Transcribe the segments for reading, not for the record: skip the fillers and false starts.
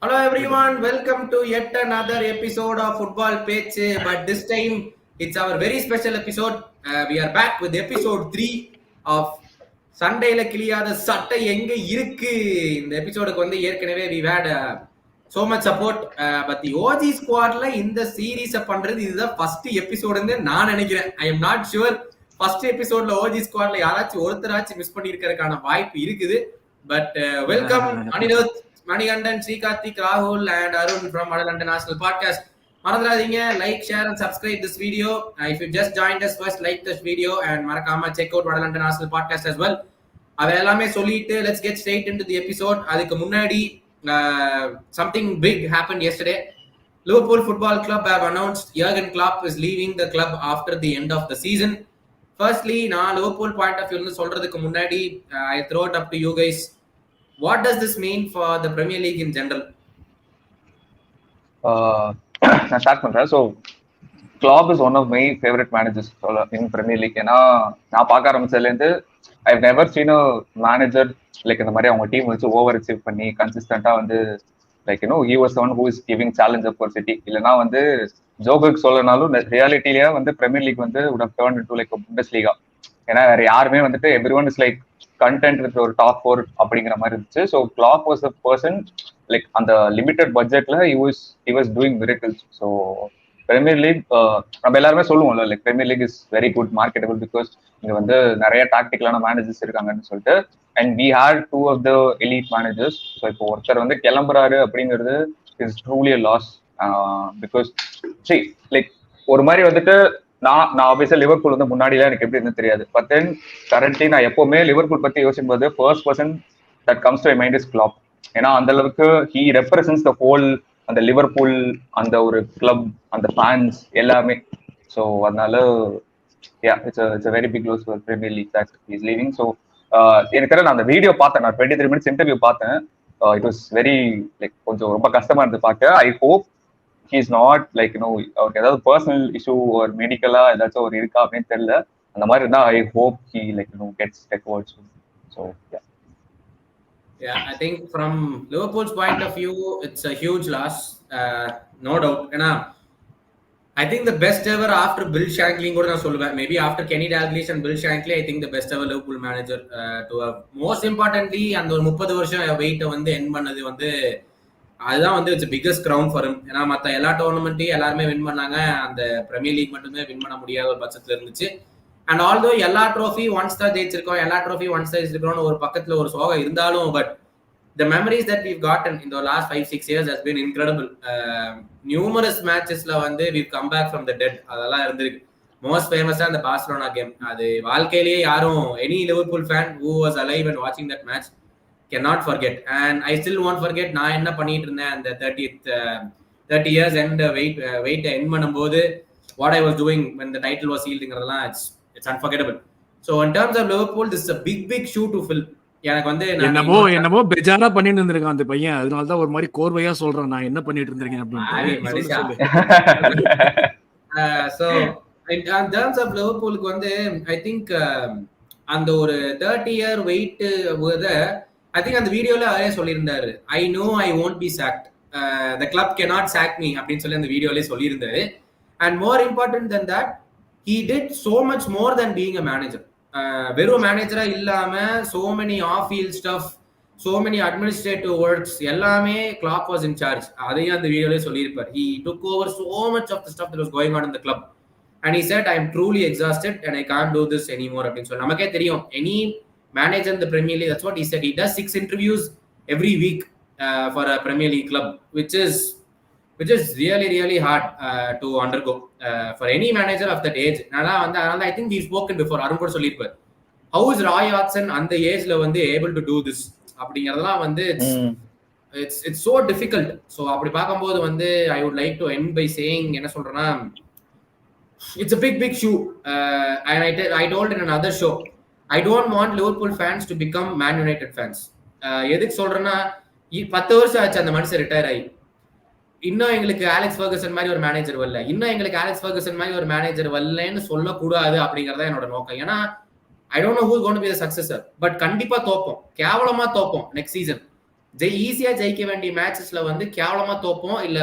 Hello everyone, welcome to yet another episode of Football Pechu. But this time it's our very special episode. We are back with episode 3 of Sandaila Kiliyatha Sattai Enga Iruku. In the episode we've had so much support, but the OG squad in the series this is the first episode. I am not sure first episode OG squad miss but welcome Anirudh, Manigandan, Srikarthik, Rahul and Arun from London National Podcast. Maradradinga, like, share and subscribe this video. If you just joined us first, like this video and Marakama check out London National Podcast as well. Let's get straight into the episode. Something big happened yesterday. Liverpool Football Club have announced Jurgen Klopp is leaving the club after the end of the season. Firstly, Liverpool point of view, I throw it up to you guys. What does this mean for the Premier League in general? நான் start பண்றேன். So Klopp is one of my favourite managers in premier league. ஏன்னா நான் பார்க்க ஆரம்பிச்சதுலேருந்து I never seen a manager like இந்த மாதிரி அவங்க team வச்சு ஓவர் அச்சீவ் பண்ணி கன்சிஸ்டண்டா like he was one who is giving challenge for City. இல்லைன்னா ஜோகருக்கு சொல்லனாலும் ரியாலிட்டிலேயே premier league would have turned into like a Bundesliga. ஏன்னா வேற யாருமே everyone is like content with ஒரு டாப் 4 அப்படிங்கிற மாதிரி இருந்துச்சு. So Klopp was the person like அந்த லிமிடெட் பட்ஜெட்ல he was doing miracles. So premier league நம்ம எல்லாருமே சொல்லுவோம்ல like premier league is very good marketable because இங்க நிறைய டாக்டிக்கலான மேனேஜர்ஸ் இருக்காங்கன்னு சொல்லிட்டு. And we had 2 of the elite managers. So இப்போ ஒருத்தர் கிளம்புறாரு அப்படிங்கிறது is truly a loss because like ஒரு மாதிரி நான் ஆப்வியஸா லிவர்பூல் முன்னாடிலாம் எனக்கு எப்படி இருந்து தெரியாது. பட் தென் கரண்ட்லி நான் எப்பவுமே லிவர்பூல் பத்தி யோசிக்கும் போது first person that comes to my mind is Klopp. ஏன்னா அந்த அளவுக்கு ஹி ரெப்ரசன்ஸ் த ஹோல் அந்த லிவர்பூல் அந்த ஒரு கிளப் அந்த ஃபேன்ஸ் எல்லாமே. ஸோ அதனால it's a very big loss for Premier League that he is leaving. So எனக்கு நான் அந்த வீடியோ பார்த்தேன், நான் 23 minutes இன்டர்வியூ பார்த்தேன். இட் வாஸ் வெரி லைக் கொஞ்சம் ரொம்ப கஷ்டமா இருந்து பார்க்க. I hope he's not like அவருக்கு ஏதாவது பர்சனல் இஷ்யூ ஒரு மெடிக்கலா ஏதாச்சும் ஒரு இருக்கா அப்படின்னு தெரியல. அந்த மாதிரி இருந்தா I hope he gets recovered soon. So yeah, I think from Liverpool's point of view it's a huge loss, no doubt. I think the best ever after Bill Shankly கூட நான் சொல்லுவேன். Maybe after Kenny Dalglish and Bill Shankly, I think the best ever Liverpool manager to have most importantly அந்த ஒரு 30 வருஷம் வெயிட்டை end பண்ணது அதுதான் it's biggest crown for him. ஏன்னா மற்ற எல்லா டோர்னமெண்ட்டையும் எல்லாருமே வின் பண்ணாங்க, அந்த பிரீமியர் லீக் மட்டுமே வின் பண்ண முடியாத ஒரு பட்சத்துல இருந்துச்சு. அண்ட் ஆல்தோ எல்லா ட்ரோஃபி ஒன்ஸ் தான் ஜெயிச்சிருக்கோம் ஒரு பக்கத்துல ஒரு சோகம் இருந்தாலும், but the memories that we've gotten in the last 5-6 years has been incredible. Numerous matchesல we've come back from the dead. அதெல்லாம் இருந்திருக்கு. மோஸ்ட் ஃபேமஸா அந்த பார்சிலோனா கேம், அது வாழ்க்கையிலேயே யாரும் any Liverpool fan who was alive and watching that match cannot forget. And I still won't forget நான் என்ன பண்ணிட்டு இருந்தேன் அந்த 30 years and weight end பண்ணும்போது what I was doing when the title was sealed. It's unforgettable. So in terms of Liverpool, this is a big shoe to fill. எனக்கு என்னமோ பெஜாரா பண்ணிட்டு இருந்திருக்கான் அந்த பையன், அதனால தான் ஒரு மாதிரி கோர்வையா சொல்றேன் நான் என்ன பண்ணிட்டு இருந்திருக்கேன் அப்படின்னு. So in terms of Liverpool I think அந்த ஒரு 30-year weight I think அந்த வீடியோல அவரே சொல்லியிருந்தாரு, I know I won't be sacked, the club cannot sack me அப்படின்னு சொல்லி அந்த வீடியோலயே சொல்லியிருந்தாரு. And more important than that, he did so much more than being a manager. வெறும் மேனேஜரா இல்லாம so many off field stuff, so many administrative works எல்லாமே Klopp was in charge. அதையும் அந்த வீடியோலயே சொல்லியிருப்பார். He took over so much of the stuff that was going on in the club and he said I am truly exhausted and I can't do this anymore அப்படின்னு சொல்லி. நமக்கே தெரியும் any manager in the Premier League, that's what he said, he does 6 interviews every week for a Premier League club, which is really hard to undergo for any manager of that age. I think we've spoken before, Arun கூட சொல்லிருப்பார், how is Roy Hodgson அந்த ஏஜ்ல able to do this அப்படிங்கறதெல்லாம் it's so difficult. So அப்படி பாக்கும்போது I would like to end by saying என்ன சொல்றேன்னா, it's a big shoe. And I told in another show, I don't want Liverpool fans to become Man United fans. எதுக்கு சொல்றேன்னா 10 வருஷம் ஆச்சு அந்த மனுஷன் ரிட்டையர் ஆகி, இன்னும் எங்களுக்கு ஆலெக்ஸ் ஃபர்கசன் மாதிரி ஒரு மேனேஜர் வரலன்னு சொல்லக்கூடாது அப்படிங்கறத என்னோட நோக்கம். ஏன்னா I don't know who's going to be the successor, but கண்டிப்பா தோப்போம், கேவலமா தோப்போம் நெக்ஸ்ட் சீசன். ஈஸியா ஜெயிக்க வேண்டிய மேட்சஸ்ல வந்து கேவலமா தோப்போம், இல்ல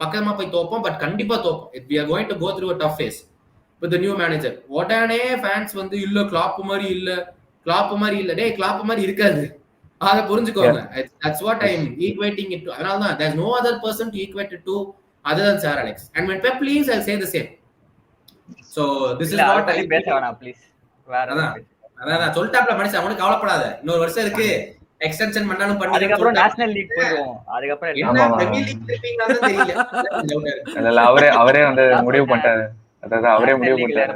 பக்கமா போய் தோப்போம், பட் கண்டிப்பா தோப்போம். we are going to go through a tough phase with the new manager. உடனே ஃபேன்ஸ் வந்து இல்ல கிளாப் மாதிரி இல்ல டேய் கிளாப் மாதிரி இருக்காது, அத புரிஞ்சுக்கோங்க. That's what I'm equating it to. அதனால தான் there's no other person to equate it to other than Sir Alex. And when Pep leaves, I'll say the same. So this is what I பேச வேணாம் please. அதான் சொல்லிட்டாப்ல மனுஷன், அவனுக்கு கவலைப்படாத, இன்னொரு வருஷம் இருக்கு, எக்ஸ்டென்ஷன் பண்ணாலும் பண்ணி அதுக்கப்புறம் நேஷனல் லீக் போயிடுவோம். அதுக்கப்புறம் என்ன பிரீமியர் லீக் இருப்பீங்களான்னு தெரியல. அவரே வந்து முடிவு பண்ணிட்டாரு. அதாவது அவரே முடிவு பண்ணிட்டாரு.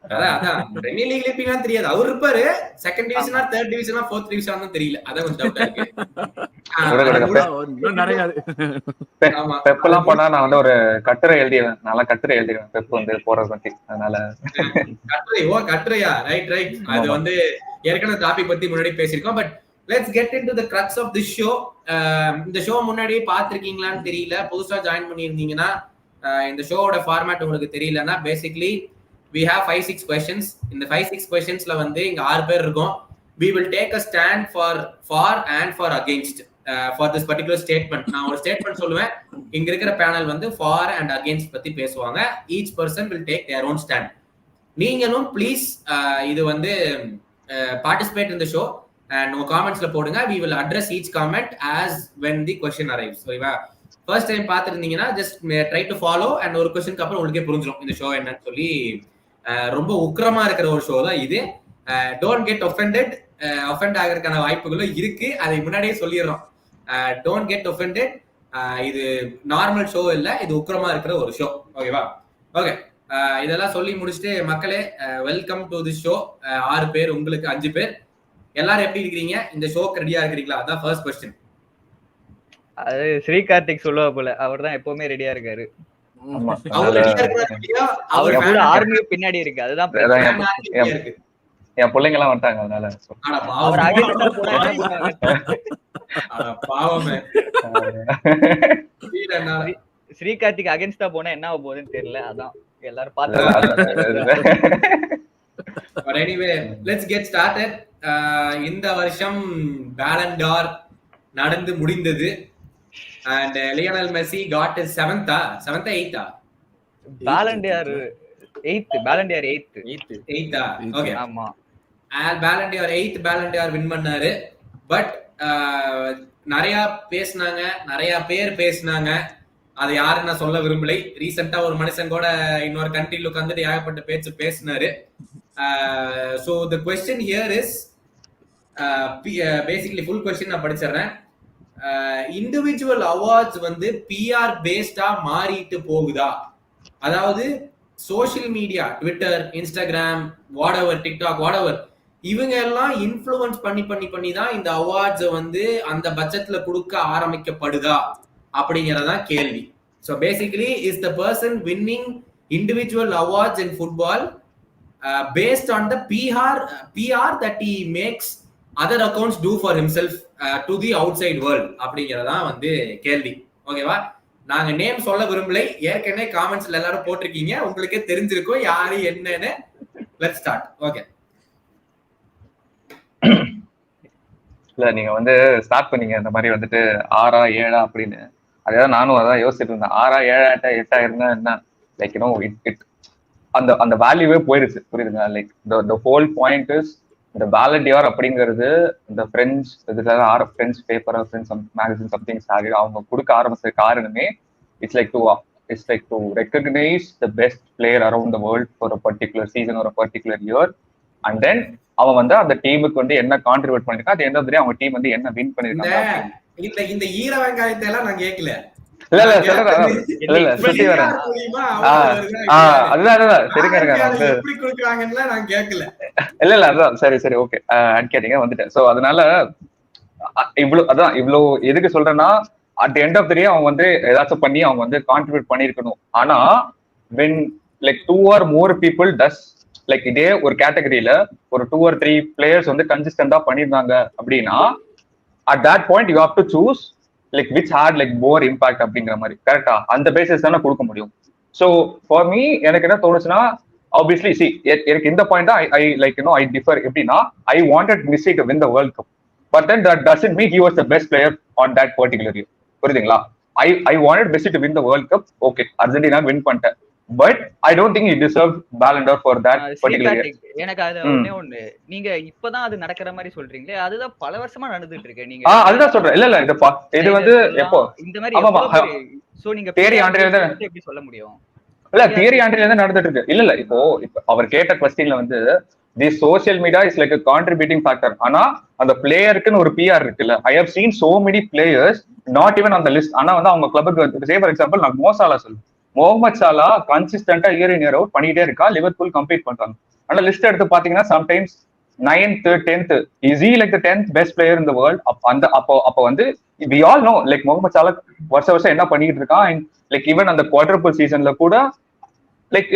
அதான் பிரீமியர் லீக்ல இருப்பீங்களான்னு தெரியாது. அவர் இருப்பாரு செகண்ட் டிவிஷனா தேர்ட் டிவிஷனா ஃபோர்த் டிவிஷனா தெரியல. அதான் கொஞ்சம் டவுட்டா இருக்கு. பெப் எல்லாம் போனா நான் வந்து ஒரு கட்டுரை எழுதிடுவேன். நல்லா கட்டுரை எழுதிடுவேன் பெப் வந்து போறது பத்தி. அதனால கட்டுரையா? ரைட். அது வந்து ஏற்கனவே டாபிக் பத்தி முன்னாடி பேசியிருக்கோம். But let's get into the crux of this show. இந்த ஷோ முன்னாடியே பாத்திருக்கீங்களான்னு தெரியல, புதுசா ஜாயின் பண்ணியிருந்தீங்கன்னா இந்த ஷோவோட ஃபார்மேட் உங்களுக்கு தெரியலன்னா, பேசிக்லி we have 5-6 questions. இந்த 5-6 questionsல வந்து இங்க 6 பேர் இருக்கோம். we will take a stand for and for against for this particular statement. நான் ஒரு ஸ்டேட்மெண்ட் சொல்லுவேன், இங்க இருக்கிற பேனல் வந்து for and against பத்தி பேசுவாங்க. each person will take their own stand. நீங்களும் ப்ளீஸ் இது வந்து participate in the show and உங்க காமெண்ட்ஸ்ல போடுங்க. we will address each comment as when the question arrives. ஓகேவா? ஃபர்ஸ்ட் டைம் பார்த்துருந்தீங்கன்னா just try to follow and ஒரு கொஸ்டினுக்கு அப்புறம் உங்களுக்கே புரிஞ்சிடும் இந்த ஷோ என்னன்னு சொல்லி. ரொம்ப உக்கிரமா இருக்கிற ஒரு ஷோ தான் இது. Don't get offended. ஒஃபெண்ட் ஆகிறதுக்கான வாய்ப்புகளும் இருக்கு, அதை முன்னாடியே சொல்லிடுறோம். Don't get offended. இது நார்மல் ஷோ இல்லை, இது உக்கிரமா இருக்கிற ஒரு ஷோ. ஓகேவா? ஓகே, இதெல்லாம் சொல்லி முடிச்சுட்டு மக்களே வெல்கம் டு திஸ் ஷோ. 6 பேர், உங்களுக்கு 5 பேர். எல்லாரும் எப்படி இருக்கிறீங்க? இந்த ஷோக்கு ரெடியா இருக்கிறீங்களா? அதான் ஃபர்ஸ்ட் கொஸ்டின். அது ஸ்ரீகார்த்திக் சொல்லுவா போல, அவர் தான் எப்பவுமே ரெடியா இருக்காரு. அவர் கூட ஆர்மியும் பின்னாடி இருக்கு. அதுதான் என் பிள்ளைங்க எல்லாம் வந்துட்டாங்க. அதனால அவர் அகைன்ஸ்டா பாவமே ஸ்ரீகார்த்திக் அகைன்ஸ்டா போனா என்ன ஆக போகுதுன்னு தெரியல. அதான் எல்லாரும் பாத்து. But anyway, let's get started. இந்த வருஷம் Ballon d'Or நடந்து முடிந்தது. And Lionel Messi got his 7th or 8th? Ballon d'Or 8th. Ballon d'Or 8th. Okay. ஆமா. Ballon d'Or 8th Ballon d'Or win பண்ணாரு. பட் நிறைய பேசினாங்க, நிறைய பேர் பேசினாங்க. அதை யாரும் நான் சொல்ல விரும்பலை. ரீசெண்டா ஒரு மனுஷன் கூட இன்னொரு கண்ட்ரில உட்காந்துட்டு ஏகப்பட்ட பேச்சு பேசினாரு. So the question here is basically full question நான் படிச்சிடுறேன். இண்டிவிஜுவல் அவார்ட்ஸ் வந்து பிஆர் பேஸ்டா மாறிட்டு போகுதா? அதாவது social media, Twitter, Instagram, whatever, TikTok, whatever, இவங்க எல்லாம் இன்ஃப்ளூயன்ஸ் பண்ணி தான் இந்த அவார்ட்ஸ் வந்து அந்த பட்ஜெட்ல கொடுக்க ஆரம்பிக்கப்படுதா அப்படிங்கறதான் கேள்வி. So basically is the person winning individual awards in football based on the PR that he makes other accounts do for himself to the outside world அப்படிங்கறதான் வந்து கேள்வி. ஓகேவா? நாங்க நேம் சொல்ல விரும்பலை, ஏற்கனவே காமெண்ட்ஸ்ல எல்லாரும் போட்டிருக்கீங்க, உங்களுக்கே தெரிஞ்சிருக்கும் யாரு என்னன்னு. Let's start. ஓகே, இல்ல நீங்க வந்து ஸ்டார்ட் பண்ணீங்க இந்த மாதிரி வந்துட்டு 6ஆ 7ஆ அப்படின்னு. அதான் நானும் அதான் யோசிச்சுட்டு இருந்தேன். 6ஆ 7ஆ 8ஆ இருந்தா என்ன, லைக் யூ நோ இட் அந்த வேல்யூவே போயிருச்சு. புரியுதுங்க? Like the whole point is இந்த Ballon d'Or அப்படிங்கிறது இந்த French paper, French magazine something அவங்க கொடுக்க ஆரம்பிச்ச காரணமே it's like to recognise the best player around the world for a particular season ஒரு பர்டிகுலர் இயர். அண்ட் தென் அவன் வந்து அந்த டீமுக்கு வந்து என்ன கான்ட்ரிபியூட் பண்ணிருக்கான், அது எந்த அவங்க டீம் வந்து என்ன வின் பண்ணிருக்காங்க. இந்த ஈர வெங்காயத்தை எல்லாம் நான் கேட்கல. இல்ல சுத்தி வரேன். அதுதான் சரிங்க இல்ல அதான் சரி ஓகே கேட்டீங்க வந்துட்டேன். சோ அதனால இவ்வளவு எதுக்கு சொல்றேன்னா, at the end of the day அவங்க வந்து ஏதாச்சும் பண்ணி அவங்க வந்து கான்ட்ரிபியூட் பண்ணிருக்கணும். ஆனா when like 2 or more people does like இதே ஒரு கேட்டகரியில ஒரு 2 or 3 பிளேயர்ஸ் வந்து கன்சிஸ்டன்டா பண்ணிருந்தாங்க அப்படின்னா at that point you have to choose like which had like more impact அப்படிங்கிற மாதிரி. கரெக்டா? அந்த பேசிஸ் தானே கொடுக்க முடியும். ஸோ ஃபார் மீ எனக்கு என்ன தோணுச்சுன்னா, ஆப்வியஸ்லி எனக்கு இந்த பாயிண்ட் தான் I like you know I differ. எப்படின்னா, I wanted Messi to win the World Cup. but then that doesn't mean he was the best player on that particular year. புரியுதுங்களா? I wanted Messi to win the World Cup. Okay, Argentina win பண்ணிட்டேன். But I don't think he deserved Ballon d'Or for that particular year. எனக்கு அது ஒண்ணே நீங்க இப்பதான் அது நடக்கிற மாதிரி சொல்றீங்களே, அதுதான் பல வருஷமா நடந்துட்டு இருக்கு. நீங்க அதுதான் சொல்றேன். இல்ல இது வந்து எப்போ இந்த மாதிரி சோ நீங்க தியரி ஆண்ட்ரேல எப்படி சொல்ல முடியும்? இல்ல தியரி ஆண்ட்ரேல தான் நடந்துட்டு இருக்கு. இல்ல இப்போ அவர் கேட்ட क्वेश्चनல வந்து the social media is like a contributing factor. ஆனா அந்த பிளேயருக்குன்னு ஒரு பிஆர் இருக்குல்ல. I have seen so many players not even on the list. ஆனா வந்து அவங்க கிளப்புக்கு சே ஃபார் எக்ஸாம்பிள் நான் மோசாலா சொல்லுவேன். முகமது சாலா கன்சிஸ்டன்டா இயர் இன் இயர் அவுட் பண்ணிட்டே இருக்கா, லிவர்பூல் கம்ப்ளீட் பண்றாங்க. ஆனா லிஸ்ட் எடுத்து பாத்தீங்கன்னா sometimes 9th 10th is he like the 10th best player in the world? அப்போ வந்து we all know like Mohammed சாலா வருஷம் என்ன பண்ணிட்டு இருக்கான். அண்ட் லைக் ஈவன் அந்த குவாட்ரபிள் சீசன்ல கூட லைக்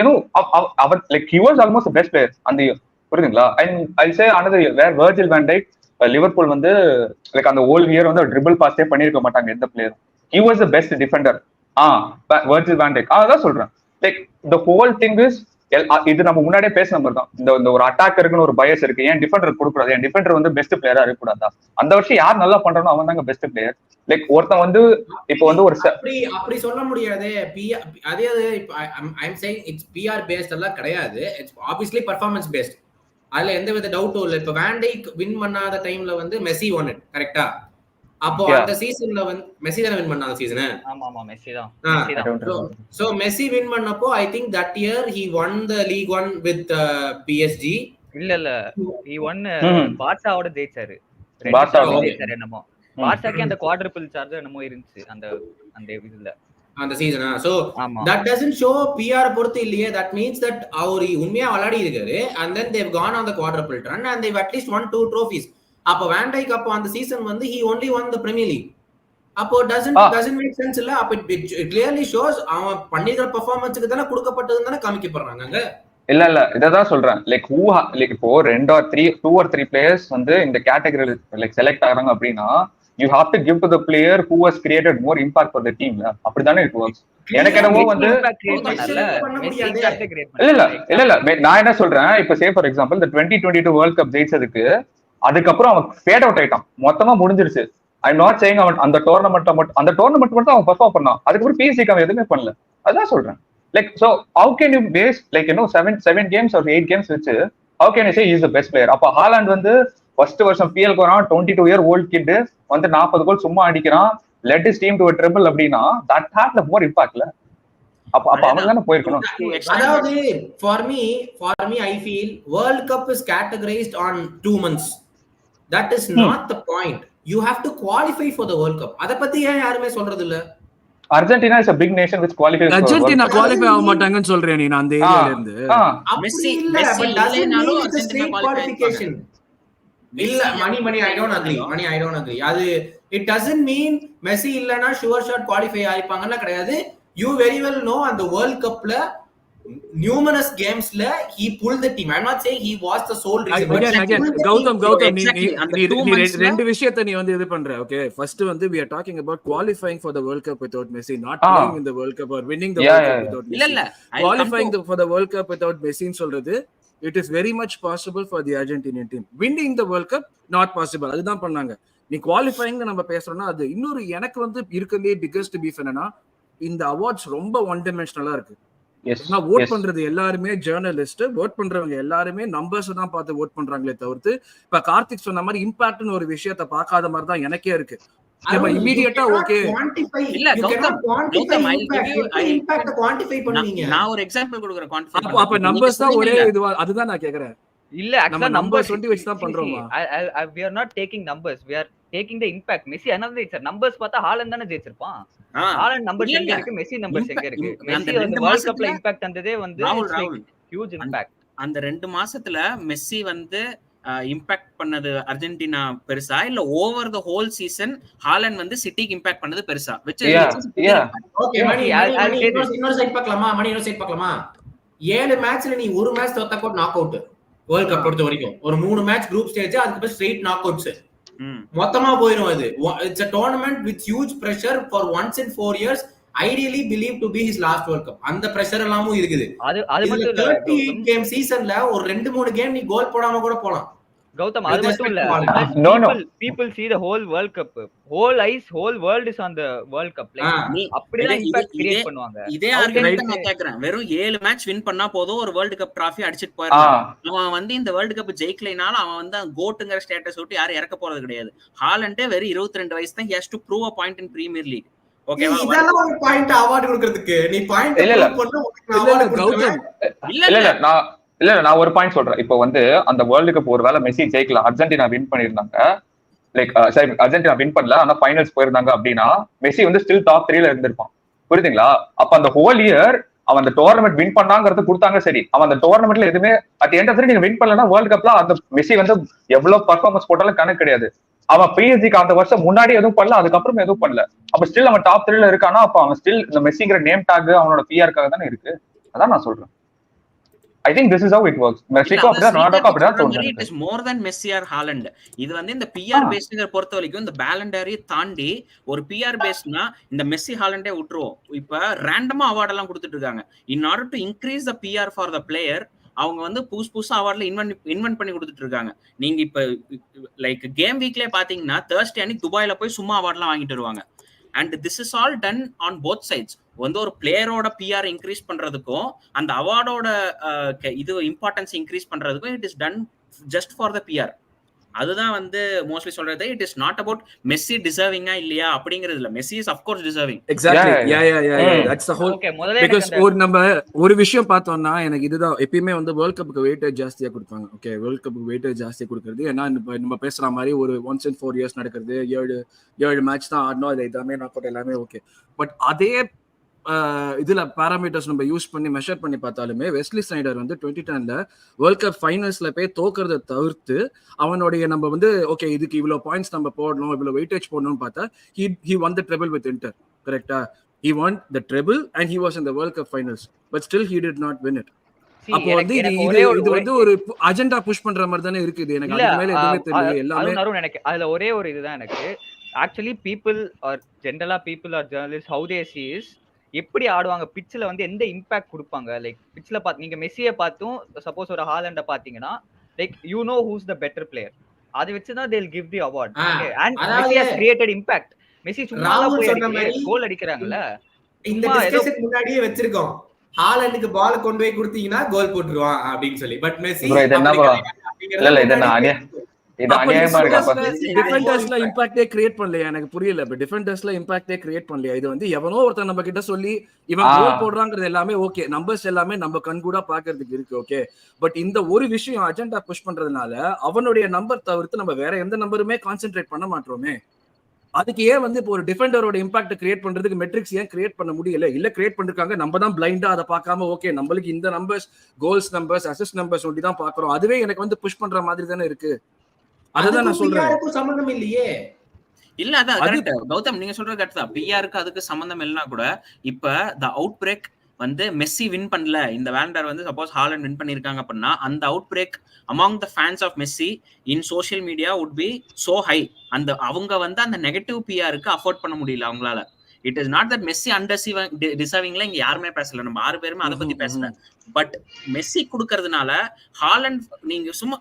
அவர் like he was almost the best player அந்த year. புரியுதுங்களா? And I'll say another year where Virgil van Dijk Liverpool வந்து லைக் அந்த ஓல் இயர் வந்து ட்ரிபிள் பாஸே பண்ணிருக்க மாட்டாங்க எந்த பிளேயரும். he was the best defender. Virgil van Dijk அதான் சொல்றேன். Like the whole thing is இது நம்ம முன்னாடியே பேசின மாதிரி தான். இந்த ஒரு அட்டாக்கருக்குன்னு ஒரு பயஸ் இருக்கு. ஏன் டிஃபெண்டர் கொடுக்கூடாது? ஏன் டிஃபெண்டர் வந்து பெஸ்ட் பிளேயரா இருக்கக்கூடாதா? அந்த வருஷம் யார் நல்லா பண்றானோ அவன் தாங்க பெஸ்ட் பிளேயர். லைக் ஒருத்தன் வந்து இப்போ வந்து ஒரு அப்படி சொல்ல முடியாது. அதே I'm saying it's PR based எல்லாம் கிடையாது. It's obviously performance based. அதுல எந்த வித டவுட்டும் இல்லை. இப்ப வேன் டைக் வின் பண்ணாத டைம்ல வந்து மெஸ்ஸி ஒன் இட் கரெக்டா? அப்போ அந்த சீசன்ல வந்து மெஸ்ஸி தான் வின் பண்ணாத சீசன். ஆமா மெஸ்ஸி தான். சோ மெஸ்ஸி வின் பண்ணப்போ I think that year he won the league one with PSG. இல்ல he won பார்சாவோட ஜெயிச்சாரு. பார்சாவோட ஜெயிச்சாரு என்னமோ. பார்சாக்கு அந்த குவாட்ரபிள் சார்ஜ் என்னமோ இருந்துச்சு அந்த இதுல அந்த சீசனா. So that doesn't show PR பொறுத்து இல்லையே. that means that அவர் உண்மையா விளையாடி இருக்காரு. and then they've gone on the quadruple run and they've at least won 2 trophies. அப்போ வேன் டைக் அப்போ அந்த சீசன் வந்து he only won the Premier League. அப்போ doesn't make sense இல்ல. அப்ப it clearly shows அவன் பண்ணிக்கிற பெர்ஃபார்மன்ஸ்க்கு தான கொடுக்கப்பட்டதுன்னு தான காமிக்கப்படுறாங்க. இல்ல இததான் சொல்றேன். லைக் இப்போ 2 or 3 பிளேயர்ஸ் வந்து இந்த கேட்டகரியில லைக் செலக்ட் ஆகுறாங்க அப்படின்னா you have to give to the player who has created more impact for the team. அப்படிதானே it works. எனக்கு என்னவோ வந்து இல்ல நான் என்ன சொல்றேன், இப்ப சே ஃபார் எக்ஸாம்பிள் இந்த 2022 வேர்ல்ட் கப் ஜெயிச்சதுக்கு அதுக்கப்புறம் அவன் ஃபேட் அவுட் ஆயிட்டான், மொத்தமா முடிஞ்சிருச்சு. ஐம் நாட் சேயிங் அவன் அந்த டோர்னமெண்ட் மட்டும் அவன் பெர்ஃபார்ம் பண்ணான். அதுக்கப்புறம் பிஎஸ்சிக்கு அவன் எதுவுமே பண்ணல. அதான் சொல்றேன். Like so how can you base like 7 games or 8 games வச்சு how can you say he is the best player? அப்ப ஹாலாண்ட் வந்து ஃபர்ஸ்ட் வருஷம் பிஎல் போறான், 22 year old kid வந்து 40 கோல் சும்மா அடிக்கிறான், led his team to a treble அப்படின்னா that had the more impact ல. அப்ப அவங்க தான போயிருக்கணும். அதாவது for me I feel World Cup is categorized on 2 months. That is not the point. You have to qualify for the World Cup. அத பத்தி ஏன் யாருமே சொல்றது இல்ல? Argentina is a big nation which qualifies for Argentina qualify ஆக மாட்டாங்கன்னு சொல்றேன் நீ அந்த ஏரியால இருந்து. மெஸ்ஸி இல்லனாலும் Argentina qualification இல்ல. மணி I don't agree. அது it doesn't mean மெஸ்ஸி இல்லனா sure shot qualify ஆயிப்பாங்கன்னு கிடையாது. You very well know அந்த World Cupல numerous games la he pulled the team. I'm not saying he was the sole reason. Again Gautam நீ ரெண்டு விஷயத்தை நீ வந்து இது பண்ற. Okay, first வந்து we are talking about qualifying for the World Cup without Messi, not playing in the World Cup or winning the World Cup without Messi. இல்ல qualifying for the World Cup without Messi ன்னு சொல்றது it is very much possible for the Argentinian team. Winning the World Cup not possible. அதுதான் பண்ணாங்க. நீ qualifying நம்ம பேசுறோம்னா அது இன்னொரு எனக்கு வந்து இருக்கறதே biggest beef என்னன்னா இந்த அவார்ட்ஸ் ரொம்ப ஒன் டைமென்ஷனலா இருக்கு. ஓட் பண்றது எல்லாருமே ஜேர்னலிஸ்ட், ஓட் பண்றவங்க எல்லாருமே நம்பர்ஸ் தான் பார்த்து ஓட் பண்றாங்களே தவிர்த்து இப்ப கார்த்திக் சொன்ன மாதிரி இம்பாக்ட்னு ஒரு விஷயத்தை பார்க்காத மாதிரி தான் எனக்கே இருக்கு. இமிடியேட்டா ஓகே இல்ல நான் ஒரு எக்ஸாம்பிள் கொடுக்குறேன். அப்ப நம்பர்ஸ் தான் ஒரே இதுவா? அதுதான் நான் கேக்குறேன். இல்ல ஆக்சுவலா நம்பர்ஸ் 20 வச்சு தான் பண்றோமா? we are not taking numbers, we are taking the impact. Messi another ஜெயிச்சார். நம்பர்ஸ் பார்த்தா ஹாலண்ட் தான ஜெயிச்சிருப்பான். ஹாலண்ட் நம்பர்ஸ் எங்க இருக்கு, மெஸ்ஸி நம்பர்ஸ் எங்க இருக்கு? மெஸ்ஸி அந்த வேர்ல்ட் கப்ல இம்பாக்ட் வந்ததே வந்து ஹியூஜ் இம்பாக்ட். அந்த 2 மாசத்துல மெஸ்ஸி வந்து இம்பாக்ட் பண்ணது அர்ஜென்டினா பெருசா இல்ல over the whole season Haaland வந்து சிட்டிக்கு இம்பாக்ட் பண்ணது பெருசா? வெச்சு ஓகே மணி இன்னொரு சைடு பார்க்கலாமா? 7 மேட்ச்ல நீ ஒரு மேட்ச் தோத்தா கூட நாக் அவுட். வேர்ல்ட் கப் பொறுத்த வரைக்கும் ஒரு 3 மேட்ச் குரூப் ஸ்டேஜ், அதுக்கு அப்புறம் ஸ்ட்ரைட் நாக் அவுட்ஸ் மொத்தமா போயிடும். அது it's a tournament with huge pressure for once in 4 years. Ideally believed to be his last World Cup. அந்த பிரஷர் எல்லாமும் இருக்குது. அது மட்டும் இல்ல 38 கேம் சீசன்ல ஒரு 2-3 கேம் நீ கோல் போடாம கூட போலாம். கௌதம் அது மட்டும் இல்ல, people see the whole world cup, whole world is on the world cup, like அப்படிதான் இம்பாக்ட் கிரியேட் பண்ணுவாங்க. இதே ஆர்குமெண்ட் நான் கேக்குறேன். வெறும் 7 மேட்ச் வின் பண்ணா போதும் ஒரு வேர்ல்ட் கப் டிராஃபி அடிச்சிட்டு போயிடலாம். அவன் வந்து இந்த வேர்ல்ட் கப் ஜெயிக்கலைனால அவன் வந்து கோட்டுங்கிற ஸ்டேட்டஸ் விட்டு யாரும் இறக்க போறது கிடையாது. ஹாலண்டே வெறும் 22 வயசு தான், he has to prove a point in Premier League. ஓகேவா? இதெல்லாம் ஒரு பாயிண்ட் அவார்ட் கொடுக்கிறதுக்கு நீ பாயிண்ட் நான் ஒரு பாயிண்ட் சொல்றேன். இப்போ வந்து அந்த வேர்ல்டு கப் ஒருவேளை மெஸ்ஸி ஜெயிக்கல, அர்ஜென்டினா வின் பண்ணிருந்தாங்க, லைக் அர்ஜென்டினா வின் பண்ணல ஆனா ஃபைனல்ஸ் போயிருந்தாங்க அப்படின்னா மெஸ்ஸி வந்து ஸ்டில் டாப் 3ல இருந்திருப்பான். புரியுதுங்களா? அப்ப அந்த ஹோல் இயர் அவன் அந்த டோர்னமெண்ட் வின் பண்ணாங்கிறது கொடுத்தாங்க. சரி, அவன் அந்த டோர்னமெண்ட்ல எதுவுமே அட் எண்ட் ஆஃப் தி டே நீங்க வின் பண்ணலன்னா வேர்ல்டு கப்ல அந்த மெஸ்ஸி வந்து எவ்வளவு பர்ஃபார்மன்ஸ் போட்டாலும் கணக்கு கிடையாது. அவன் பிஎஸ்ஜிக்கு அந்த வருஷம் முன்னாடி எதுவும் பண்ணல, அதுக்கப்புறம் எதுவும் பண்ணல. அப்ப ஸ்டில் அவன் டாப் 3ல இருக்கானா, அப்ப அவன் ஸ்டில் இந்த மெஸ்ஸிங்கிற நேம் டாக் அவனோட பிஆர்க்காக தானே இருக்கு. அதான் நான் சொல்றேன். I think this is how it works. Mexico அப்படிதான், நாடகம் அப்படிதான் தோணுது. It is more than Messi or Haaland. இது வந்து இந்த பிஆர் பேஸ்ங்கற பொறுத்த வரைக்கும் இந்த பேலண்டரி தாண்டி ஒரு பிஆர் பேஸ்னா இந்த மெஸ்ஸி ஹாலண்டே விட்டுருவோம். இப்ப ரேண்டமா அவார்ட் எல்லாம் கொடுத்துட்டு இருக்காங்க. In order to increase the PR for the player, அவங்க வந்து புதுசா அவார்ட்ல இன்வென்ட் பண்ணி கொடுத்துட்டு இருக்காங்க. நீங்க இப்ப லைக் கேம் வீக்லயே பாத்தீங்கன்னா Thursday அன்னைக்கு துபாயில போய் சும்மா அவார்ட்லாம் வாங்கிட்டு வருவாங்க. And this is all done on both sides. வந்து ஒரு பிளேயரோட பிஆர் இன்க்ரீஸ் பண்றதுக்கும் அந்த அவார்டோட இது இம்பார்ட்டன்ஸ் இன்க்ரீஸ் பண்றதுக்கும் it is done just for the PR. அதுதான் வந்து மோஸ்ட்லி சொல்றது. It is not about Messi டிசர்விங்கா இல்லையா அப்படிங்கிறது இல்ல. Messi is of course deserving. Exactly. That's the whole. Because ஒரு விஷயம் பார்த்தோம்னா எனக்கு இதுதான் எப்பயுமே வந்து வேர்ல்ட் கப்புக்கு வெயிட்டேஜ் ஜாஸ்தியா கொடுப்பாங்க. ஓகே, வேர்ல்ட் கப்புக்கு வெயிட்டேஜ் ஜாஸ்தியா கொடுக்கிறது ஏன்னா நம்ம பேசுற மாதிரி ஒரு ஒன்ஸ் இன் 4 இயர்ஸ் நடக்கிறது, 7 மேட்ச் தான் ஆடணும், அது எல்லாமே நாக் அவுட் எல்லாமே ஓகே. பட் அதே இதுல பாராமீட்டர்ஸ் நம்ம யூஸ் பண்ணி மெஷர் பண்ணி பார்த்தாலுமே வெஸ்லி ஸ்னைடர் வந்து 2010ல வேர்ல்ட் கப் ஃபைனல்ஸ்ல போய் தோக்குறதை தவிர்த்து அவனுடைய நம்ம வந்து ஓகே இதுக்கு இவ்வளவு பாயிண்ட்ஸ் நம்ம போடணும், இவ்வளவு வெயிட்டேஜ் போடணும்னு பார்த்தா he won the treble with Inter. கரெக்டா? he won the treble and he was in the World Cup finals, but still he did not win it. அப்போ வந்து இது வந்து ஒரு அஜெண்டா புஷ் பண்ற மாதிரி தானே இருக்குது. எனக்கு அதுக்கு மேல எதுவுமே தெரியல. எல்லாமே எனக்கு அதுல ஒரே ஒரு இதுதான் எனக்கு actually people or generally people or journalists how they see is எப்படி ஆடுவாங்க பிட்ச்ல வந்து எந்த இம்பாக்ட் கொடுப்பாங்க. லைக் பிட்ச்ல நீங்க மெஸ்ஸியை பார்த்தும் சப்போஸ் ஒரு ஹாலண்ட பாத்தீங்கன்னா like you no who's the better player, அதை வச்சுதான் they'll give the award. And Messi has created impact. Messi சும்மா போய் கோல் அடிக்கறாங்கல, இந்த டிஸ்கஷன் முன்னாடியே வெச்சிருக்கோம். ஹாலண்டுக்கு பால் கொண்டு போய் கொடுத்தீங்கன்னா கோல் போட்டுருவான் அப்படின்னு சொல்லி. பட் மெஸ்ஸி டிஃபெண்டர்ஸ்ல இம்பாக்டே கிரியேட் பண்ணலையா? எனக்கு புரியல. பட் டிஃபெண்டர்ஸ்ல இம்பாக்டே கிரியேட் பண்ணலையா? இது வந்து எவனோ ஒருத்தர் நம்ம கிட்ட சொல்லி இவன் கோல் போடுறாங்கிறது எல்லாமே ஓகே, நம்பர்ஸ் எல்லாமே நம்ம கண்கூடா பாக்குறதுக்கு இருக்கு ஓகே. பட் இந்த ஒரு விஷயம் அஜெண்டா புஷ் பண்றதுனால அவனுடைய நம்பர் தவிர்த்து நம்ம வேற எந்த நம்பருமே கான்சென்ட்ரேட் பண்ண மாட்டோமே. அதுக்கு ஏன் வந்து இப்போ ஒரு டிஃபெண்டரோட இம்பாக்ட் கிரியேட் பண்றதுக்கு மெட்ரிக்ஸ் ஏன் கிரியேட் பண்ண முடியல? இல்ல கிரியேட் பண்ணிருக்காங்க, நம்ம தான் பிளைண்டா அதை பார்க்காம ஓகே நம்மளுக்கு இந்த numbers, goals numbers, assist numbers ஒட்டி தான் பாக்குறோம். அதுவே எனக்கு வந்து புஷ் பண்ற மாதிரி தானே இருக்கு. அதுதான் நான் சொல்றேன். சம்பந்தம் இல்லையே. இல்ல அதான் கரெக்ட் கௌதம், நீங்க சொல்றது கரெக்ட் தான். பிஆருக்கு அதுக்கு சம்பந்தம் இல்லைன்னா கூட இப்ப த அவுட் பிரேக் வந்து மெஸ்ஸி வின் பண்ணல, இந்த வேண்டர் வந்து சப்போஸ் ஹாலண்ட் வின் பண்ணிருக்காங்க அப்படின்னா அந்த outbreak among the fans of Messi in social media would be so high. அந்த அவங்க வந்து அந்த நெகட்டிவ் பிஆருக்கு அஃபோர்ட் பண்ண முடியல அவங்களால. It is not that Messi டிசர்விங்ல இங்க யாருமே பேசல, நம்ம 6 பேருமே அதை பத்தி பேசல. பட் மெஸ்ஸி கொடுக்கறதுனால ஹாலண்ட் நீங்க சும்மா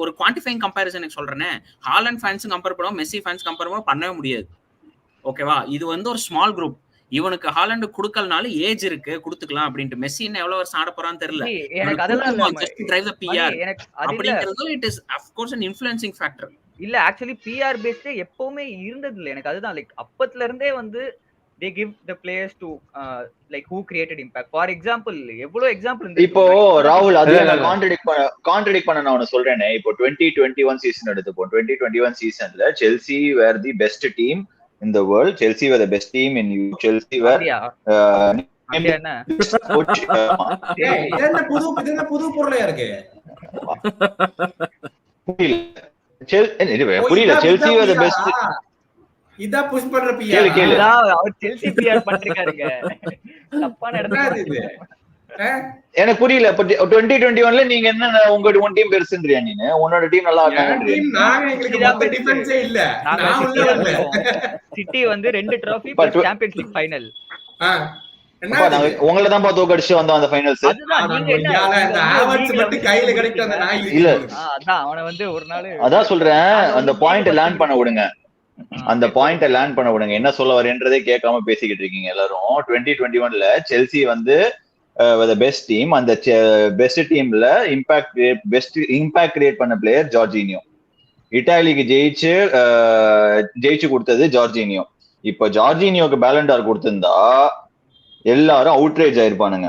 ஒரு குவான்டிஃபைங் கம்பேரிசனுக்கு சொல்றேனே, ஹாலண்ட் ஃபேன்ஸ் கம்பேர் பண்ணுவோம், மெஸ்ஸி ஃபேன்ஸ் கம்பேர் பண்ணவே முடியாது ஓகேவா. இது வந்து ஒரு ஸ்மால் குரூப். இவனுக்கு ஹாலண்ட் கொடுக்கலனாலும் ஏஜ் இருக்கு கொடுத்துக்கலாம் அப்படின்ட்டு. மெஸ்ஸி இன்னும் எவ்வளவு வருஷம் ஆட போறான்னு தெரியல. எனக்கு அதெல்லாம் ஜஸ்ட் டிரைவ் தி பிஆர் அப்படிங்கிறது it is of course an influencing factor. இல்ல ஆக்சுவலி பிஆர் பேஸ்டே எப்பவுமே இருந்தது இல்ல. எனக்கு அதுதான் லைக் அப்பத்துல இருந்தே வந்து they give the players to like who created impact. For example எவ்வளவு எக்ஸாம்பிள் இந்த இப்போ ராகுல் அதுல கான்ட்ராடிக்ட் பண்ண நான் ஒன்னு சொல்றேனே. இப்போ 2021 சீசன் எடுத்துப்போம். 2021 சீசன்ல Chelsea were the best team in the world. Chelsea were the best team in Europe. Chelsea were என்ன புது பொருளையா இருக்கு புரியல. Chelsea were the best. இதா புஷ் பண்ற பிஆர் அவர் செல்சி பிஆர் பண்றாருங்க. தப்பா நடந்துது இது. எனக்கு புரியல. 2021ல நீங்க என்ன உங்க ஒன் டீம் பெருசுன்றியா? நீங்க உன்னோட டீம் நல்லா ஆடுறாங்க. நாங்க எங்களுக்கு மொத்த டிஃபென்ஸே இல்ல. நான் உள்ள வரல. சிட்டி வந்து 2 ட்ராஃபி சாம்பியன்ஸ் லீக் ஃபைனல். உங்களை தான் தோக்கடிச்சு வந்தோம் அந்த ஃபைனல்ஸ். இல்ல அவனை வந்து ஒரு நாள் அதான் சொல்றேன், அந்த பாயிண்ட் லேண்ட் பண்ண விடுங்க, அந்த பாயிண்ட் லேண்ட் பண்ண விடுங்க. என்ன சொல்ல வரேன்றதே கேட்காம பேசிக்கிட்டு இருக்கீங்க எல்லாரும். 2021ல செல்சி வந்து பெஸ்ட் டீம், அந்த பெஸ்ட் டீம்ல பெஸ்ட் இம்பாக்ட் கிரியேட் பண்ண பிளேயர் ஜார்ஜினியோ. இட்டாலிக்கு ஜெயிச்சு கொடுத்தது ஜார்ஜினியோ. இப்ப ஜார்ஜினியோக்கு பேலண்டார் கொடுத்திருந்தா எல்லாரும் அவுட்ரேஜ் ஆயிருப்பானுங்க.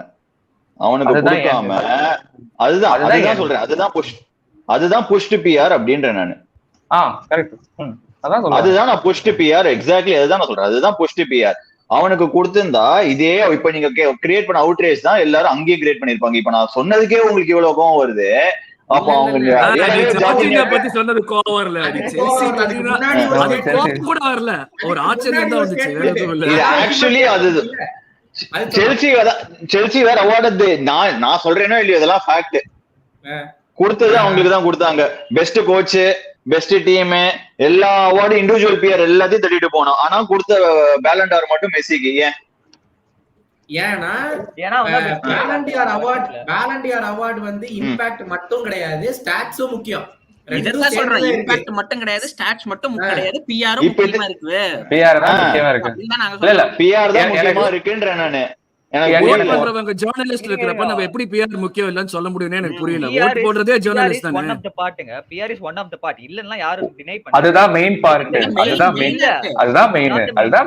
அவனுக்கு கொடுக்காம அதுதான் சொல்றேன், அதுதான் புஷ்ட் பிஆர் அப்படின்றேன் நானு. அதுதான் நான் புஷ்ட் பிஆர், எக்ஸாக்ட்லி அதுதான் நான் சொல்றேன், அதுதான் புஷ்ட் பிஆர். அவனுக்கு கொடுத்திருந்தா இதே இப்ப நீங்க கிரியேட் பண்ண அவுட்ரேஜ் தான் எல்லாரும் அங்கேயே கிரியேட் பண்ணிருப்பாங்க. இப்ப நான் சொன்னதுக்கே உங்களுக்கு இவ்வளவு கோவம் வருது. அப்ப அவங்க பத்தி சொன்னது கோவம் வரல, கூட வரல, ஒரு ஆச்சரியம் தான் வந்துச்சு. ஆக்சுவலி அது செல்சி வேற அவார்டு நான் சொல்றேனோ இல்லையோ, இதெல்லாம் ஃபேக்ட். கொடுத்தது அவங்களுக்கு தான் கொடுத்தாங்க. பெஸ்ட் கோச், பெஸ்ட் டீம், எல்லா அவார்டு இண்டிவிஜுவல் பியர் எல்லாத்தையும் தள்ளிட்டு போனோம். ஆனா கொடுத்த பேலண்டார் மட்டும் மெஸ்ஸிக்கு. ஏன்னா பேலண்டியார் அவார்டு வந்து இம்பாக்ட் மட்டும் கிடையாது, ஸ்டாட்ஸும் முக்கியம். இதெல்லாம் சொல்றேன், இம்பாக்ட் மட்டும் கிடையாது, ஸ்டாட்ஸ் மட்டும் கிடையாது, பிஆரும் முக்கியமா இருக்கு. பிஆர் தான் முக்கியமா இருக்கு. இல்ல பிஆர் தான் முக்கியமா இருக்குன்றேன் நானு. பண்றவங்க ஜர்னலிஸ்ட் இருக்கிறப்ப நம்ம எப்படி பிஆர் முக்கியம் இல்லன்னு சொல்ல முடியும்னு எனக்கு புரியல. ஓட் போடுறதே ஜர்னலிஸ்ட் தானே. One of the பார்ட்ங்க, PR is one of the part. இல்லன்னா யாரும் டினை பண்ண. அதுதான் மெயின் பார்ட், அதுதான்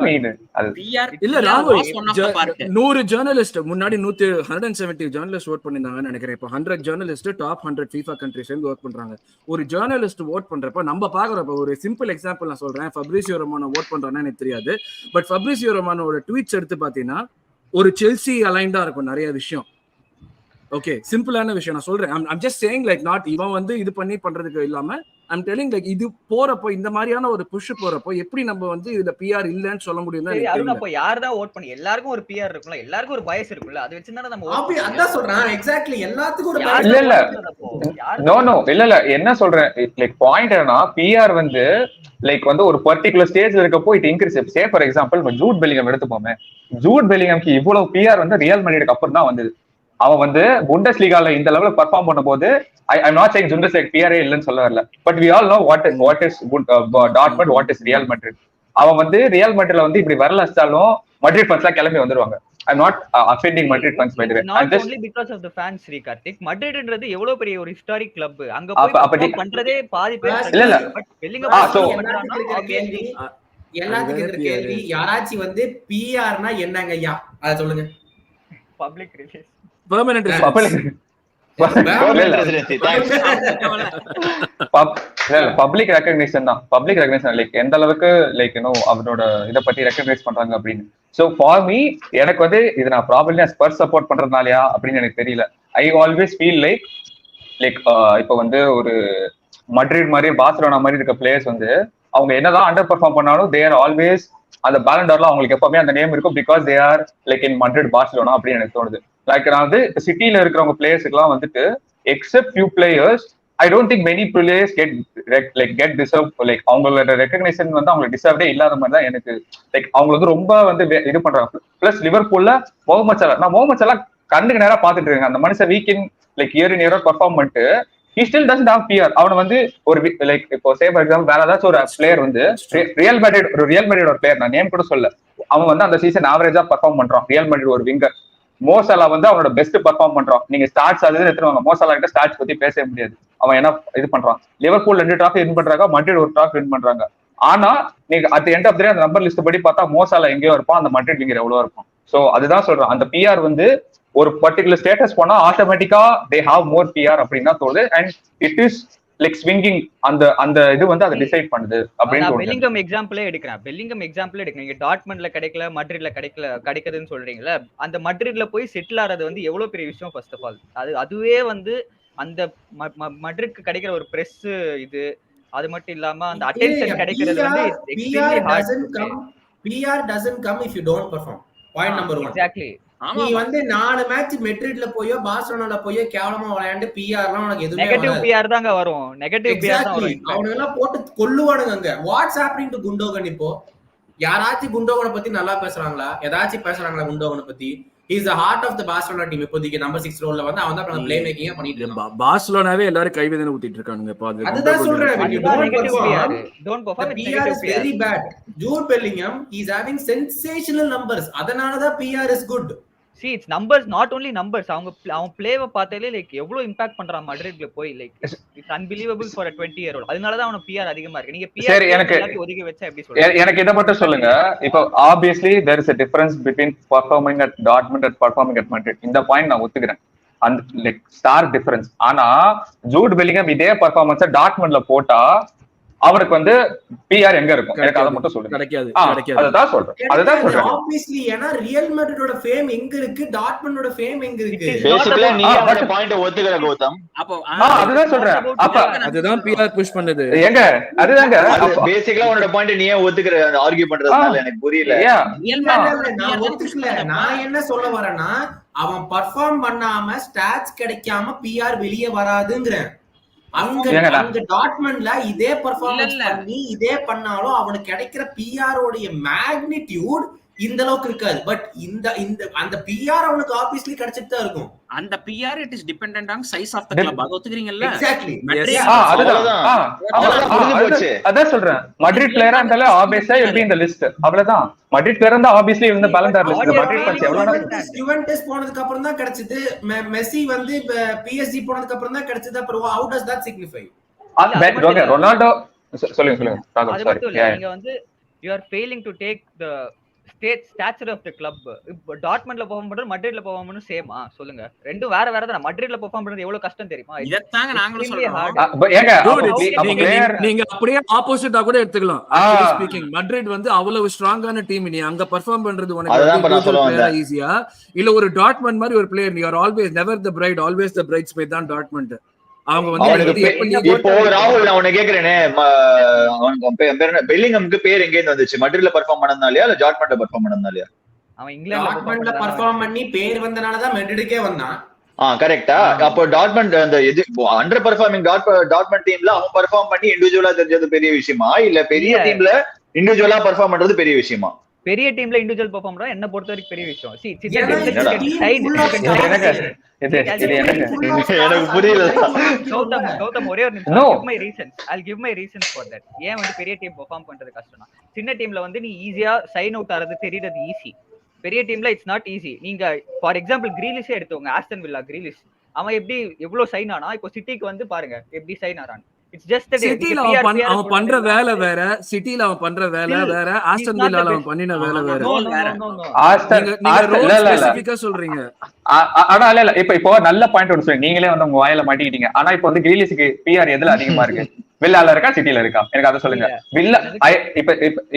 மெயின். அது பிஆர் இல்ல ராகுல், 100 ஜர்னலிஸ்ட் முன்னாடி 170 ஜர்னலிஸ்ட் ஓட் பண்ணிருந்தாங்கன்னு நினைக்கிறேன். இப்போ 100 ஜர்னலிஸ்ட் டாப் 100 FIFA கண்ட்ரீஸ் சேர்ந்து ஒர்க் பண்றாங்க. ஒரு ஜர்னலிஸ்ட் ஓட் பண்றப்ப நம்ம பாக்குறப்ப ஒரு சிம்பிள் எக்ஸாம்பிள் நான் சொல்றேன். ஃபப்ரிசியோ ரொமானோ ஓட் பண்றானே எனக்கு தெரியாது, பட் ஃபப்ரிசியோ ரொமானோட ட்வீட்ஸ் எடுத்து பாத்தீங்கன்னா ஒரு செல்சி அலைன்டா இருக்கும் நிறைய விஷயம். ஓகே, சிம்பிளான விஷயம் நான் சொல்றேன். I'm just saying like not இவன் வந்து இது பண்ணி பண்றதுக்கு இல்லாம I'm telling like இது போறப்போ இந்த மாதிரியான ஒரு புஷ் போறப்போ எப்படி நம்ம வந்து இதுல பிஆர் இல்லன்னு சொல்ல முடியும்? அப்ப யார் தான் ஓட் பண்ணி எல்லாருக்கும் ஒரு பிஆர் இருக்கும்ல, எல்லாருக்கும் ஒரு பயஸ் இருக்கும்ல, அது வச்சு தான நம்ம அதான் சொல்றேன். எக்ஸாக்ட்லி எல்லாத்துக்கும் ஒரு இல்ல என்ன சொல்றேன் லைக் பாயிண்ட் என்னன்னா, பிஆர் வந்து லைக் வந்து ஒரு பர்டிகுலர் ஸ்டேஜ்ல இருக்கப்போ it increase. Say for example Jude Bellingham எடுத்துப்போமே. ஜூட் பெலிங்ஹாம்க்கு இவ்வளவு பிஆர் வந்து ரியல் மேட்ரிடுக்கு அப்புறம் தான் வந்தது. அவன் வந்து புண்டஸ் லீகால இந்த லெவலுக்கு பெர்ஃபார்ம் பண்ணும்போது I'm not saying Bundes like PRA இல்லன்னு சொல்ல வரல, but we all know what is Dortmund, what is Real Madrid. அவன் வந்து ரியல் மேட்ரிட்ல வந்து இப்படி வரலச்சாலும் மட்ரிட் ஃபேன்ஸ்லாம் கிளம்பி வந்துருவாங்க. I'm not offending Madrid fans by the way. Not only because of the fans, Sri Karthik. Madridன்றது எவ்வளவு பெரிய ஒரு ஹிஸ்டாரிக் கிளப். அங்க போய் பண்றதே பாதி பேர் இல்ல பட் பெல்லிங்ஹாம் எல்லாத்துக்கும் இருக்கிற கேள்வி, யாராச்சும் வந்து பிஆர்னா என்னங்க ஐயா அத சொல்லுங்க. Public relations, permanent public recognition தான். பப்ளிக் ரெகக்னிஷன் லைக் எந்த அளவுக்கு லைக் அவனோட இதை பத்தி ரெகக்னைஸ் பண்றாங்க அப்படின்னு. சோ ஃபார் மீ எனக்கு வந்து இது நான் ப்ராபபிலி ஸ்பர்ஸ் சப்போர்ட் பண்றதுனாலயா அப்படின்னு எனக்கு தெரியல. ஐ ஆல்வேஸ் ஃபீல் லைக் இப்போ வந்து ஒரு மட்ரிட் மாதிரி பார்சிலோனா மாதிரி இருக்க பிளேயர்ஸ் வந்து அவங்க என்னதான் அண்டர் பெர்ஃபார்ம் பண்ணாலும் தே ஆர் ஆல்வேஸ் அந்த பேலண்டர்ல அவங்களுக்கு எப்பவுமே அந்த நேம் இருக்கும், because they are like in Madrid Barcelona அப்படின்னு எனக்கு தோணுது. லைக் நான் வந்து சிட்டில இருக்கிறவங்க பிளேயர்ஸுக்குலாம் வந்துட்டு accept few players I don't think many players get deserve like அவங்களோட ரெகக்னேஷன் வந்து அவங்களுக்கு டிசர்வ்டே இல்லாத மாதிரி தான் எனக்கு லைக் அவங்க வந்து ரொம்ப வந்து இது பண்றாங்க. பிளஸ் லிவர்பூல்ல முகமது சலா கண்ணுக்கு நேரா பாத்துட்டு இருக்காங்க. அந்த மனுஷன் வீக்கெண்ட் லைக் இயர் இன் இயரா பெர்ஃபார்ம் பண்ணிட்டு he still doesn't have PR. அவனை வந்து ஒரு லைக் இப்போ சே ஃபார் எக்ஸாம்பிள் வேற ஏதாச்சும் ஒரு பிளேயர் வந்து ரியல் மேட்ரிட் ஒரு பிளேயர், நான் நேம் கூட சொல்ல, அவன் வந்து அந்த சீசன் ஆவரேஜா பெர்ஃபார்ம் பண்றான். ரியல் மேட்ரிட் ஒரு விங்கர் மோசலா வந்து அவனோட பெஸ்ட் பெர்ஃபார்ம் பண்றான். நீங்க ஸ்டாட்ஸ் அது எடுத்துருவாங்க, மோசலா கிட்ட ஸ்டாட்ஸ் பத்தி பேசவே முடியாது. அவன் என்ன இது பண்றான், லிவர்பூல் 2 டிராஃபி வின் பண்றாங்க, மட்ரிட் ஒரு டிராஃபி வின் பண்றாங்க. ஆனா நீங்க அட் எண்ட் ஆஃப் தி டே அந்த நம்பர் லிஸ்ட் படி பார்த்தா மோசலா எங்கேயோ இருப்பான், அந்த மட்ரிட் விங்கர் எவ்வளவு இருக்கும். சோ அதுதான் சொல்றேன், அந்த பிஆர் வந்து ஒரு பர்டிகுலர் ஸ்டேட்டஸ் போனா ஆட்டோமேட்டிக்கா தே ஹாவ் மோர் பிஆர் அப்படின்னு தான் தோணுது. And it is like swinging, அந்த இது வந்து அதை டிசைட் பண்ணுது அப்படின்னு தோணுது. பெல்லிங்ஹாம் எக்ஸாம்பிளே எடுக்கிறேன். நீங்க டாட்மண்ட்ல கிடைக்கல, மட்ரிட்ல கிடைக்குதுன்னு சொல்றீங்களா, அந்த மட்ரிட்ல போய் செட்டில் ஆறது வந்து எவ்வளவு பெரிய விஷயம். ஃபர்ஸ்ட் ஆஃப் ஆல் அதுவே வந்து அந்த மட்ரிட்க்கு கிடைக்கிற ஒரு பிரஸ் இது, அது மட்டும் இல்லாம அந்த அட்டென்ஷன் கிடைக்கிறது வந்து extremely heart. PR doesn't come if you don't perform. Point number 1. Exactly. நீ வந்து 4 மேட்ச் மெட்ரிட்ல போயோ பார்சிலோனால போயோ கேவலமா விளையாண்டு பிஆர்லாம் உனக்கு எதுவுமே நெகட்டிவ் பிஆர் தாங்க வரும். நெகட்டிவ் பிஆர் தான் வரும். அவங்க எல்லாம் போட்டு கொல்லுவானுங்க அங்க. What's happening to Gundogan? இப்போ யாராச்சும் குண்டோகனை பத்தி நல்லா பேசுறாங்களா? ஏதாச்சும் பேசுறாங்களா குண்டோகனை பத்தி? he is the heart of the Barcelona team. இப்போதைக்கு நம்பர் 6 ரோல்ல வந்து அவன் தான் ப்ளே மேக்கிங் பண்ணிட்டு இருக்கான். பார்சிலோனாவே எல்லாரும் கைவிதன ஊத்திட்டு இருக்கானுங்க. அதுதான் சொல்றேன். don't perform the PR is very bad. Jude Bellingham he is having sensational numbers. அதனால தான் PR is good. See, it's numbers, not only numbers. அவன் பிளேவை பார்த்தாலே லைக் எவ்வளவு இம்பாக்ட் பண்றான் மட்ரிட்ல போய், like it's unbelievable for a 20 year old. அதனால தான் அவனுக்கு PR அதிகமா இருக்கு. நீங்க PR எல்லாத்தையும் ஒதுக்கி வச்சா எப்படி சொல்றீங்க? எனக்கு இத மட்டும் சொல்லுங்க. இப்போ obviously there is a difference between performing at Dortmund and performing at Madrid. இந்த பாயிண்ட் நான் ஒத்துக்கிறேன். அந்த லைக் ஸ்டார் டிஃபரன்ஸ். ஆனா ஜூட் பெல்லிங்ஹாம் இதே பெர்ஃபார்மன்ஸை டார்ட்மண்ட்ல போட்டா அவருக்கு வந்து பிஆர் எங்க இருக்கும்? எனக்கு அத மட்டும் சொல்லுங்க. கிடைக்காது. அதுதான் சொல்றேன். ஆப்வியஸ்லி ஏனா ரியல் மேட்ரிடோட ஃபேம் எங்க இருக்கு, டார்ட்மண்டோட ஃபேம் எங்க இருக்கு? பேசிக்கலா நீ அந்த பாயிண்ட் ஒத்துக்கற கௌதம். அப்போ அதுதான் சொல்றேன். அப்ப அதுதான் பிஆர் புஷ் பண்ணுது. எங்க அதுதாங்க பேசிக்கலா உன்னோட பாயிண்ட் நீ ஏன் ஒத்துக்கற ஆர்கியூ பண்றதுனால எனக்கு புரியல. ரியல் மேட்ரிட் நான் ஒத்துக்கல. நான் என்ன சொல்ல வரேன்னா அவன் பெர்ஃபார்ம் பண்ணாம ஸ்டாட்ஸ் கிடைக்காம பிஆர் வெளிய வராதுங்கறேன். அங்க டாட்மண்ட்ல இதே பெர்ஃபார்மன்ஸ் பண்ணி இதே பண்ணாலும் அவனுக்கு கிடைக்கிற பிஆர் உடைய மேக்னிட்யூட் இந்த அளவுக்கு இருக்காது. பட் இந்த அந்த பிஆர் அவனுக்கு ஆப்வியஸ்லி கிடைச்சிட்டு தான் இருக்கும். அந்த PR it is dependent on size of the club. அது ஒத்துக்கிறீங்கல்ல? எக்ஸாக்ட்லி. அதான் சொல்றேன். மட்ரிட் பிளேயரா இருந்தாலே ஆப்வியஸா will be in the list. அவ்வளவுதான். மட்ரிட் பிளேயரா இருந்தா ஆப்வியஸ்லி இந்த பேலன் டார் லிஸ்ட். மட்ரிட் ஃபேன்ஸ் எவ்வளவு யுவென்டஸ் போனதுக்கு அப்புறம் தான் கிடைச்சது. மெஸ்ஸி வந்து PSG போனதுக்கு அப்புறம் தான் கிடைச்சது. அப்புறம் how does that signify? Ronaldo சொல்லுங்க. அது மட்டும் இல்ல, நீங்க வந்து you are failing to take the stature of the club. இப்போ டார்ட்மண்ட்ல பெர்ஃபார்ம் பண்றது மட்ரிட்ல பெர்ஃபார்ம் பண்ணனும் சேமா? சொல்லுங்க. ரெண்டும் வேற தான். மட்ரிட்ல பெர்ஃபார்ம் பண்றது எவ்வளவு கஷ்டம் தெரியுமா? இதத்தாங்க நாங்களும் சொல்றோம். நீங்க அப்படியே ஆப்போசிட்டா கூட எடுத்துக்கலாம். ஸ்பீக்கிங் மட்ரிட் வந்து அவ்வளவு ஸ்ட்ராங்கான டீம். நீ அங்க பெர்ஃபார்ம் பண்றது உனக்கு ஈஸியா இல்ல ஒரு டார்ட்மண்ட் மாதிரி ஒரு பிளேயர்? நீ are always never the bride, always the bridesmaid தான் டார்ட்மண்ட். அவங்க வந்து இப்போ ராகுல் நான் உன்னை கேக்குறேனே, பெல்லிங்ஹாம்க்கு பேர் எங்க இருந்து வந்துச்சு? மட்ரிட்ல பெர்ஃபார்ம் பண்ணனாலயா இல்ல டார்ட்மண்ட்ல பெர்ஃபார்ம் பண்ணனாலயா? அவன் இங்கிலாந்துல பெர்ஃபார்ம் பண்ணி பேர் வந்தனால தான் மட்ரிடுக்கே வந்தான். கரெக்ட்டா? அப்போ டார்ட்மண்ட் அந்த அண்டர் பெர்ஃபார்மிங் டார்ட்மண்ட் டீம்ல அவன் பெர்ஃபார்ம் பண்ணி இண்டிவிஜுவலா தெரிஞ்சது பெரிய விஷயமா இல்ல பெரிய டீம்ல இண்டிவிஜுவலா பெர்ஃபார்ம் பண்றது பெரிய விஷயமா? பெரிய டீம்ல இண்டிவிஜுவல் பெர்ஃபார்ம் பண்றது என்ன பொறுத்த வரைக்கும் பெரிய விஷயம். எனக்கு புரியல கௌதம். ஒரே ஒரு நிமிஷம். I'll give my reasons for that. ஏன் வந்து பெரிய டீம் பெர்ஃபார்ம் பண்றது கஷ்டம்னா, சின்ன டீம்ல வந்து நீ ஈஸியா சைன் அவுட் ஆறது தெரியறது ஈஸி. பெரிய டீம்ல இட்ஸ் நாட் ஈஸி. நீங்க ஃபார் எக்ஸாம்பிள் கிரீலிஷே எடுத்துக்கோங்க. ஆஸ்டன் வில்லா கிரீலிஷ் அவன் எப்படி எவ்வளவு சைன் ஆனா, இப்போ சிட்டிக்கு வந்து பாருங்க எப்படி சைன் ஆறான். சிட்டில அவன் பண்ற வேலை வேற, சிட்டில அவன் பண்ற வேலை வேற, ஆஸ்டன் வில்லால அவன் பண்ணின வேலை வேற. நீங்க சொல்றீங்க. ஆனா இல்ல இப்போ நல்ல பாயிண்ட் ஒன்று சொல்லுங்க. நீங்களே வந்து உங்க வாயில மாட்டிக்கிட்டீங்க. ஆனா இப்போ வந்து கிரீலிஷுக்கு பிஆர் எதுல அதிகமா இருக்கு? வில்லால இருக்கா சிட்டில இருக்கா? எனக்கு அதை சொல்லுங்க. வில்லா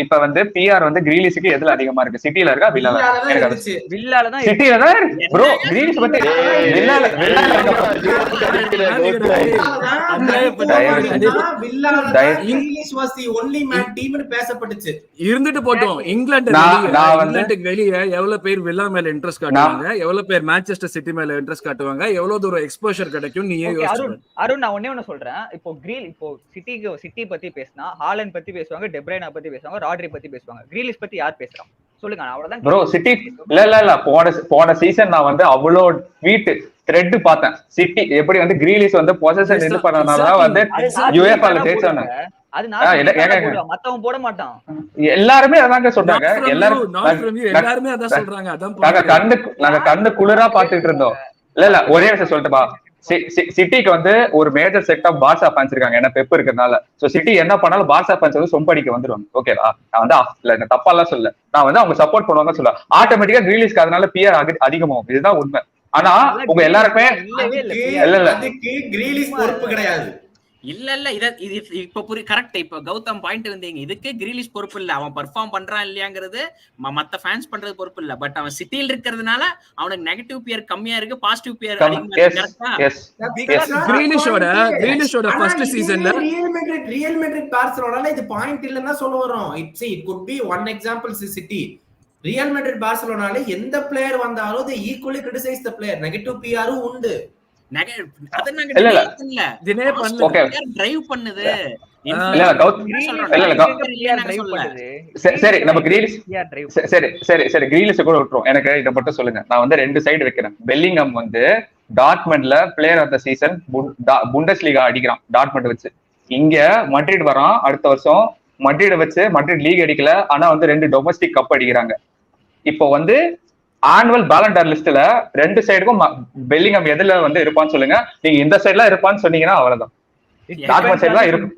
இப்ப வந்து பிஆர் வந்து கிரீலிஷுக்கு எதுல அதிகமா இருக்கு? சிட்டில இருக்கா வில்லால? எனக்கு அது வில்லால தான். சிட்டில தான் ப்ரோ. கிரீலிஷ் பத்தி வில்லால இருந்துட்டு போட்டோம். இங்கிலாந்துக்கு வெளியே எவ்வளவு பேர் வில்லா மேல இன்ட்ரெஸ்ட் காட்டுவாங்க, எவ்வளவு பேர் மான்செஸ்டர் சிட்டி மேல இன்ட்ரெஸ்ட் காட்டுவாங்க, எவ்வளவு தூரம் எக்ஸ்போஷர் கிடைக்கும் நீ அருண். நான் ஒண்ணே சொல்றேன். இப்போ சிட்டி பத்தி பேசினா ஹாலண்ட் பத்தி பேசுவாங்க, டெப்ரைனா பத்தி பேசுவாங்க, ராட்ரி பத்தி பேசுவாங்க. கிரீலிஷ் பத்தி யார் பேசுறாங்க சொல்லுங்க? அவ்வளவுதான் ப்ரோ. சிட்டி இல்ல போன சீசன் நான் வந்து அவ்வளோ ட்வீட் த்ரெட் பார்த்தேன். சிட்டி எப்படி வந்து கிரீலிஷ் வந்து பொசிஷன் இது பண்ணனால வந்து யுஎஃப்ஏல ஜெயிச்சாங்க. அது நான் மத்தவன் போட மாட்டான். எல்லாருமே அதாங்க சொல்றாங்க. எல்லாருமே அதான் சொல்றாங்க. நாங்க கண்ணு குளிரா பாத்துட்டு இருந்தோம். இல்ல ஒரே விஷயம் சொல்லட்டுமா? சிட்டிக்கு வந்து ஒரு major set of Barca fans இருக்காங்க. ஏன்னா பெப் இருக்கிறதுனால. சோ சிட்டி என்ன பண்ணாலும் பார்சா ஃபேன்ஸ் வந்து சொம்படிக்க வந்துருவாங்க. ஓகேவா? நான் வந்து தப்பா எல்லாம் சொல்ல, நான் வந்து அவங்க சப்போர்ட் பண்ணுவாங்க சொல்ல. ஆட்டோமேட்டிக்கா கிரீலிஷ்க்கு அதனால பிஆர் அதிகமாகும். இதுதான் உண்மை. ஆனா உங்க எல்லாருக்குமே இல்ல கிரீலிஷ் பொறுப்பு கிடையாது. இல்ல இது இப்ப கரெக்ட். இப்ப கௌதம் பாயிண்ட் வந்தீங்க. இதுக்கு கிரீலிஷ் பொறுப்பு இல்ல. அவன் பெர்ஃபார்ம் பண்றான் இல்லையாங்கிறது மத்த ஃபேன்ஸ் பண்றது பொறுப்பு இல்ல. பட் அவன் சிட்டில இருக்கிறதுனால அவனுக்கு நெகட்டிவ் பியர் கம்மியா இருக்கு, பாசிட்டிவ் பியர் அதிகமா இருக்கு. கிரீலிஷோட ஃபர்ஸ்ட் சீசன்ல ரியல் மேட்ரிட் பார்சிலோனால இது பாயிண்ட் இல்லன்னா சொல்ல வரோம். It could be one example City. Real Madrid பார்சிலோனால எந்த பிளேயர் வந்தாலும் they equally criticize the player. Negative பிஆரும் உண்டு. டிரைவ் பண்ணுது. சரி நம்ம கிரீலிஷ் கூட விட்டுரும். எனக்கு இதை மட்டும் சொல்லுங்க. நான் வந்து 2 சைடு வைக்கிறேன். பெல்லிங்ஹாம் வந்து டார்ட்மண்ட்ல player of the season Bundesliga அடிக்கிறான் டார்ட்மண்ட் வச்சு. இங்க மட்ரிட் வரான் அடுத்த வருஷம், மட்ரிட வச்சு மட்ரிட் லீக் அடிக்கல, ஆனா வந்து 2 டொமஸ்டிக் கப் அடிக்கிறாங்க. இப்போ வந்து ஆனுவல் பேலண்டர் லிஸ்ட்ல 2 சைடுக்கும் பெல்லிங்ஹாம் எதுல வந்து இருப்பான்னு சொல்லுங்க. நீங்க இந்த சைடுல இருப்பான்னு சொன்னீங்கன்னா அவ்வளவுதான். டார்ட்மண்ட் சைடு தான் இருக்கும்.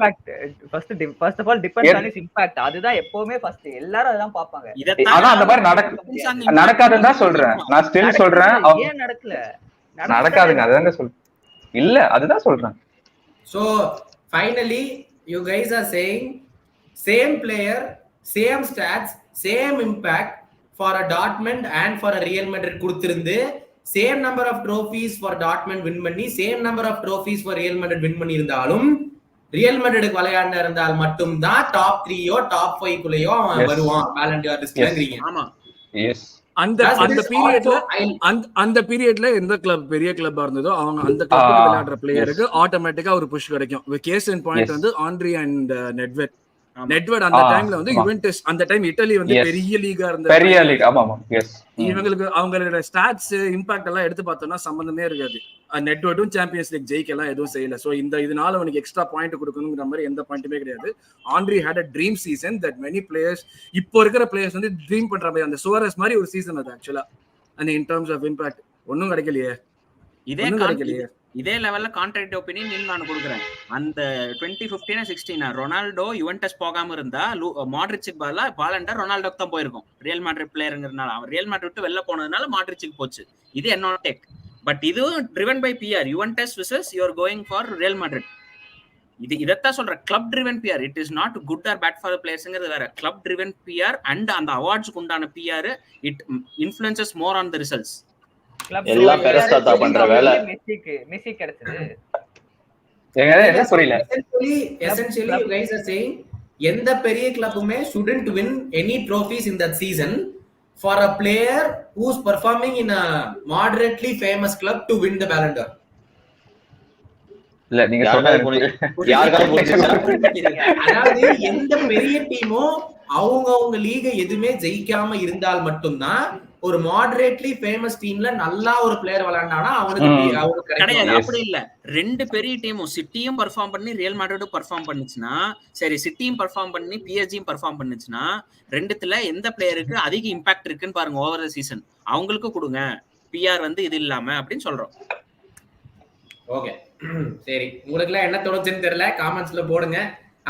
First of all depends on is impact. அதுதான் எப்பவுமே ஃபர்ஸ்ட் எல்லாரும் அதான் பாப்பாங்க. ஆனா அந்த மாதிரி நடக்காதுன்னு தான் சொல்றேன். நான் ஸ்டில் சொல்றேன் ஏன் நடக்காதுங்க. அதுதாங்க சொல்றேன். இல்ல அதுதான் சொல்றேன். So finally you guys are saying same player, same stats, same impact for a Dortmund and for a Real Madrid கொடுத்திருந்து same number of trophies for Dortmund win பண்ணி same number of trophies for Real Madrid win பண்ணி இருந்தாலும் real Madrid விளையாட இருந்தால் மட்டும் தான் top 3யோ top 5 குள்ளேயோ வருவான் Ballon d'Or லிஸ்ட்லங்கறீங்க. ஆமா S. அந்த பீரியட்ல எந்த கிளப் பெரிய கிளப்பா இருந்ததோ அவங்க அந்த கிளப்புக்கு விளையாடுற பிளேயருக்கு ஆட்டோமேட்டிக்கா ஒரு புஷ் கிடைக்கும். கேஸ் இன் பாயிண்ட் வந்து ஆண்ட்ரி அண்ட் நெட்வெட் அந்த டைம்ல வந்து யுவென்டஸ், அந்த டைம் இட்டலி வந்து பெரிய லீகா இருந்தது, பெரிய லீக். ஆமா ஆமா எஸ். இவங்களுக்கு அவங்களோட ஸ்டாட்ஸ் இம்பாக்ட் எல்லாம் எடுத்து பார்த்தோம்னா சம்பந்தமே இருக்காது. நெட்வெட்டும் சாம்பியன்ஸ் லீக் ஜெயிக்கலாம் எதுவும் செய்யல. சோ இதனால அவனுக்கு எக்ஸ்ட்ரா பாயிண்ட் கொடுக்கணுங்கிற மாதிரி எந்த பாயிண்ட்டுமே கிடையாது. Andre had a dream season that many players, இப்போ இருக்கிற பிளேயர்ஸ் வந்து ட்ரீம் பண்ற மாதிரி அந்த சுவாரஸ் மாதிரி ஒரு சீசன் அது ஆக்சுவலா. And in terms of impact ஒன்னும் கிடைக்கலையே. இதே லெவல்ல கான்ட்ராக்ட் ஒபினியன் நான் கொடுக்குறேன். அந்த 2015-16 ரொனால்டோ யுவென்டஸ் போகாம இருந்தா மாட்ரிச்சுக்கு பதிலா பாலண்டர் ரொனால்டோக்கு தான் போயிருக்கும். ரியல் மேட்ரிட் பிளேயருங்கிறதுனால அவன் ரியல் மேட்ரிட் விட்டு வெளில போனதுனால மாட்ரிச்சுக்கு போச்சு. இது என்னோட டேக். பட் இதுவும் driven by PR. Juventus versus you are going for Real Madrid. இதத்தான் சொல்றேன், club driven PR. It is not good or bad for the பிளேயர்ஸ்ங்கிறது வேற. கிளப் ட்ரிவன் பிஆர் அண்ட் அந்த அவார்ட்ஸ்க்கு உண்டான PR it influences more on the results. எல்லாம் பெரஸ்தாத்தா பண்ற வேலை. மெஸ்ஸி கிடைச்சது. என்ன புரியல. Essentially you guys are saying எந்த பெரிய கிளப்புமே shouldn't win any trophies in that season for a player who's performing in a moderately famous club to win the Ballon d'Or. இல்ல நீங்க அதாவது எந்த பெரிய டீமோ அவங்க லீக எதுவுமே ஜெயிக்காம இருந்தால் மட்டும்தான் ஒரு மாடரேட்லி ஃபேமஸ் டீம்ல நல்லா ஒரு பிளேயர் விளையாண்டானா அவனுக்கு கிடையாது. அப்படி இல்ல, 2 பெரிய டீமும் சிட்டியும் பெர்ஃபார்ம் பண்ணி ரியல் மேட்ரிடும் பெர்ஃபார்ம் பண்ணுச்சுன்னா சரி, சிட்டியும் பெர்ஃபார்ம் பண்ணி பிஎஸ்ஜியும் பெர்ஃபார்ம் பண்ணுச்சுன்னா ரெண்டுத்துல எந்த பிளேயருக்கு அதிக இம்பாக்ட் இருக்குன்னு பாருங்க ஓவர் த சீசன். அவங்களுக்கு கொடுங்க பிஆர் வந்து இது இல்லாம அப்படின்னு சொல்றோம். ஓகே சரி, உங்களுக்கு எல்லாம் என்ன தோணுச்சுன்னு தெரியல, காமெண்ட்ஸ்ல போடுங்க.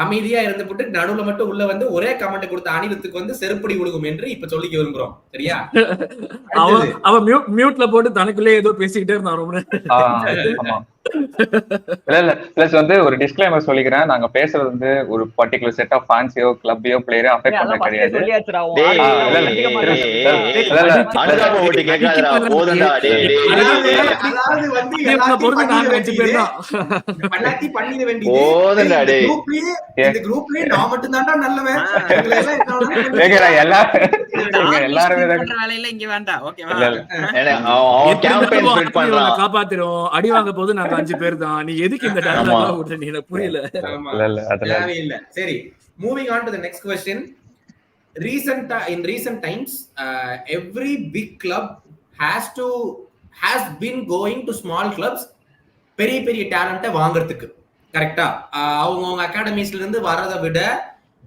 அமைதியா இருந்து போட்டு நடுவுல மட்டும் உள்ள வந்து ஒரே கமெண்ட் கொடுத்த அனிருத்துக்கு வந்து செருப்படி கொடுக்கும் என்று இப்ப சொல்லிக்க விரும்புறோம். சரியா? அவன் மியூட்ல போட்டு தனக்குள்ளே ஏதோ பேசிக்கிட்டே இருந்தான் ரொம்ப. இல்ல பிளஸ் வந்து ஒரு டிஸ்க்ளைமர் சொல்லிக்கிறேன். நாங்க பேசுறது வந்து ஒரு பர்టిక్యులர் செட் ஆஃப் ஃபேன்ஸியோ கிளப்பையோ பிளேயரோ அஃபெக்ட் பண்ண கிடையாது. காப்பாத்திரும். அடி வாங்க போது நாங்க 5 பேர் தான். நீ எதுக்கு இந்த டயலாக் விட்டு நீ எனக்கு புரியல. இல்ல சரி, moving on to the next question. In recent times every big club has been going to small clubs பெரிய பெரிய டாலண்ட்டை வாங்குறதுக்கு. கரெக்டா? அவங்க அகாடமிஸ்ல இருந்து வரதை விட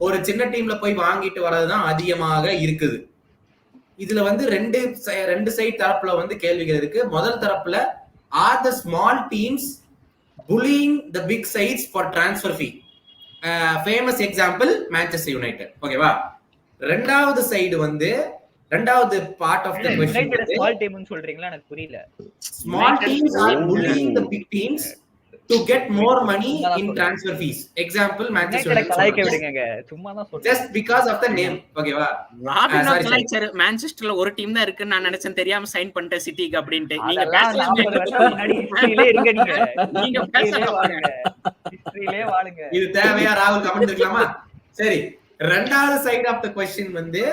ஒரு சின்ன டீம்ல போய் வாங்கிட்டு வரதுதான் அதிகமாக இருக்குது. இதுல வந்து ரெண்டு சைடு தரப்புல வந்து கேள்விகள் இருக்கு. முதல் தரப்புல are the small teams bullying the big sides for transfer fee? Famous example Manchester United. ஓகேவா? ரெண்டாவது சைடு வந்து ரெண்டாவது part of the question small டீம்னு சொல்றீங்களா? எனக்கு புரியல. Small teams are bullying the big teams to get more money in transfer fees. Example Manchester United. கலாய்க்க விடுங்க, சும்மா தான் சொல்றேன். Just because of the name. ஓகேவா? மான்செஸ்டர்ல ஒரு டீம் தான் இருக்குன்னு நான் நினைச்சேன், தெரியாம சைன் பண்ணிட்டேன் சிட்டிக்கு அப்படினு. நீங்க பேசலாம், முன்னாடி ஹிஸ்டரியிலே இருங்க. நீங்க ஹிஸ்டரியிலே வாழுங்க. இது தேவையா? ராகுல் கமெண்ட் இருக்கலாமா? சரி, ரெண்டாவது சைடு ஆஃப் தி क्वेश्चन வந்து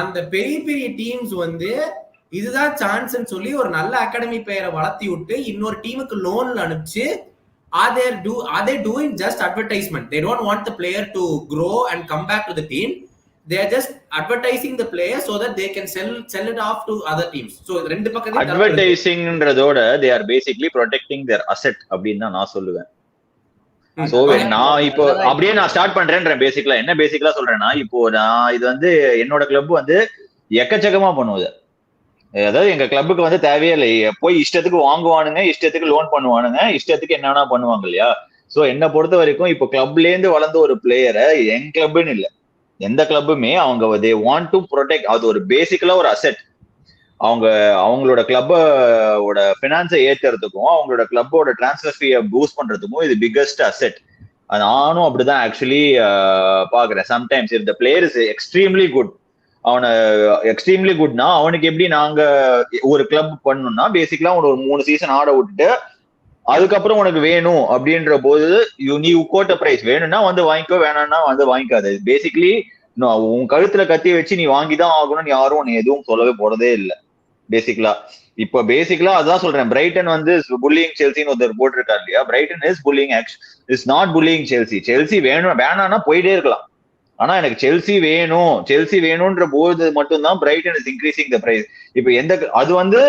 அந்த பெரிய பெரிய டீம்ஸ் வந்து இதுதான் சான்ஸ்னு சொல்லி ஒரு நல்ல அகாடமி பெயரை வளர்த்தி விட்டு இன்னொரு டீமுக்கு லோன்ல அனுப்பிச்சு are they doing just advertisement? They don't want the player to grow and come back to the team. They are just advertising the player so that they can sell it off to other teams. So ரெண்டு பக்கத்துல advertisingன்றதோட they are basically protecting their asset அப்படினா நான் சொல்லுவேன். So நான் இப்போ அப்படியே நான் start பண்றேன்றேன். என்ன பேசிக்கலா சொல்றேன்னா, இப்போ நான் இது வந்து என்னோட கிளப் வந்து எக்கச்சக்கமா பண்ணுவது. அதாவது எங்க கிளப்புக்கு வந்து தேவையே இல்லை, போய் இஷ்டத்துக்கு வாங்குவானுங்க, இஷ்டத்துக்கு லோன் பண்ணுவானுங்க, இஷ்டத்துக்கு என்ன வேணா பண்ணுவாங்க இல்லையா. சோ என்னை பொறுத்த வரைக்கும் இப்போ கிளப்ல இருந்து வளர்ந்த ஒரு பிளேயரை என் கிளப்னு இல்லை, எந்த கிளப்புமே அவங்க தே வாண்ட் டு ப்ரொடெக்ட். அது ஒரு பேசிக்கலா ஒரு அசெட். அவங்களோட கிளப்போட பினான்ஸை ஏத்துறதுக்கும் அவங்களோட கிளப்போட டிரான்ஸ்ஃபர் ஃபீயை பூஸ்ட் பண்றதுக்கும் இது பிக்கஸ்ட் அசெட். நானும் அப்படிதான் ஆக்சுவலி பாக்குறேன். Sometimes if the player is extremely good, அவனை எக்ஸ்ட்ரீம்லி குட்னா அவனுக்கு எப்படி நாங்க ஒரு கிளப் பண்ணணும்னா பேசிக்கலா அவனை ஒரு 3 சீசன் ஆட விட்டுட்டு அதுக்கப்புறம் உனக்கு வேணும் அப்படின்ற போது நீ கோட்ட பிரைஸ் வேணும்னா வந்து வாங்கிக்கோ, வேணாம்னா வந்து வாங்கிக்காது. பேசிக்கலி உன் கழுத்துல கத்தி வச்சு நீ வாங்கிதான் ஆகணும்னு யாரும் உன்னை எதுவும் சொல்லவே போறதே இல்லை பேசிக்கலா. இப்ப பேசிக்கலா அதான் சொல்றேன், பிரைட்டன் வந்து புல்லிங் செல்சின்னு ஒருத்தர் போட்டிருக்காரு இல்லையா. Brighton is pulling, is not pulling Chelsea. Chelsea வேணும் வேணாம்னா போயிட்டே இருக்கலாம், ஆனா எனக்கு செல்சி வேணும்ன்ற போது மட்டும்தான் Brighton is increasing the price. இப்ப அது வந்து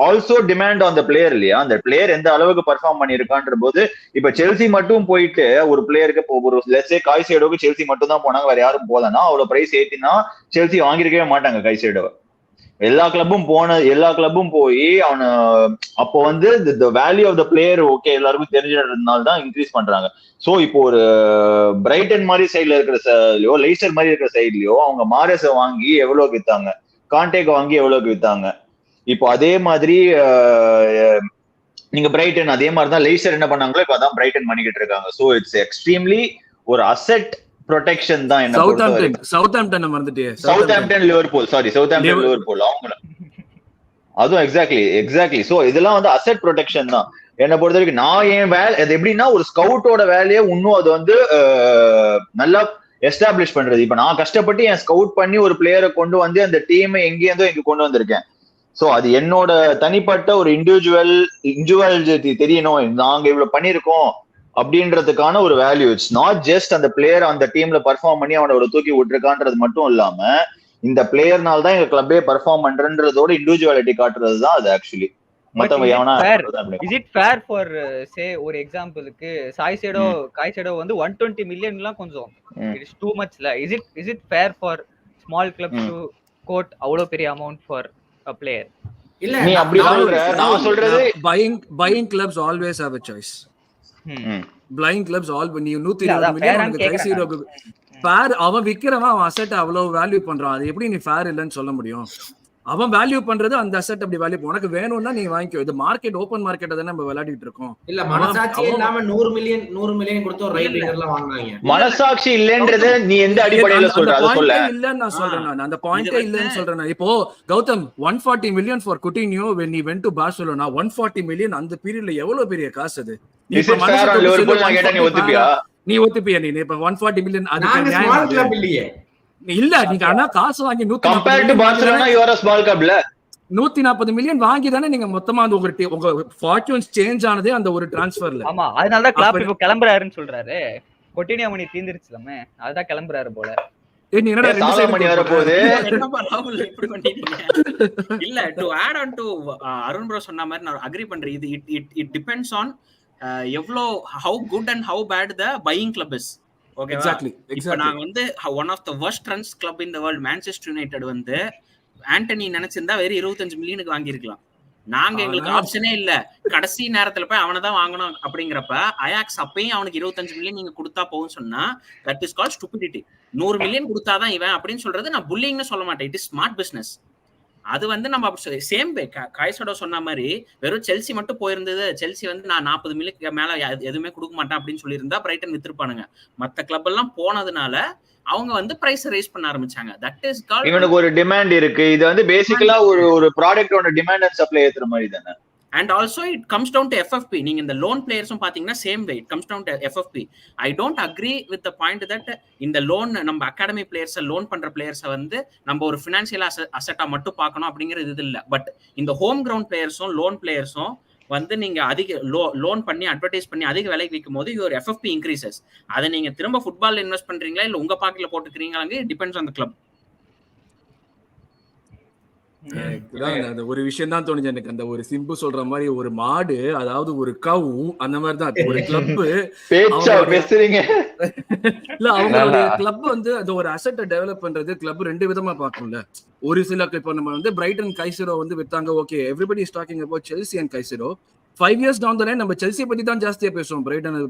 also demand on the player இல்லையா. அந்த பிளேயர் எந்த அளவுக்கு பர்ஃபார்ம் பண்ணிருக்கான்ற போது இப்ப செல்சி மட்டும் போயிட்டு ஒரு பிளேயருக்கு ஒரு லெட்ஸே காய்சேடோக்கு செல்சி மட்டும் தான் போனாங்க, வேற யாரும் போலன்னா அவ்வளவு பிரைஸ் ஏத்தினா செல்சி வாங்கிருக்கவே மாட்டாங்க காய்சேடோவை. எல்லா கிளப்பும் போய் அவனை அப்போ வந்து value of the player okay எல்லாருக்கும் தெரிஞ்சதுனால தான் இன்க்ரீஸ் பண்றாங்க. சோ இப்போ ஒரு பிரைட்டன் மாதிரி சைட்ல இருக்கிற சைட்லயோ லெய்ஸ்டர் மாதிரி இருக்கிற சைட்லயோ அவங்க மாரஸை வாங்கி எவ்வளவுக்கு வித்தாங்க, கான்டேக் வாங்கி எவ்வளவுக்கு வித்தாங்க. இப்போ அதே மாதிரி நீங்க பிரைட்டன் அதே மாதிரிதான் லெய்ஸ்டர் என்ன பண்ணாங்களோ இப்போ அதான் பிரைட்டன் பண்ணிக்கிட்டு இருக்காங்க. சோ இட்ஸ் எக்ஸ்ட்ரீம்லி ஒரு அசெட் ப்ரொடெக்ஷன் தான். என்ன சவுத்ஹாம்ப்டன் மறந்துட்டே, சவுத்ஹாம்ப்டன் லிவர்பூல் அவங்க அதுவும் எக்ஸாக்ட்லி. சோ இதெல்லாம் வந்து அசெட் ப்ரொடெக்ஷன் தான் என்னை பொறுத்த வரைக்கும். நான் என் அது எப்படின்னா ஒரு ஸ்கவுட்டோட வேலையை இன்னும் அது வந்து நல்லா எஸ்டாப்ளிஷ் பண்றது. இப்ப நான் கஷ்டப்பட்டு என் ஸ்கவுட் பண்ணி ஒரு பிளேயரை கொண்டு வந்து அந்த டீமை எங்கேயிருந்தோ இங்க கொண்டு வந்திருக்கேன். சோ அது என்னோட தனிப்பட்ட ஒரு இண்டிவிஜுவல் தெரியணும், நாங்க இவ்வளவு பண்ணிருக்கோம் அப்படின்றதுக்கான ஒரு வேல்யூ. இட்ஸ் நாட் ஜஸ்ட் அந்த பிளேயர் அந்த டீம்ல பர்ஃபார்ம் பண்ணி அவனோட தூக்கி விட்டுருக்கான்றது மட்டும் இல்லாம இந்த பிளேயர்னால தான் எங்க கிளப்பே பர்ஃபார்ம் பண்றன்றதோட இண்டிவிஜுவாலிட்டி காட்டுறது தான் அது actually. Is it fair for say ஒரு எக்ஸாம்பிளுக்கு காய்சேடோ வந்து 120 மில்லியன்லாம் கொஞ்சம் இட்ஸ் டூ மச்ல. Is it fair for small clubs to quote அவ்வளவு பெரிய amount for a player? இல்ல நீ அப்படி நான் சொல்றது buying clubs always have a choice. Blind clubs all when you 120 million அந்த காய்சேடோக்கு ஃபேர் அவன் விக்கிறவன் அவன் அசெட் அவ்வளவு வேல்யூ பண்றான், அது எப்படி நீ ஃபேர் இல்லைன்னு சொல்ல முடியும்? அவன் வேல்யூ பண்றது அந்த அசெட் அப்படி வேல்யூ உனக்கு வேணும்னா நீ வாங்கிக்கோ. இது மார்க்கெட் ஓபன் மார்க்கெட் தானே நம்ம விளையாடிட்டு இருக்கோம். இல்ல மனசாட்சி இல்லாம 100 மில்லியன் கொடுத்து ஒரு ரைட் விங்கர்லாம் வாங்குறாங்க. மனசாட்சி இல்லன்றது நீ எந்த அடிப்படையில சொல்ற? அது சொல்ல இல்லன்னு நான் சொல்றேன். நான் அந்த பாயிண்டே இல்லன்னு சொல்றேன். இப்போ Gautham 140 million for Coutinho when he went to Barcelona 140 million அந்த பீரியட்ல எவ்வளவு பெரிய காசு அது. நீ ஒத்துப்பியா? நீ இப்ப 140 மில்லியன் அதுக்கு ஸ்மால் கிளப் இல்லையே இல்ல. நீங்க ஆனா காசு வாங்கி 140 மில்லியன் வாங்கி தானே நீங்க மொத்தமா அந்த உங்க ஃபார்ச்சூன்ஸ் சேஞ்ச் ஆனதே அந்த ஒரு டிரான்ஸ்ஃபர்ல. ஆமா, அதனால தான் கிளப் இப்போ கிளம்புறாருன்னு சொல்றாரு. கொட்டினியா மணி தீந்துருச்சுலமே, அதுதான் கிளம்புறாரு போல. என்னடா 2 சைடு மணி வர போகுது. என்னப்பா ராகுல் இப்படி பண்ணிட்டீங்க? இல்ல to add on to Arun bro சொன்ன மாதிரி நான் அக்ரி பண்றேன். இது இட் டிபெண்ட்ஸ் ஆன் எவ்வளோ how good and how bad the buying club is. Okay, exactly. இப்போ நாங்க வந்து one of the worst runs club in the world Manchester United வந்து ஆண்டனி நினைச்சிருந்தா வெறும் 25 மில்லியனுக்கு வாங்கியிருக்கலாம். நாங்க எங்களுக்கு ஆப்ஷனே இல்ல, கடைசி நேரத்துல போய் அவனை தான் வாங்கணும் அப்படிங்கிறப்ப அயாக்ஸ் அப்பயும் அவனுக்கு 25 மில்லியன் நீங்க கொடுத்தா போகும் சொன்னா that is called stupidity. 100 million கொடுத்தாதான் இவன் அப்படின்னு சொல்றது நான் புல்லிங்னு சொல்ல மாட்டேன். It is smart business. அது வந்து நம்ம அப்படி சொல்லி சேம் வே காய்சடோ சொன்ன மாதிரி வெறும் செல்சி மட்டும் போயிருந்தது. செல்சி வந்து நான் 40 மில்லியனுக்கு மேல எதுவுமே கொடுக்க மாட்டேன் அப்படின்னு சொல்லியிருந்தா பிரைட்டன் வித்திருப்பானுங்க. மத்த கிளப் எல்லாம் போனதுனால அவங்க வந்து பிரைஸ் ரைஸ் பண்ண ஆரம்பிச்சாங்க. தட் இஸ் கால்ட் இவனுக்கு ஒரு டிமாண்ட் இருக்கு. இது வந்து பேசிக்கலா ஒரு ப்ராடக்ட்டோட டிமாண்ட் அண்ட் சப்ளை ஏத்துற மாதிரி தானே. And also it comes down to FFP. நீங்க இந்த லோன் பிளேயர்ஸும் பாத்தீங்கன்னா same way it comes down to FFP. I don't agree with the point that இந்த லோன் நம்ம அகாடமி பிளேயர்ஸை லோன் பண்ற பிளேயர்ஸை வந்து நம்ம ஒரு ஃபினான்சியல் அசெட்டா மட்டும் பார்க்கணும் அப்படிங்கிறது இது இல்ல. பட் இந்த ஹோம் கிரவுண்ட் பிளேயர்ஸும் லோன் பிளேயர்ஸும் வந்து நீங்க அதிக லோன் பண்ணி அட்வர்டைஸ் பண்ணி அதிக விலைக்கு விற்கும் போது யுவர் எஃப்எஃப்பி இன்க்ரீசஸ். அதை நீங்க திரும்ப ஃபுட்பால் இன்வெஸ்ட் பண்றீங்களா இல்ல உங்க பாக்கெட்ல போட்டுக்கிறீங்களா டிபெண்ட்ஸ் ஆன் தி கிளப். அந்த ஒரு விஷயம் தான் தோணுச்சு எனக்கு. அந்த ஒரு சிம்பு சொல்ற மாதிரி ஒரு மாடு, அதாவது ஒரு கவு, அந்த மாதிரி தான் ஒரு கிளப். இல்ல அவங்களுடைய கிளப் வந்து அது ஒரு அசெட்டை டெவலப் பண்றது கிளப் ரெண்டு விதமா பார்க்கணும்ல. ஒரு சில இப்ப நம்ம வந்து பிரைட்டன் கைசரோ வந்து வித்தாங்க, okay, everybody is talking about Chelsea and Caicedo. 5 years down the line நம்ம செல்சியை பத்தி தான் ஜாஸ்தியா பேசுவோம்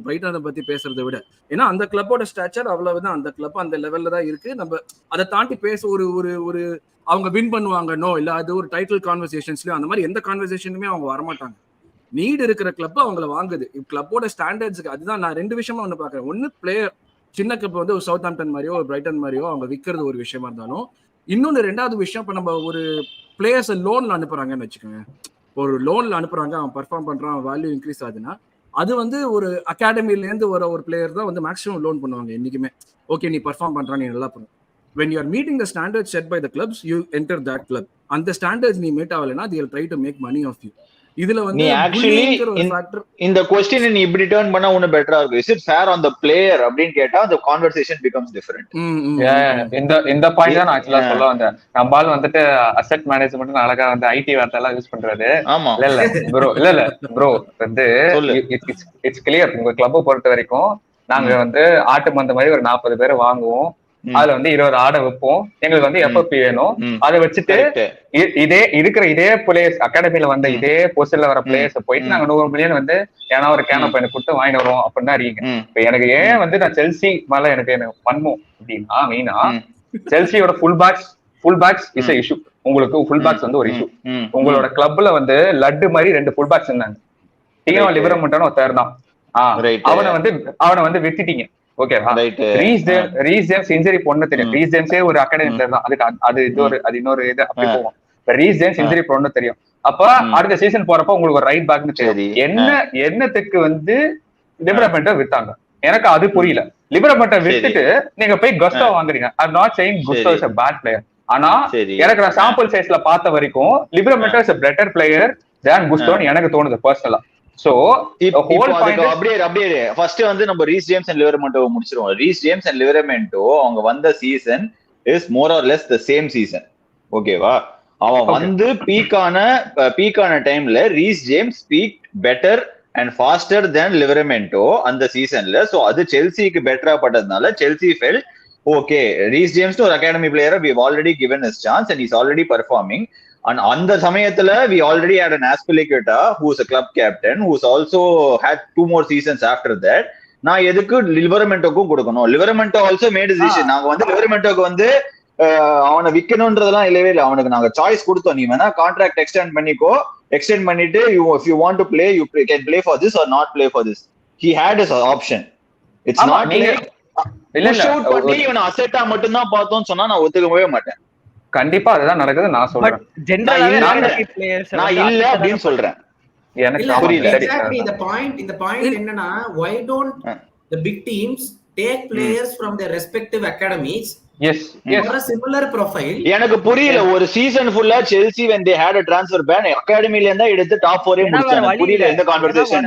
பிரைட்டனை பத்தி பேசுறதை விட. ஏன்னா அந்த கிளப்போட ஸ்ட்ரக்சர் அவ்வளவுதான், அந்த கிளப் அந்த லெவல்ல தான் இருக்கு. நம்ம அதை தாண்டி பேச ஒரு அவங்க வின் பண்ணுவாங்கன்னோ இல்ல அது ஒரு டைட்டில் கான்வர்சேஷன்ஸ்லயோ அந்த மாதிரி எந்த கான்வர்சேஷனுமே அவங்க வரமாட்டாங்க. நீட் இருக்கிற கிளப் அவங்களை வாங்குது. கிளப்போட ஸ்டாண்டர்ட்ஸுக்கு அதுதான் நான் ரெண்டு விஷயமா ஒண்ணு பாக்குறேன். ஒன்னு பிளேயர், சின்ன கிளப் வந்து ஒரு சவுத் ஆம்டன் மாதிரியோ ஒரு பிரைட்டன் மாதிரியோ அவங்க விற்கிறது ஒரு விஷயமா இருந்தாலும், இன்னொன்னு ரெண்டாவது விஷயம் இப்ப நம்ம ஒரு பிளேயர்ஸ் லோன்ல அனுப்புறாங்கன்னு வச்சுக்கோங்க. ஒரு லோன்ல அனுப்புறாங்க, அவன் பர்ஃபார்ம் பண்றான், வேல்யூ இன்க்ரீஸ் ஆகுதுன்னா அது வந்து ஒரு அகாடமில இருந்து ஒரு பிளேயர் தான் வந்து மேக்ஸிமம் லோன் பண்ணுவாங்க என்னைக்குமே. ஓகே நீ பர்ஃபார்ம் பண்றான், நீ நல்லா பண்ணு. When you are meeting the standards set by the clubs, you enter that club. And the standards நீ மீட் ஆகலைன்னா they will try to make money of you. இதுல வந்து நீ ஆக்சுவலி இந்த क्वेश्चन நீ இப்படி டர்ன் பண்ணா இன்னும் பெட்டரா இருக்கும். Is it fair on the player அப்படினு கேட்டா the conversation becomes different. இந்த பாயிண்ட் தான் நான் ஆக்சுவலா சொல்ல வந்தேன். நம்மால வந்துட்டு அசெட் மேனேஜ்மென்ட் அழகா வந்து ஐடி வார்த்தை எல்லாம் யூஸ் பண்றாரு. இல்ல ப்ரோ வந்து இட்ஸ் கிளியர். உங்க கிளப்பை பொறுத்த வரைக்கும் நாங்க வந்து ஆட்டு மந்த மாதிரி ஒரு 40 பேரை வாங்குவோம், அதுல வந்து 20 ஆடை வைப்போம், எங்களுக்கு வந்து எஃப்எஃப்பி வேணும், அதை வச்சுட்டு இதே பிளேயர்ஸ் அகாடமில வந்த இதே பொசிஷன்ல வர பிளேயர்ஸ் போயிட்டு நாங்க 100 மில்லியன் வந்து ஏன்னா ஒரு கேன பையனை கொடுத்து வாங்கிட்டு வருவோம் அப்படின்னா இருக்கீங்க. இப்ப எனக்கு ஏன் வந்து நான் செல்சி மேல எனக்கு பண்ணும் அப்படின்னா, மெயினா செல்சியோட ஃபுல் பேக்ஸ் இஸ் இஷ்யூ. உங்களுக்கு ஃபுல் பேக்ஸ் வந்து ஒரு இஷ்யூ. உங்களோட கிளப்ல வந்து லட்டு மாதிரி 2 ஃபுல் பேக்ஸ் இருந்தாங்க. டீனோ லிவரமென்டான ஒருத்தர் தான். அவனை வந்து விட்டுட்டீங்க. ஓகேவா? ரீஸ் ஜேம்ஸ் இன்ஜரி பொண்ணு தெரியும். ரீஸ் ஜேம்ஸே ஒரு அகாடமி பிளேயர் தான். அது இன்னொரு இது அப்படி போவோம். ரீஸ் ஜேம்ஸ் இன்ஜரி பொண்ணு தெரியும். அப்ப அடுத்த சீசன் போறப்ப உங்களுக்கு ஒரு ரைட் பேக்னு தெரியும். என்னத்துக்கு வந்து லிபரமெண்ட்டை வித்தாங்க எனக்கு அது புரியல. லிபரமெண்ட்டை விட்டுட்டு நீங்க போய் கஸ்டோ வாங்குறீங்க. I am not saying Gusto is a bad player. ஆனா எனக்கு நான் சாம்பிள் சைஸ்ல பார்த்த வரைக்கும் Livramento is a better player than குஸ்டோன்னு எனக்கு தோணுது பர்சனலா. சோ அப்படியே ஃபர்ஸ்ட் வந்து நம்ம ரீஸ் ஜேம்ஸ் அண்ட் லிவரமெண்டோ முடிச்சிருவோம். ரீஸ் ஜேம்ஸ் அண்ட் லிவரமெண்டோ அவங்க வந்த season is more or less the same season. ஓகேவா? அவன் வந்து பீக்கான டைம்ல Reece James peak better and faster than Livramento அந்த சீசன்ல. சோ அது செல்சிக்கு பெட்டரா பட்டதுனால Chelsea fell okay, Reece James ஒரு academy player, we have already given his chance and he's already performing. And அந்த சமயத்துல we already had an Azpilicueta who's a club captain who's also had 2 more seasons after that. நான் எதுக்கு லிவரமெண்டோக்கும் கொடுக்கணும்? லிவரமெண்டோ also mat decision. நாங்க வந்து லிவரமெண்டோக்கு வந்து அவனை விற்கணும்ன்றதெல்லாம் இல்லவே இல்லை. அவனுக்கு நாங்க சாய்ஸ் கொடுத்தோம், நீ வேணா கான்ட்ராக்ட் எக்ஸ்டெண்ட் பண்ணிக்கோ, எக்ஸ்டெண்ட் பண்ணிட்டு if you want to play you can play for this or not play for this. He had his option. It's not like shoot பண்ணி இவனை அசெட்டா மட்டும் தான் பார்த்தோம்னு சொன்னா நான் ஒத்துக்கவே மாட்டேன். கண்டிப்பா அதுதான் நடக்குது. நான் சொல்றேன், நான் இல்ல அப்படின்னு சொல்றேன். எனக்கு புரியல. எக்ஸாக்ட்லி இந்த பாயிண்ட் என்னன்னா, why don't the big teams take players from their respective academies? Yes. a similar profile. எனக்கு புரியல. ஒரு சீசன் ஃபுல்லா Chelsea when they had a transfer ban அகாடமில இருந்தா எடுத்து டாப் 4 முடிச்சாங்க. புரியல இந்த கான்வர்சேஷன்.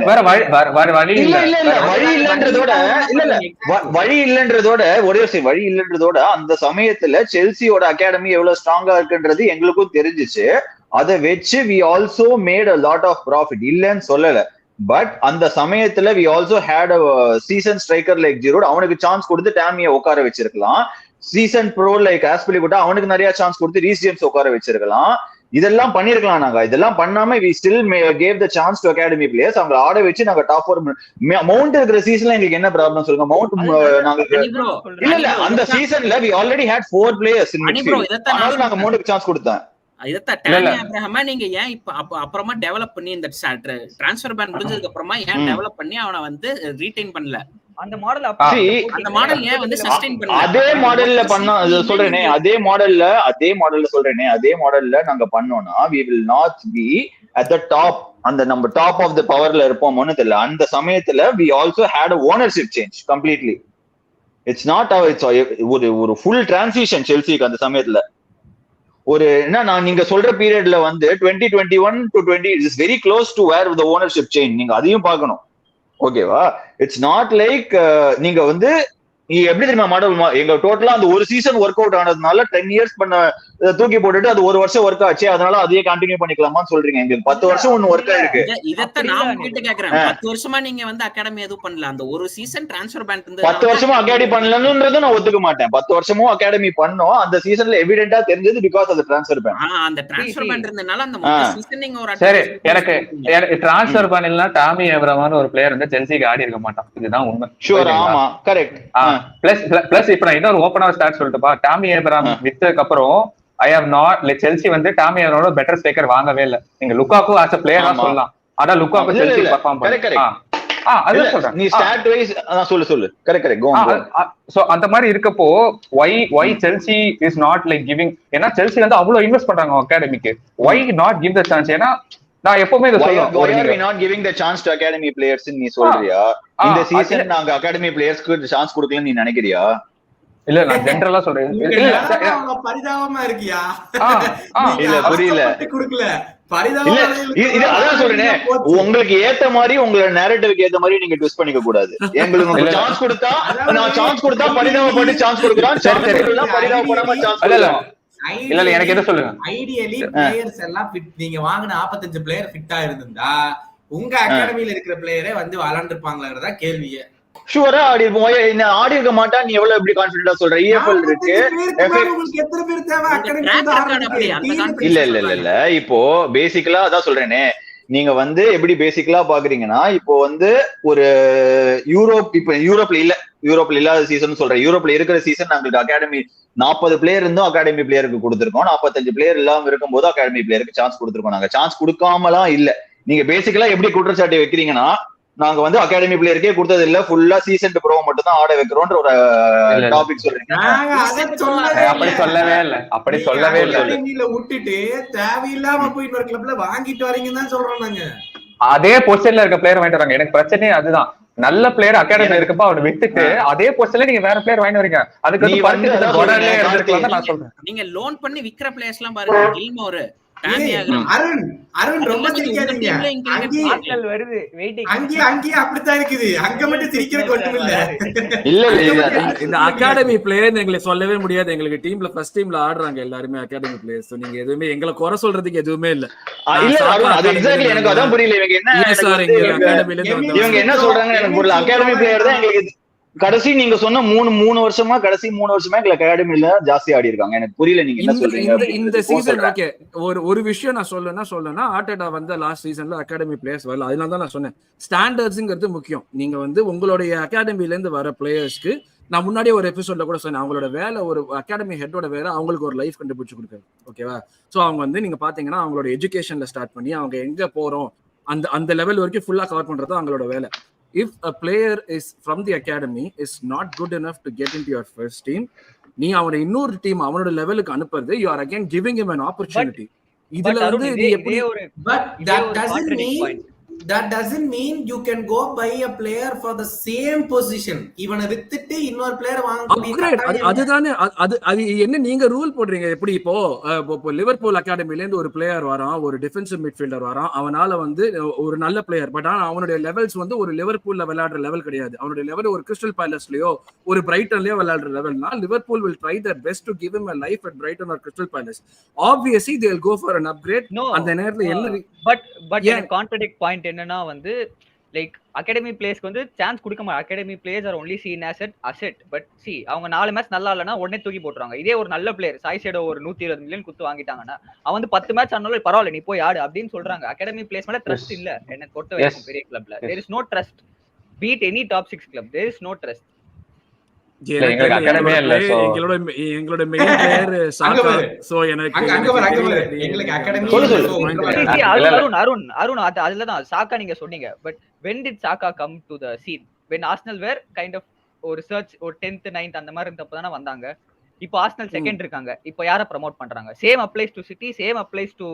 வழி இல்லன்றதோட அந்த சமயத்துல செல்சியோட அகாடமி எவ்வளவு ஸ்ட்ராங்கா இருக்குன்றது எங்களுக்கும் தெரிஞ்சிச்சு. அதை வச்சு we also made a lot of profit. இல்லன்னு சொல்லல. பட் அந்த சமயத்துல we also had a season striker like Giroud. அவனுக்கு சான்ஸ் கொடுத்து டாமியை உட்கார வச்சிருக்கலாம். சீசன் ப்ரோ லைக் ஆஸ்பிலிகுட்டா அவனுக்கு நிறைய சான்ஸ் கொடுத்து ரீஸ் ஜேம்ஸ் உட்கார வச்சிருக்கலாம். இதெல்லாம் பண்ணிருக்கலாம். நாங்க இதெல்லாம் பண்ணாம we still gave the chance to academy players. அவங்க ஆட வச்சு நாங்க டாப் 4 மவுண்ட் இருக்கிற சீசன்ல எங்களுக்கு என்ன ப்ராப்ளம் சொல்லுங்க? மவுண்ட் நாங்க இல்ல அந்த சீசன்ல we already had 4 players in midfield. அதனால நாங்க மவுண்ட்க்கு சான்ஸ் கொடுத்தோம். நீங்க ஏன் இப்ப அப்புறமா டெவலப் பண்ணி இந்த டிரான்ஸ்ஃபர் பேன் முடிஞ்சதுக்கு அப்புறமா ஏன் டெவலப் பண்ணி அவனை வந்து ரீடைன் பண்ணல? அந்த மாடல் ஏன் வந்து சஸ்டெயின் பண்ணல? அதே மாடல்ல பண்ணா சொல்றேனே, அதே மாடல்ல நாங்க பண்ணோம்னா we will not be at the top. அந்த நம்ம டாப் ஆஃப் தி பவர்ல இருப்போம்னு தெரியல. அந்த சமயத்துல we also had a ownership change completely. It's not it's ஒரு full transition செல்சிக்கு அந்த சமயத்துல. ஒரு என்ன நான் நீங்க சொல்ற பீரியட்ல வந்து 2021 to 20 is very close to where the ownership chain. நீங்க அதையும் பார்க்கணும். ஓகேவா? இட்ஸ் நாட் லைக் நீங்க வந்து நீங்க எப்படி தெரியுமா மாடல், எங்க டோட்டலா அந்த ஒரு சீசன் ஒர்க் அவுட் ஆனதுனால 10 இயர்ஸ் பண்ண தூக்கி போட்டுட்டு அது ஒரு வருஷம் ஒர்க் ஆச்சு, அதனால அதையே கண்டினியூ பண்ணிக்கலாமான்னு சொல்றீங்க. எங்களுக்கு 10 வருஷம் ஒன்னு ஒர்க் ஆயிருக்கு. இதத்தான் நான் உங்ககிட்ட கேக்குறேன். 10 வருஷமா நீங்க வந்து அகாடமி எதுவும் பண்ணல, அந்த ஒரு சீசன் டிரான்ஸ்ஃபர் பேன் இருந்து 10 வருஷமா அகாடமி பண்ணலன்றத நான் ஒத்துக்க மாட்டேன். 10 வருஷமும் அகாடமி பண்ணோம், அந்த சீசன்ல எவிடென்ட்டா தெரிஞ்சது because of the transfer ban. அந்த டிரான்ஸ்ஃபர் பேன் இருந்தனால அந்த மொத்த சீசன் நீங்க ஒரு சரி, எனக்கு டிரான்ஸ்ஃபர் பேன் இல்லனா டாமி ஏப்ரமான ஒரு பிளேயர் வந்து செல்சிக்கு ஆடி இருக்க மாட்டான். இதுதான் உண்மை. ஷூர், ஆமா, கரெக்ட். பிளஸ் இப்ப நான் இன்னொரு ஓபனர் ஸ்டார்ட் சொல்லிட்டுப்பா. டாமி ஏப்ராம் வித்ததுக்கு அப்புறம் ஐ ஹவ் நாட் செல்சி வந்து டாமி ஏப்ராமோட பெட்டர் ஸ்ட்ரைக்கர் வாங்கவே இல்ல. நீங்க லுக்காக்கு ஆஸ் a பிளேயர் தான் சொல்லலாம். ஆனா லுக்காக்கு செல்சி பெர்ஃபார்ம் பண்ணல. அது சொல்றேன். நீ ஸ்டாட் வைஸ் சொல்லு கரெக்ட் கோ ஆன். சோ அந்த மாதிரி இருக்கப்போ why Chelsea is not like giving, ஏன்னா செல்சி வந்து அவ்வளவு இன்வெஸ்ட் பண்றாங்க அகாடமிக்கு. why not give the chance? ஏன்னா நான் எப்பவுமே இத சொல்றேன், why are we not giving the chance to academy players நீ சொல்றியா? இந்த சீசன் நாங்க அகாடமி பிளேயர்ஸ்க்கு சான்ஸ் கொடுக்கலன்னு நீ நினைக்கிறியா? இல்ல நான் ஜெனரலா சொல்றேன். பரிதாபமா இருக்கியா? இல்ல புரியல. கொடுக்கல அதான் சொல்றேன், உங்களுக்கு ஏத்த மாதிரி உங்களோட நேரேட்டிவ்க்கு ஏத்த மாதிரி நீங்க ட்விஸ்ட் பண்ணிக்க கூடாது. எங்களுக்கு சான்ஸ் கொடுத்தா நான் சான்ஸ் கொடுத்தா பரிதாபப்பட்டு சான்ஸ் கொடுக்குறான், பரிதாபப்படாம சான்ஸ் கொடுக்கல. இல்ல எனக்கு எது சொல்லுங்க. ஐடியலி பிளேயர்ஸ் எல்லாம் ஃபிட், நீங்க வாங்குன 45 பிளேயர் ஃபிட்டா இருந்தா உங்க அகாடமில இருக்கிற பிளேயரே வந்து விளையாண்டுருப்பாங்களான்றதா கேள்வியே. ஷூரா ஆடி இருப்போம். ஆடி இருக்க மாட்டா நீ எவ்வளவு எப்படி கான்ஃபிடென்ட்டா சொல்ற? EFL இருக்கு, எத்தனை பேர் தேவை அகாடமி? இல்ல இப்போ பேசிக்கலா அதான் சொல்றேனே, நீங்க வந்து எப்படி பேசிக்கலா பாக்குறீங்கன்னா, இப்போ வந்து ஒரு யூரோப்ல இல்லாத சீசன் சொல்றேன். யூரோப்ல இருக்கிற சீசன் நாங்களுக்கு அகாடமி 40 பிளேயர் இருந்தும் அகாடமி பிளேயருக்கு கொடுத்திருக்கோம். 45 பிளேயர் இல்லாம இருக்கும்போது அகாடமி பிளேயருக்கு சான்ஸ் கொடுத்திருக்கோம். நாங்க சான்ஸ் கொடுக்காமலாம் இல்ல. நீங்க பேசிக்கலா எப்படி குற்றச்சாட்டு வைக்கிறீங்கன்னா, நாங்க வந்து அகாடமி பிளேயருக்கே கொடுத்தது இல்ல, ஃபுல்லா சீசன் ப்ரோ மட்டும் தான் ஆட வைக்கிறோம்ன்ற ஒரு டாபிக் சொல்றீங்க. அப்படி சொல்லவே இல்ல. விட்டுட்டு தேவையில்லாம போய் இன்னொரு கிளப்ல வாங்கிட்டு வரீங்கன்னு தான் சொல்றோம் நாங்க. அதே பொசிஷன்ல இருக்க பிளேயர் வாங்கிட்டு வராங்க. எனக்கு பிரச்சனையே அதுதான். நல்ல பிளேயர் அகாடமில இருக்கப்ப அவனை விட்டுட்டு அதே பொசிஷன்ல நீங்க வேற பிளேயர் வாங்கி வரீங்க. அதுக்கு நான் சொல்றேன், நீங்க லோன் பண்ணி விக்கிற பிளேயர்ஸ் எல்லாம் பாருங்க. கில்மோர், அருண் ரொம்ப சிரிக்காதீங்க. அங்கேயே அப்படித்தான் இருக்குது. அங்க மட்டும் சிரிக்கிறதுக்கு ஒண்ணும் இல்ல. இந்த அகாடமி பிளேயர் எங்களுக்கு சொல்லவே முடியாது. எங்களுக்கு டீம்ல ஃபர்ஸ்ட் டீம்ல ஆடுறாங்க எல்லாருமே அகாடமி பிளேயர்ஸ். நீங்க எதுவுமே எங்களை குறை சொல்றதுக்கு எதுவுமே இல்ல. எனக்கு அதான் புரியல, இவங்க என்ன சொல்றாங்க எனக்கு புரியல. அகாடமி பிளேயர் தான் எங்களுக்கு கடைசி நீங்க சொன்ன மூணு வருஷமா எங்களுக்கு அகாடமில ஜாஸ்தி ஆடி இருக்காங்க. எனக்கு புரியல நீங்க என்ன சொல்றீங்க. இந்த சீசன் ஓகே, ஒரு விஷயம் நான் சொல்லணும்னா ஆர்டெட்டா வந்து லாஸ்ட் சீசன்ல அகாடமி பிளேயர்ஸ் வரல. அதனால தான் நான் சொன்னேன் ஸ்டாண்டர்ட்ஸ்ங்கிறது முக்கியம். நீங்க வந்து உங்களுடைய அகாடமில இருந்து வர பிளேயர்ஸ்க்கு, நான் முன்னாடியே ஒரு எபிசோட்ல கூட சொன்னேன், அவங்களோட வேலை ஒரு அகாடமி ஹெட்டோட வேலை அவங்களுக்கு ஒரு லைஃப் கண்டுபிடிச்சு கொடுக்குறது. ஓகேவா? ஸோ அவங்க வந்து நீங்க பாத்தீங்கன்னா அவங்களோட எஜுகேஷன்ல ஸ்டார்ட் பண்ணி அவங்க எங்க போறோம் அந்த லெவல் வரைக்கும் ஃபுல்லா கவர் பண்றது அவங்களோட வேலை. If a player is from the academy is not good enough to get into your first team, நீ அவனை இன்னொரு டீம் அவனோட லெவலுக்கு அனுப்புறது, you are again giving him an opportunity. இதுல வந்து இது எப்படி, but that doesn't mean you can go buy a player for the same position. இவனை வித்துட்டு இன்னொரு பிளேயர் வாங்க. அதுதானே அது என்ன நீங்க ரூல் போடுறீங்க? எப்படி இப்போ லிவர்பூல் அகாடமில இருந்து ஒரு பிளேயர் வரான், ஒரு டிஃபென்சிவ் மிட்ஃபீல்டர் வரான், அவனால வந்து ஒரு நல்ல பிளேயர், பட் ஆனா அவனுடைய லெவல்ஸ் வந்து ஒரு லிவர்பூல்ல விளையாடுற லெவல் கிடையாது. அவனுடைய லெவல் ஒரு கிறிஸ்டல் பேலஸ்லயோ ஒரு பிரைட்டன்லயோ விளையாடுற லெவல்னா Liverpool will try their best to give him a life at Brighton or Crystal Palace. Obviously they will go for an upgrade. அந்த நேரத்துல என்ன பட் கான்ட்ராடிக்ட் பாயிண்ட் என்னன்னா வந்து லைக் அகாடமி பிளேயர்ஸ்க்கு வந்து சான்ஸ் கொடுக்க மாட்டாங்க. Academy players are only seen as asset. But அவங்க 4 match நல்லா இல்லனா உடனே தூக்கி போட்டுறாங்க. இதே ஒரு நல்ல பிளேயர் சாய்சேடோ ஒரு 120 மில்லியன் குத்து வாங்கிட்டாங்கன்னா அவன் வந்து 10 மேட்ச் ஆனாலும் பரவாயில்ல நீ போய் ஆடு அப்படின்னு சொல்றாங்க. அகாடமி பிளேயர்ஸ் மேல ட்ரஸ்ட் இல்ல. என்ன பொறுத்த வரைக்கும் பெரிய கிளப்ல there is no trust. Beat any top 6 club, there is no trust. எங்களோட மெயின் பிளேயர் சாக்கா. சோ எனக்கு எங்களுக்கு அகாடமி அருண் அதுலதான் சாக்கா நீங்க சொன்னீங்க. But when did Saka come to the scene? When Arsenal were kind of ஒரு சர்ச் ஒரு 10th 9th அந்த மாதிரி இருந்தப்ப தானே வந்தாங்க. இப்போ ஆர்சனல் செகண்ட் இருக்காங்க. இப்போ யாரை ப்ரமோட் பண்றாங்க? Same applies to city, same applies to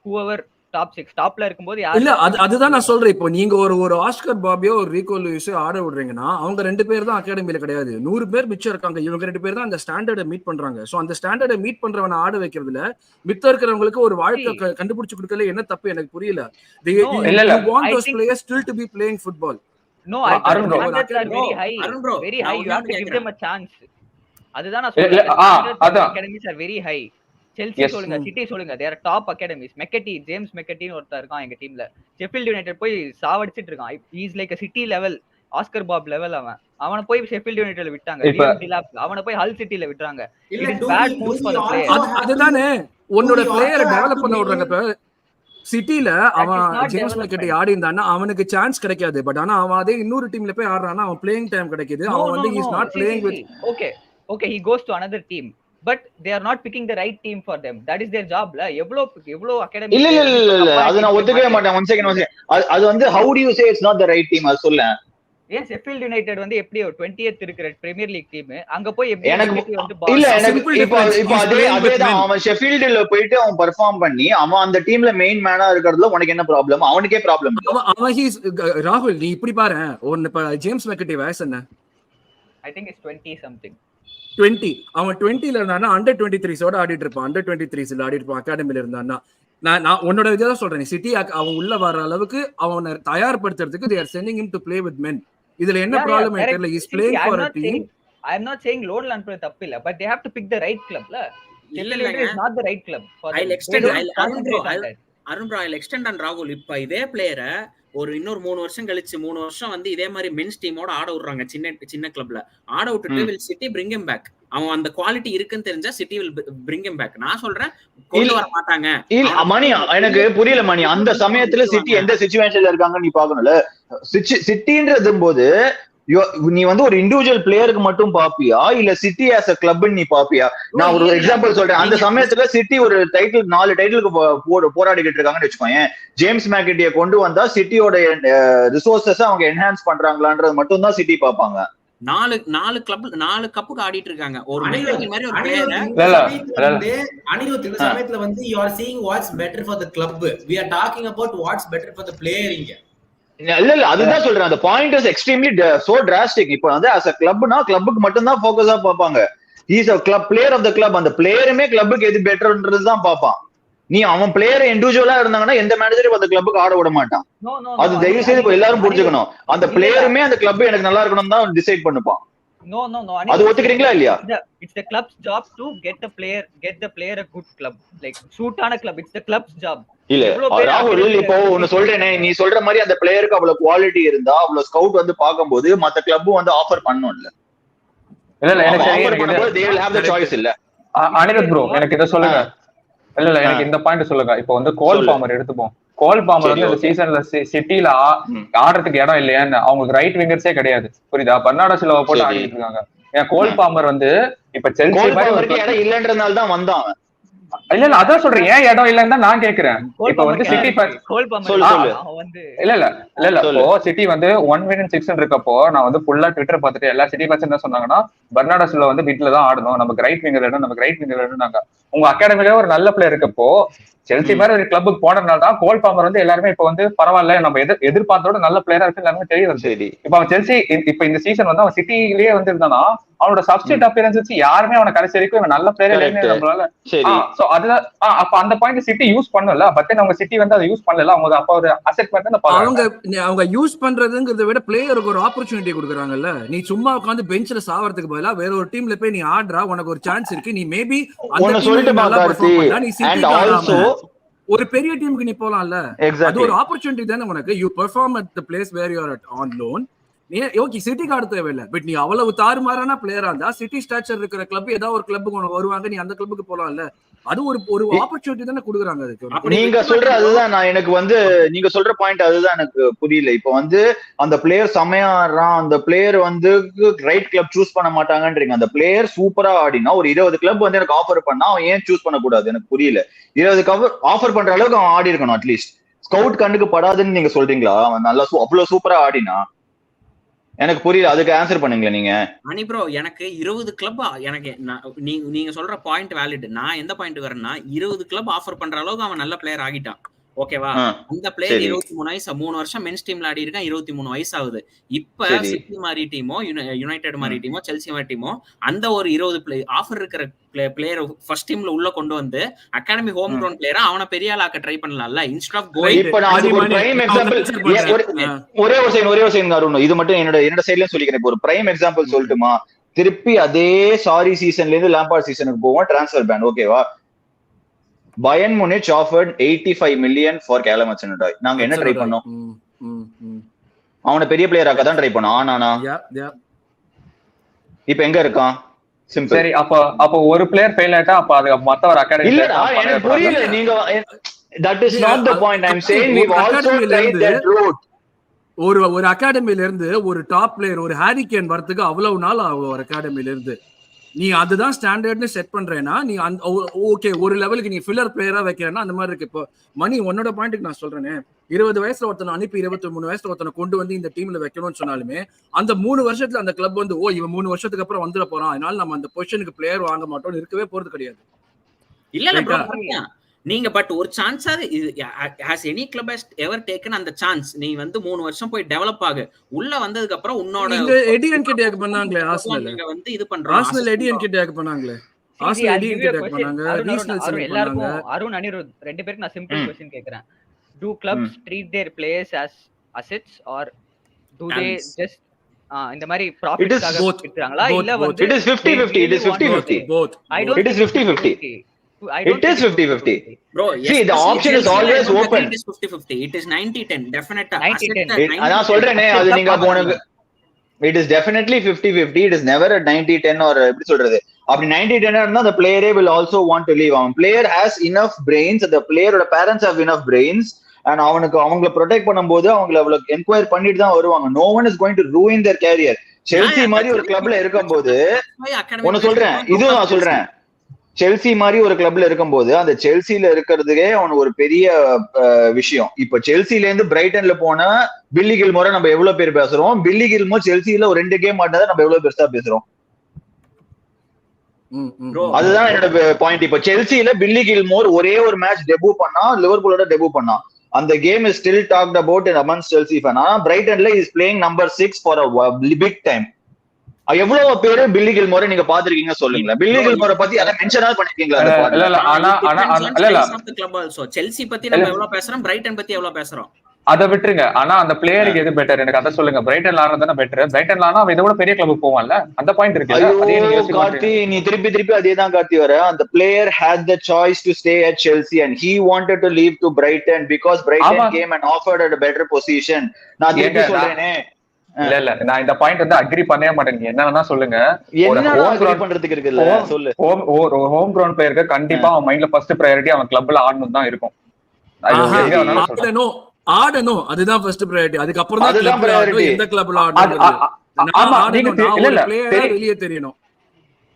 whoever top 6 டாப்ல இருக்கும்போது இல்ல அதுதான் நான் சொல்றேன். இப்போ நீங்க ஒரு ஆஸ்கர் பாபியோ ஒரு ரீகோ லூயிஸோ ஆட விடுறீங்கன்னா அவங்க 2 பேர் தான் அகாடமில கிடையாது, 100 பேர் மிச்சம் இருக்காங்க. இவங்க 2 பேர் தான் அந்த ஸ்டாண்டர்டை மீட் பண்றாங்க. சோ அந்த ஸ்டாண்டர்டை மீட் பண்றவனை ஆட வைக்கிறதுல மித்த இருக்கிறவங்களுக்கு ஒரு வாழ்க்கை கண்டுபிடிச்சு கொடுக்கல என்ன தப்பு எனக்கு புரியல. You want those players still to be playing football. No, I think standards are very high. Very high. You have to give them a chance. அதுதான் நான் சொல்றேன். Academies are very high. Chelsea சொல்லுங்க, சிட்டி சொல்லுங்க, they are top academies. McAtee, James மெக்கட்டின்னு ஒருத்தர் இருக்கான் எங்க டீம்ல. ஷெஃபீல்ட் யுனைட்டட் போய் சாவடிச்சிட்டு இருக்கான். he is like a city level, Oscar Bobb level. அவனை போய் ஷெஃபீல்ட் யுனைட்டட்ல விட்டாங்க. அவனை போய் ஹல் சிட்டில விட்டுறாங்க. It is bad move for the player. அதுதானே உன்னோட பிளேயரை டெவலப் பண்ண விடுறாங்க. இப்ப சிட்டில அவன் ஜேம்ஸ் மெக்கட்டி ஆடி இருந்தான்னா அவனுக்கு சான்ஸ் கிடைக்காது. பட் ஆனா அவன் அதே இன்னொரு டீம்ல போய் ஆடுறான்னா அவன் பிளேயிங் டைம் கிடைக்குது. அவன் வந்து he is not playing with okay he goes to another team, but they are not picking the right team for them. That is their job la. evlo academy இல்ல அது நான் ஒத்துக்கவே மாட்டேன். one second அது வந்து how do you say it's not the right team அது சொல்ல. ஏன் ஷெஃபீல்ட் யுனைட்டட் வந்து எப்படி 20th இருக்கிற பிரீமியர் லீக் டீம் அங்க போய் எப்படி வந்து இல்ல எனக்கு இப்போ அதேதான் அவன் ஷெஃபீல்ட்ல போயிட்டு அவன் பெர்ஃபார்ம் பண்ணி அவன் அந்த டீம்ல மெயின் மேனா இருக்கிறதுல உனக்கு என்ன ப்ராப்ளம்? அவனுக்கே ப்ராப்ளம். ராகுல் நீ இப்படி பாரு, இப்ப ஜேம்ஸ் மெக்கட்டி வயசு என்ன? I think it's 20 something. 20. அவன் 20ல இருந்தானா அண்டர் 23s ஓட ஆடிட்டு இருப்பான். அண்டர் 23ஸ்ல ஆடிட்டு இருப்பான் அகாடமில இருந்தானா. நான் உன்னோட இதான் சொல்றேன். சிட்டி அவன் உள்ள வர அளவுக்கு அவனை தயார்படுத்துறதுக்கு they are sending him to play with men. இதுல என்ன ப்ராப்ளம் தெரியல. he is playing for a team. I am not saying loan அனுப்புறது தப்பு இல்ல, but they have to pick the right club la. இல்ல is not the right club for I'll extend on Rahul. இப்ப இதே பிளேயரை ஒரு இன்னொரு 3 வருஷம் கழிச்சு 3 வருஷம் வந்து இதே மாதிரி மென்ஸ் டீமோட ஆட விடுறாங்க. சின்ன கிளப்ல ஆட விட்டுட்டு will City bring him back. அவன் அந்த குவாலிட்டி இருக்குன்னு தெரிஞ்சா City will bring him back. நான் சொல்றேன் கொண்டு வர மாட்டாங்க. இல்ல மணி எனக்கு புரியல மணி. அந்த சமயத்துல சிட்டி எந்த சிச்சுவேஷன்ல இருக்காங்க நீ பாக்கணும்ல. சிட்டின்றது போது நீ வந்து ஒரு இண்டிவிஜுவல் பிளேயருக்கு மட்டும் பாப்பியா இல்ல சிட்டி ஆஸ் அ கிளப் நீ பாப்பியா? நான் ஒரு எக்ஸாம்பிள் சொல்றேன். அந்த சமயத்துல சிட்டி ஒரு டைட்டில் 4 டைட்டிலுக்கு போராடிக்கிட்டு இருக்காங்கன்னு வச்சுக்கோங்க. ஜேம்ஸ் மேக்கட்டியை கொண்டு வந்தா சிட்டியோட ரிசோர்சஸ் அவங்க என்ஹான்ஸ் பண்றாங்களான்றது மட்டும் தான் சிட்டி பாப்பாங்க. 4 கப்புக்கு ஆடிட்டு இருக்காங்க. ஒரு அனிருத் இந்த சமயத்துல வந்து you are seeing what's better for the club. We are talking about what's better for the player இங்க. இல்ல அதுதான் சொல்றேன். அந்த point is extremely so drastic. இப்போ வந்து as a clubனா கிளப்புக்கு மட்டும் தான் ஃபோக்கஸா பாப்பாங்க. he is a club player of the club. அந்த பிளேயருமே கிளப்புக்கு எது பெட்டர்ன்றது தான் பாப்பான். நீ அவன் பிளேயர் இண்டிவிஜுவலா இருந்தாங்கன்னா எந்த மேனேஜரும் அந்த கிளப்புக்கு ஆட விட மாட்டான். அது தயவு செய்து எல்லாரும் புரிஞ்சுக்கணும். அந்த பிளேயருமே அந்த கிளப் எனக்கு நல்லா இருக்கணும் தான் டிசைட் பண்ணுப்பான். No அது ஒத்துக்கிறீங்களா இல்லையா? It's the club's job to get the player a good club, like suit ஆன club. It's the club's job. இல்ல ராகுல் இப்போ ஒன்னு சொல்றேனே, நீ சொல்ற மாதிரி அந்த பிளேயருக்கு அவ்வளவு குவாலிட்டி இருந்தா அவ்வளவு ஸ்கவுட் வந்து பாக்கும்போது மத்த கிளப்பும் வந்து ஆஃபர் பண்ணணும்ல. இல்ல எனக்கு they will have the choice இல்ல. அனிருத் ப்ரோ எனக்கு இத சொல்லுங்க. இல்ல எனக்கு இந்த பாயிண்ட் சொல்லுங்க. இப்போ வந்து கோல் பாமர் எடுத்துப்போம். கோல் பாமர் வந்து இந்த சீசன்ல சிட்டில ஆடுறதுக்கு இடம் இல்லையான்னு அவங்களுக்கு ரைட் விங்கர்ஸே கிடையாது. புரியுதா? பெர்னார்டோ சில்வா போட்டு ஆடிட்டு இருக்காங்க. ஏன் கோல் பாமர் வந்து இப்ப செல்சி மாதிரி ஒரு இடம் இல்லன்றனால தான் வந்தான். இல்ல அதான் சொல்றேன். ஏன் இடம் இல்லன்னு தான் நான் கேக்குறேன். இப்ப வந்து சிட்டி இல்ல இப்போ சிட்டி வந்து 1 win 6 இருக்கப்போ நான் வந்து ஃபுல்லா ட்விட்டர் பார்த்துட்டு எல்லா சிட்டி ஃபேன்ஸ் என்ன சொன்னாங்கன்னா பெர்னார்டோ சில்வா வந்து வீட்ல தான் ஆடணும், நமக்கு ரைட் விங்கர் வேணும், நமக்கு ரைட் விங்கர் வேணும்னாங்க. உங்க அகாடமிலே ஒரு நல்ல பிளேயர் இருக்கப்போ செல்சி மாதிரி ஒரு கிளப்புக்கு போனதுனால தான் கோல் பாமர் வந்து எல்லாருமே இப்ப வந்து பரவாயில்ல நம்ம எதிர்பார்த்தோட நல்ல பிளேயரா இருக்கு எல்லாருமே தெரியுது. சரி இப்ப அவன் செல்சி இப்ப இந்த சீசன் வந்து அவன் சிட்டிலேயே வந்து இருந்தானா அவனோட சப்ஸ்டிட் அப்பியரன்ஸ் வச்சு யாருமே அவனை கடைசி வரைக்கும் இவன் நல்ல பிளேயர் நம்மளால. சோ அதுதான் அப்ப அந்த பாயிண்ட் சிட்டி யூஸ் பண்ணல. பட் அவங்க சிட்டி வந்து அதை யூஸ் பண்ணல. அவங்க அப்ப ஒரு அசெட் பண்ணி அவங்க யூஸ் பண்றதுங்கிறத விட பிளேயருக்கு ஒரு ஆப்பர்ச்சுனிட்டி கொடுக்குறாங்கல்ல. நீ சும்மா உட்காந்து பெஞ்ச்ல சாவறதுக்கு பதிலா வேற ஒரு டீம்ல போய் நீ ஆடுறா, உனக்கு ஒரு சான்ஸ் இருக்கு. நீ மேபி ஒரு பெரிய டீமுக்கு நீ போலாம்ல. அது ஒரு ஆப்பர்ச்சுனிட்டி தானே உனக்கு. You perform at the place where you are on loan. நீ ஓகே சிட்டிக்கு ஆட தேவையில்லை. பட் நீ அவ்வளவு தாறுமாறான பிளேயரா இருந்தா சிட்டி ஸ்டாச்சர் இருக்கிற கிளப் ஏதாவது ஒரு கிளப்புக்கு உனக்கு வருவாங்க, நீ அந்த கிளப்புக்கு போலாம்ல. அது ஒரு ஆப்பர்ச்சுனிட்டி தானே கொடுக்குறாங்க. அதுக்கு நீங்க சொல்ற அதுதான் நான் எனக்கு வந்து நீங்க சொல்ற பாயிண்ட் அதுதான் எனக்கு புரியல. இப்ப வந்து அந்த பிளேயர் செமையாடுறான், அந்த பிளேயர் வந்து ரைட் கிளப் சூஸ் பண்ண மாட்டாங்கன்றீங்க. அந்த பிளேயர் சூப்பரா ஆடினா ஒரு 20 கிளப் வந்து எனக்கு ஆஃபர் பண்ணா அவன் ஏன் சூஸ் பண்ண கூடாது? எனக்கு புரியல. 20 ஆஃபர் பண்ற அளவுக்கு அவன் ஆடி இருக்கணும். அட்லீஸ்ட் ஸ்கவுட் கண்ணுக்கு படாதுன்னு நீங்க சொல்றீங்களா? அவன் நல்லா அவ்வளவு சூப்பரா ஆடினா எனக்கு புரியல. அதுக்கு ஆன்சர் பண்ணுங்களேன் நீங்க. அனி ப்ரோ எனக்கு 20 கிளப் எனக்கு நீங்க சொல்ற பாயிண்ட் வேலிட். நான் எந்த பாயிண்ட் வரேன்னா 20 கிளப் ஆஃபர் பண்ற அளவுக்கு அவன் நல்ல பிளேயர் ஆகிட்டான். ஓகேவா? அந்த பிளேயர் 23 வயசு, 3 வருஷம் மென்ஸ் டீம்ல ஆடி இருக்கான், 23 வயசு ஆகுது. இப்ப சிட்டி மாதிரி டீமோ, யுனைடெட் மாதிரி டீமோ, செல்சி மாதிரி டீமோ அந்த ஒரு 20 ஆஃபர் இருக்கிற பிளேயர் ஃபர்ஸ்ட் டீம்ல உள்ள கொண்டு வந்து அகாடமி ஹோம் கிரவுண்ட் பிளேயரா அவனை பெரிய ஆளாக்க ட்ரை பண்ணலாம்ல, இன்ஸ்டெட் ஆஃப் கோயிங். இப்ப நான் அதுக்கு ஒரு பிரைம் எக்ஸாம்பிள் ஒரே ஒரு செகண்ட் அருண், இது மட்டும் என்னோட சைடுல சொல்லிக்கிறேன். இப்போ ஒரு பிரைம் எக்ஸாம்பிள் சொல்லட்டுமா? திருப்பி அதே சாரி சீசன்ல இருந்து லாம்பார்ட் சீசனுக்கு போவோம். ட்ரான்ஸ்ஃபர் பேன், ஓகேவா? Bayern Munich offered 85 million for Callum Hudson-Odoi. நாங்க என்ன ட்ரை பண்ணோம்? அவனை பெரிய பிளேயர் ஆக்க தான் ட்ரை பண்ணோம். ஆனானா இப்ப எங்க இருக்கான்? சிம்பிள். சரி, அப்ப ஒரு பிளேயர் ஃபெயில் ஆயிட்டா அப்ப அது மத்த ஒரு அகாடமி இல்லடா, எனக்கு புரியல. நீங்க that is not the point. I'm saying we've also tried that route. ஒரு அகாடமில இருந்து ஒரு டாப் பிளேயர், ஒரு ஹாரி கேன் வரதுக்கு அவ்வளவு நாள் ஆகும். ஒரு அகாடமில இருந்து நீ அதுதான் ஸ்டாண்டர்ட்னு செட் பண்றேன்னா, நீ ஓகே ஒரு லெவலுக்கு நீ ஃபில்லர் பிளேயரா வைக்கிறேன்னா அந்த மாதிரி இருக்கு. இப்போ மணி உன்னோட பாயிண்ட்டுக்கு நான் சொல்றேனே, 20 வயசுல ஒருத்தனை அனுப்பி 23 வயசுல ஒருத்தனை கொண்டு வந்து இந்த டீம்ல வைக்கணும்னு சொன்னாலுமே அந்த 3 வருஷத்துல அந்த கிளப் வந்து இவன் 3 வருஷத்துக்கு அப்புறம் வந்துட போறான், அதனால நம்ம அந்த பொசிஷனுக்கு பிளேயர் வாங்க மாட்டோம்னு இருக்கவே போறது கிடையாது. இல்ல நீங்க பட் ஒரு சான்ஸா has any club has ever taken அந்த சான்ஸ்? நீ வந்து 3 வருஷம் போய் டெவலப் ஆகு, உள்ள வந்ததுக்கு அப்புறம் உன்னோட எடியன் கிட்ட பண்ணாங்களே ஆர்சனல், நீங்க வந்து இது பண்றோம். ஆர்சனல் எடியன் கிட்ட பண்ணாங்களே, ஆர்சனல் எடியன் கிட்ட பண்ணாங்க, ரீஜனல் செலக்ட் பண்ணாங்க. அருண் அனிருத் ரெண்டு பேருக்கு நான் சிம்பிள் क्वेश्चन கேக்குறேன். Do clubs treat their players as assets or do they just இந்த மாதிரி ப்ராஃபிட்காக விட்டுறாங்களா? இல்ல வந்து it is 50-50. It is 50-50. both. I don't. It is 50-50. It is 50-50. Bro, yes, see, the option is always open. It is 50-50. It is 90-10 definitely. 90-10. அதான் சொல்றேனே, அது நீங்க போனது it is definitely 50-50. It is never a 90-10 or எப்படி சொல்றது? அப்படி 90-10 இருந்தா the player will also want to leave. அவன் player has enough brains, the player ஓட parents have enough brains, and அவங்களை ப்ரொடெக்ட் பண்ணும்போது அவங்களை அவ்வளவு என்கொயர் பண்ணிட்டு தான் வருவாங்க. No one is going to ruin their career. Chelsea மாதிரி ஒரு கிளப்ல இருக்கும்போது ஒன்னு சொல்றேன், இது நான் சொல்றேன், செல்சி மாதிரி ஒரு கிளப்ல இருக்கும்போது அந்த செல்சில இருக்கிறதுக்கே அவனுக்கு ஒரு பெரிய விஷயம். இப்ப செல்சில இருந்து பிரைட்டன்ல போன பில்லி கில்மோரை நம்ம எவ்வளவு பேர் பேசுறோம், பில்லி கில்மோர் செல்சில ஒரு 2 கேம் ஆட்டதை நம்ம எவ்வளவு பெருசா பேசுறோம். அதுதான் என்னோட பாயிண்ட். இப்ப செல்சில பில்லி கில்மோர் ஒரே ஒரு மேட்ச் டெபு பண்ணா, லிவர்பூலோட டெபு பண்ணா, அந்த game is still talked about in amongst Chelsea fan. ஆனா பிரைட்டன்ல is playing number 6 for a big time. எவ்வளவு பேரு பில்லி கில்மோரை நீங்க பாத்துருக்கீங்க சொல்லுங்களேன்? பில்லி கில்மோரை பத்தி அத மென்ஷனா பண்ணிருக்கீங்களா? செல்சி பத்தி நம்ம எவ்வளவு பேசுறோம், பிரைட்டன் பத்தி எவ்வளவு பேசுறோம், அதை விட்டுருங்க. ஆனா அந்த பிளேயருக்கு எது பெட்டர் எனக்கு அதை சொல்லுங்க. Brayton ஆடுறதுனா better? பிரைட்டன் ஆனா அவன் இதை விட பெரிய கிளப் போவான்ல, அந்த பாயிண்ட் இருக்கு. கார்த்தி, நீ திருப்பி அதே தான் கார்த்தி வர. அந்த player had the choice to stay at Chelsea and he wanted to leave to Brighton because Brighton came and offered a better position. நான் திருப்பி சொல்றேனே, இல்ல நான் இந்த பாயிண்ட் வந்து அக்ரி பண்ணவே மாட்டேன். என்னன்னா சொல்லுங்க, ஹோம் கிரவுண்ட் பிளேயருக்கு கண்டிப்பா அவன் மைண்ட்ல ஃபர்ஸ்ட் பிரையாரிட்டி அவன் கிளப்ல ஆடணும் தான் இருக்கும். ஆடணும், அதுதான் ஃபர்ஸ்ட் பிரையாரிட்டி. அதுக்கு அப்புறம் தான் எந்த கிளப்ல ஆடணும், வெளியே தெரியணும்.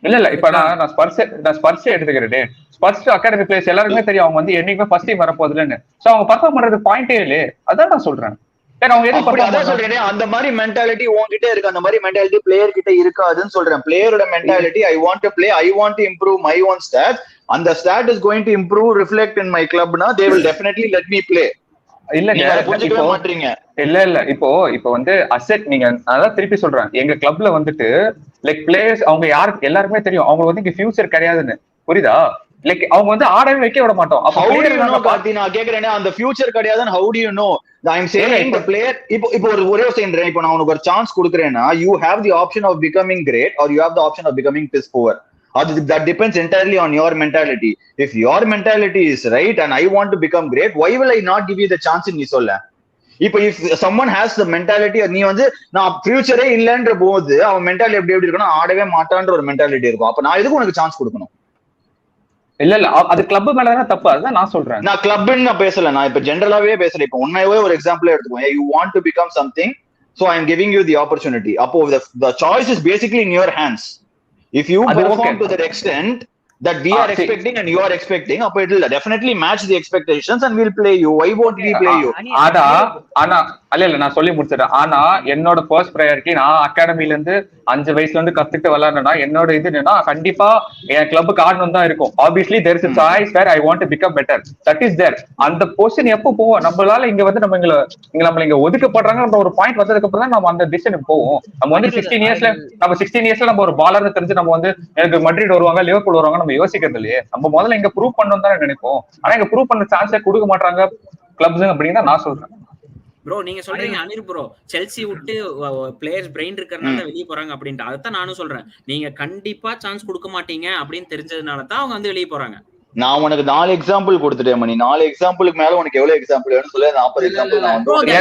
இல்ல இப்ப நான் ஸ்பர்ஸ் எடுத்துக்கிறேன். ஸ்பர்ஸ் அகாடமி பிளேயர்ஸ் எல்லாருக்குமே தெரியும் அவங்க வந்து என்னைக்குமே ஃபர்ஸ்ட் டீம் வரப்போகுதுன்னு. சோ அவங்க பர்ஃபார்ம் பண்றது பாயிண்டே இல்லையே, அதான் நான் சொல்றேன். அந்த மாதிரி மென்டாலிட்டி உங்ககிட்ட இருக்கு, அந்த மாதிரி மென்டாலிட்டி பிளேயர் கிட்ட இருக்காதுன்னு சொல்றேன். பிளேயரோட mentality I want to play, I want to improve my own stat, அந்த stat is going to improve reflect in my கிளப்னா they will definitely let me play. இல்ல இப்போ வந்து அசெட், நீங்க அதான் திருப்பி சொல்றேன், எங்க கிளப்ல வந்துட்டு லைக் பிளேயர்ஸ் அவங்க யாருக்கு எல்லாருக்குமே தெரியும் அவங்க வந்து இங்க ஃபியூச்சர் கிடையாதுன்னு, புரியுதா? லைக் அவங்க வந்து ஆடவே வைக்க விட மாட்டோம். நான் கேக்குறேன், அந்த ஃபியூச்சர் கிடையாதுன்னு how do you know? I'm saying the player, இப்போ ஒரே செகண்ட், இப்போ நான் உனக்கு ஒரு சான்ஸ் கொடுக்குறேன்னா you have the option of becoming great or you have the option of becoming piss poor. That depends entirely on your mentality. If your mentality is right and I want to become great, why will I not give you the chance? நீ சொல்ல. இப்போ if someone has the mentality, நீ வந்து நான் ஃபியூச்சரே இல்லன்ற போது அவன் mentality எப்படி இருக்கணும், ஆடவே மாட்டான்ற ஒரு மென்டாலிட்டி இருக்கும். அப்ப நான் எதுக்கு உனக்கு சான்ஸ் கொடுக்கணும்? இல்ல அது கிளப் மேலதான் தப்பு, அதுதான் நான் சொல்றேன். நான் கிளப்னு நான் பேசல, நான் இப்ப ஜெனரலாவே பேசல. இப்ப உண்மையாவே ஒரு எக்ஸாம்பிள் எடுத்துக்கோங்க. You want to become something, so I am giving you the opportunity. அப்போ the choice is basically in your hands. If you perform to that extent that we are expecting and you are expecting, அப்ப it will definitely match the expectations and we'll play you. Why won't we play you? இல்ல நான் சொல்லி முடிச்சிடறேன். ஆனா என்னோட first priority, நான் அகாடமில இருந்து 5 வயசுல இருந்து கத்துக்கிட்டு விளையாடுனா என்னோட இது என்னன்னா கண்டிப்பா என் கிளப்புக்கு ஆடணும் தான் இருக்கும். Obviously there is a choice where I want to become better. That is there. அந்த பொசிஷன் எப்போ போவோம் நம்மளால இங்க வந்து நம்ம இங்க ஒதுக்கப்படுறாங்க ஒரு பாயிண்ட் வந்ததுக்கு அப்புறம் தான் நம்ம அந்த டிசிஷனுக்கு போவோம். நம்ம வந்து 16 இயர்ஸ்ல நம்ம ஒரு பாலர்னு தெரிஞ்சு நம்ம வந்து எனக்கு மட்ரிட் வருவாங்க, லிவர்பூல் வருவாங்க நம்ம யோசிக்கிறது இல்லையே. நம்ம முதல்ல இங்க ப்ரூவ் பண்ணணும் தான் நினைப்போம். ஆனா இங்க ப்ரூவ் பண்ண சான்ஸே கொடுக்க மாட்டாங்க கிளப்ஸ் அப்படின்னு தான் நான் சொல்றேன். ப்ரோ நீங்க சொல்றீங்க அனில் ப்ரோ செல்சி விட்டு பிளேயர்ஸ் பிரெயின் இருக்கறனால வெளிய போறாங்க அப்படின்ட்டு. அதான் நானும் சொல்றேன், நீங்க கண்டிப்பா சான்ஸ் கொடுக்க மாட்டீங்க அப்படின்னு தெரிஞ்சதுனால தான் அவங்க வந்து வெளிய போறாங்க. நான் உனக்கு 4 எக்ஸாம்பிள் கொடுத்துட்டேன் மணி. 4 எக்ஸாம்பிளுக்கு மேல உனக்கு எவ்வளவு எக்ஸாம்பிள் வேணும் சொல்ல. 40 எக்ஸாம்பிள் நான் வந்து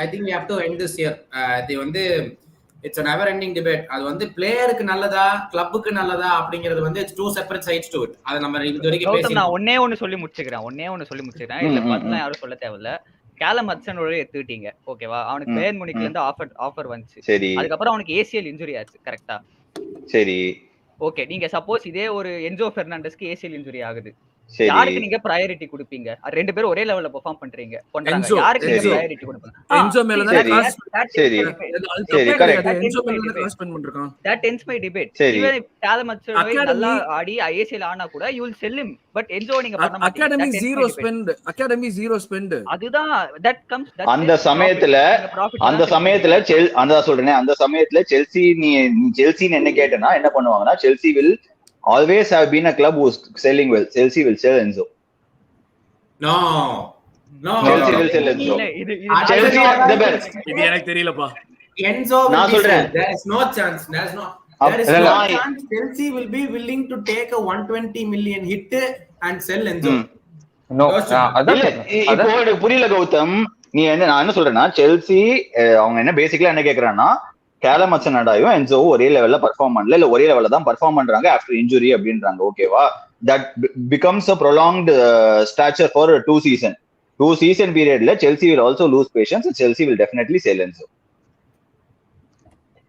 I think we have to end this here. இது வந்து it's a never ending debate. அது வந்து பிளேயருக்கு நல்லதா கிளப்புக்கு நல்லதா அப்படிங்கிறது வந்து it's two separate sides to it. அது நம்ம இது வரைக்கும் பேசி நான் ஒண்ணே ஒன்னு சொல்லி முடிச்சுக்கிறேன். இல்ல பார்த்தா யாரும் சொல்ல தேவையில்ல. கேலம் ஹட்சனோட எடுத்துட்டீங்க ஓகேவா? அவனுக்கு பயர்ன் முனிக்ல இருந்து ஆஃபர் வந்துச்சு. சரி, அதுக்கப்புறம் அவனுக்கு ஏசிஎல் இன்ஜுரி ஆச்சு கரெக்ட்டா? சரி ஓகே. நீங்க சப்போஸ் இதே ஒரு என்சோ பெர்னாண்டஸ்க்கு ஏசிஎல் இன்ஜுரி ஆகுது, யாருக்கு நீங்க பிரையாரிட்டி கொடுப்பீங்க? ரெண்டு பேரும் ஒரே லெவல்ல பெர்ஃபார்ம் பண்றாங்க, யாருக்கு நீங்க பிரையாரிட்டி கொடுப்பீங்க? என்சோ மேல தான் காசு. சரி சரி கரெக்ட். என்சோ மேல தான் காசு ஸ்பெண்ட் பண்றான். That ends my debate. even if Callum Hudson நல்லா ஆடி ஏசிஎல் ஆனா கூட you will sell him, but Enzo நீங்க பண்ண மாட்டீங்க. Academy zero spend. அதுதான் that comes அந்த சமயத்துல அந்த சொல்றேனே அந்த சமயத்துல செல்சி என்ன கேட்டனா என்ன பண்ணுவாங்கன்னா Chelsea will always have been a club who's selling well. Chelsea will sell Enzo. No. Chelsea will sell Enzo. Chelsea the best. இது எனக்கு தெரியலப்பா. Enzo நான் சொல்றேன் there is no chance. There is no chance Chelsea will be willing to take a 120 million hit and sell Enzo. No. இப்போ புரியல கௌதம். நான் என்ன சொல்றேன்னா செல்சி அவங்க என்ன பேசிக்கலா என்ன கேக்குறாங்கன்னா கேலம் ஹட்சன்-அடாயும் என்சோ ஒரே லெவல்ல பர்ஃபார்ம் பண்ணல, இல்ல ஒரே லெவல்ல தான் பர்ஃபார்ம் பண்றாங்க ஆஃப்டர் இன்ஜுரி அப்படின்றாங்க. ஓகேவா? That becomes a prolonged stature for 2 season periodல Chelsea will also lose patience and Chelsea will definitely sell Enzo.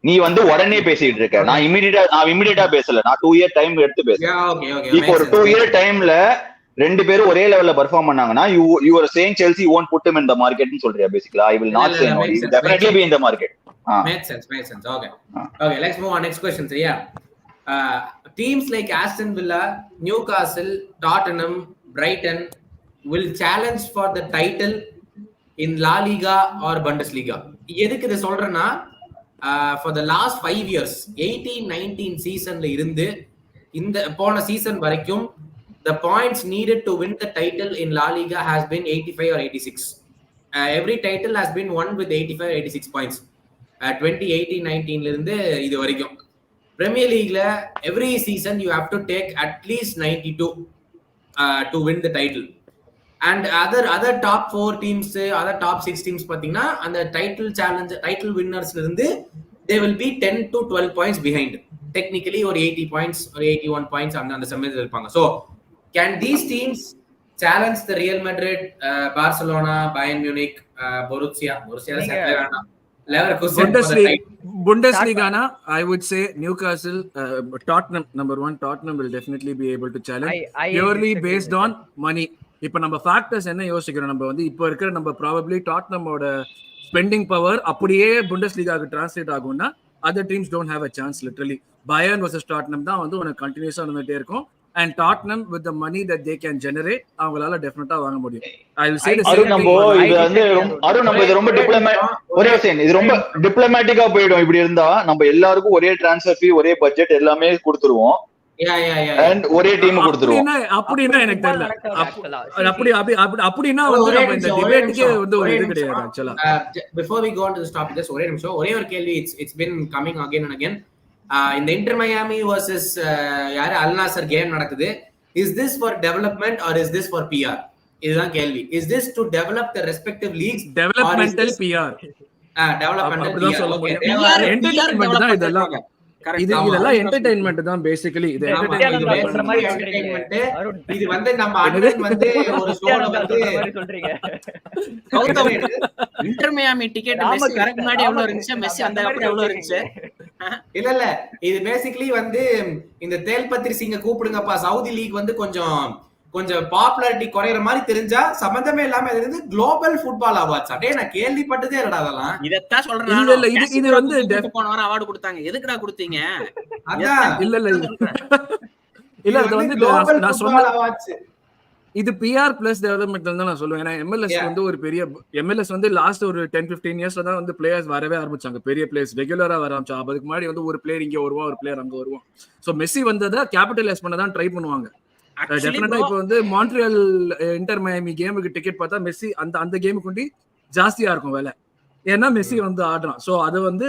நீ வந்து உடனே பேசிட்டு இருக்க. நான் இமிடியேட்டா பேசல. நான் 2 year டைம் எடுத்து பேசுறேன். இப்போ ஒரு 2 year டைம்ல ரெண்டு பேரும் ஒரே லெவல்ல பெர்ஃபார்ம் பண்ணாங்கன்னா you are saying Chelsea won't put him in the market ன்னு சொல்றியா? basically I will not say no. He will definitely be in the market. Makes sense. Okay, let's move on. Next question. So teams like Aston Villa, Newcastle, Tottenham, Brighton will challenge for the title in La Liga or Bundesliga. எதுக்கு இத சொல்றேன்னா for the last 5 years 18-19 சீசன்ல இருந்து இந்த போன season வரைக்கும் the points needed to win the title in La Liga has been 85 or 86. Every title has been won with 85 or 86 points. 2018-19 ல இருந்து இது வரைக்கும் பிரீமியர் லீக்ல every season you have to take at least 92 to win the title. And other top 4 teams, other top 6 teams பாத்தீங்கன்னா அந்த title வின்னர்ஸ்ல இருந்து they will be 10 to 12 points behind. Technically ஒரு 80 points or 81 points அந்த சமயத்துல இருப்பாங்க. So can these teams challenge the Real Madrid, Barcelona, Bayern Munich, Borussia Bundesliga na I would say Newcastle, Tottenham number 1. Tottenham will definitely be able to challenge purely based on money. இப்ப நம்ம factors என்ன யோசிக்கிறோம், நம்ம வந்து இப்ப இருக்கிற நம்ம probably டாட்னமோட spending power அப்படியே புண்டஸ்லீகாக்கு டிரான்ஸ்லேட் ஆகும்னா other teams don't have a chance literally. Bayern versus Tottenham தான் வந்து உனக்கு கண்டினியூஸா வந்துட்டே இருக்கும். And Tottenham with the money that they can generate அவங்களால டெஃபினட்டா வாங்க முடியும். I will say the same thing. இது ரொம்ப இது ரொம்ப டிப்ளமேட்டிக்கா போயிடும். இப்படி இருந்தா நம்ம எல்லாருக்கும் ஒரே ட்ரான்ஸ்ஃபர் ஃபீ, ஒரே பட்ஜெட் எல்லாமே கொடுத்துருவோம். and ஒரே டீம் கொடுத்துருவோம். அப்படினா எனக்கு தெரியல. அப்படினா வந்து நம்ம இந்த டிபேட்க்கே வந்து ஒரு இது கிடையாது ஆக்சுவலா. Before we go on to the topic, just ஒரே நிமிஷம், ஒரே ஒரு கேள்வி. It's been coming again and again. இந்த இன்டர் மயாமி வர்சஸ் யாரு அல் நாசர் கேம் நடக்குது. Is this for development or is this for PR? இதுதான் கேள்வி. Is this to develop the respective leagues? Developmental PR. Developmental PR. Entertainment தான் இதெல்லாம். இதெல்லாம் entertainment தான் basically. இது என்டர்டெயின்மென்ட். இது வந்து நம்ம அண்ணன் வந்து ஒரு ஷோல வந்து சொல்றீங்க. இன்டர் மியாமி டிக்கெட் மெஸ்ஸி வரக்கு முன்னாடி எவ்வளவு இருந்துச்சு, மெஸ்ஸி வந்த அப்புறம் எவ்வளவு இருந்துச்சு? இல்ல இது பேசிக்கலி வந்து இந்த தேல்பத்ரி சிங்க கூப்பிடுங்கப்பா, சவுதி லீக் வந்து கொஞ்சம் கொஞ்சம் பாப்புலாரிட்டி குறையிற மாதிரி தெரிஞ்சா சம்பந்தமே இல்லாம இது வந்து குளோபல் ஃபுட்பால் அவார்ட்ஸ் அப்படியே நான் கேள்விப்பட்டதே இல்லடா அதெல்லாம். இதத்தான் சொல்றேன். இல்ல இது வந்து போன வாரம் அவார்டு கொடுத்தாங்க. எதுக்குடா கொடுத்தீங்க? அதான் இல்ல அது வந்து குளோபல் நான் ஃபுட்பால் அவார்ட்ஸ். இது பிஆர் பிளஸ் டெவலப்மெண்ட் தான் நான் சொல்லுவேன். ஏன்னா எம்எல்எஸ் வந்து ஒரு பெரிய எம்எல்எஸ் வந்து லாஸ்ட் ஒரு 10-15 இயர்ஸ்ல தான் வந்து பிளேயர்ஸ் வரவே ஆரம்பிச்சாங்க. பெரிய பிளேயர்ஸ் ரெகுலரா வர ஆரம்பிச்சாங்க. அதுக்கு முன்னாடி வந்து ஒரு பிளேயர் இங்க வருவான், ஒரு பிளேயர் அங்க வருவான். சோ மெஸ்ஸி வந்ததை கேபிட்டலைஸ் பண்ண தான் ட்ரை பண்ணுவாங்க. டெஃபினட்டா இப்போ வந்து மான்ட்ரியல் இன்டர் மயாமி கேமுக்கு டிக்கெட் பார்த்தா மெஸ்ஸி அந்த கேமுக்கு ஜாஸ்தியா இருக்கும் வேலை. ஏன்னா மெஸ்ஸி வந்து ஆடுறான். சோ அது வந்து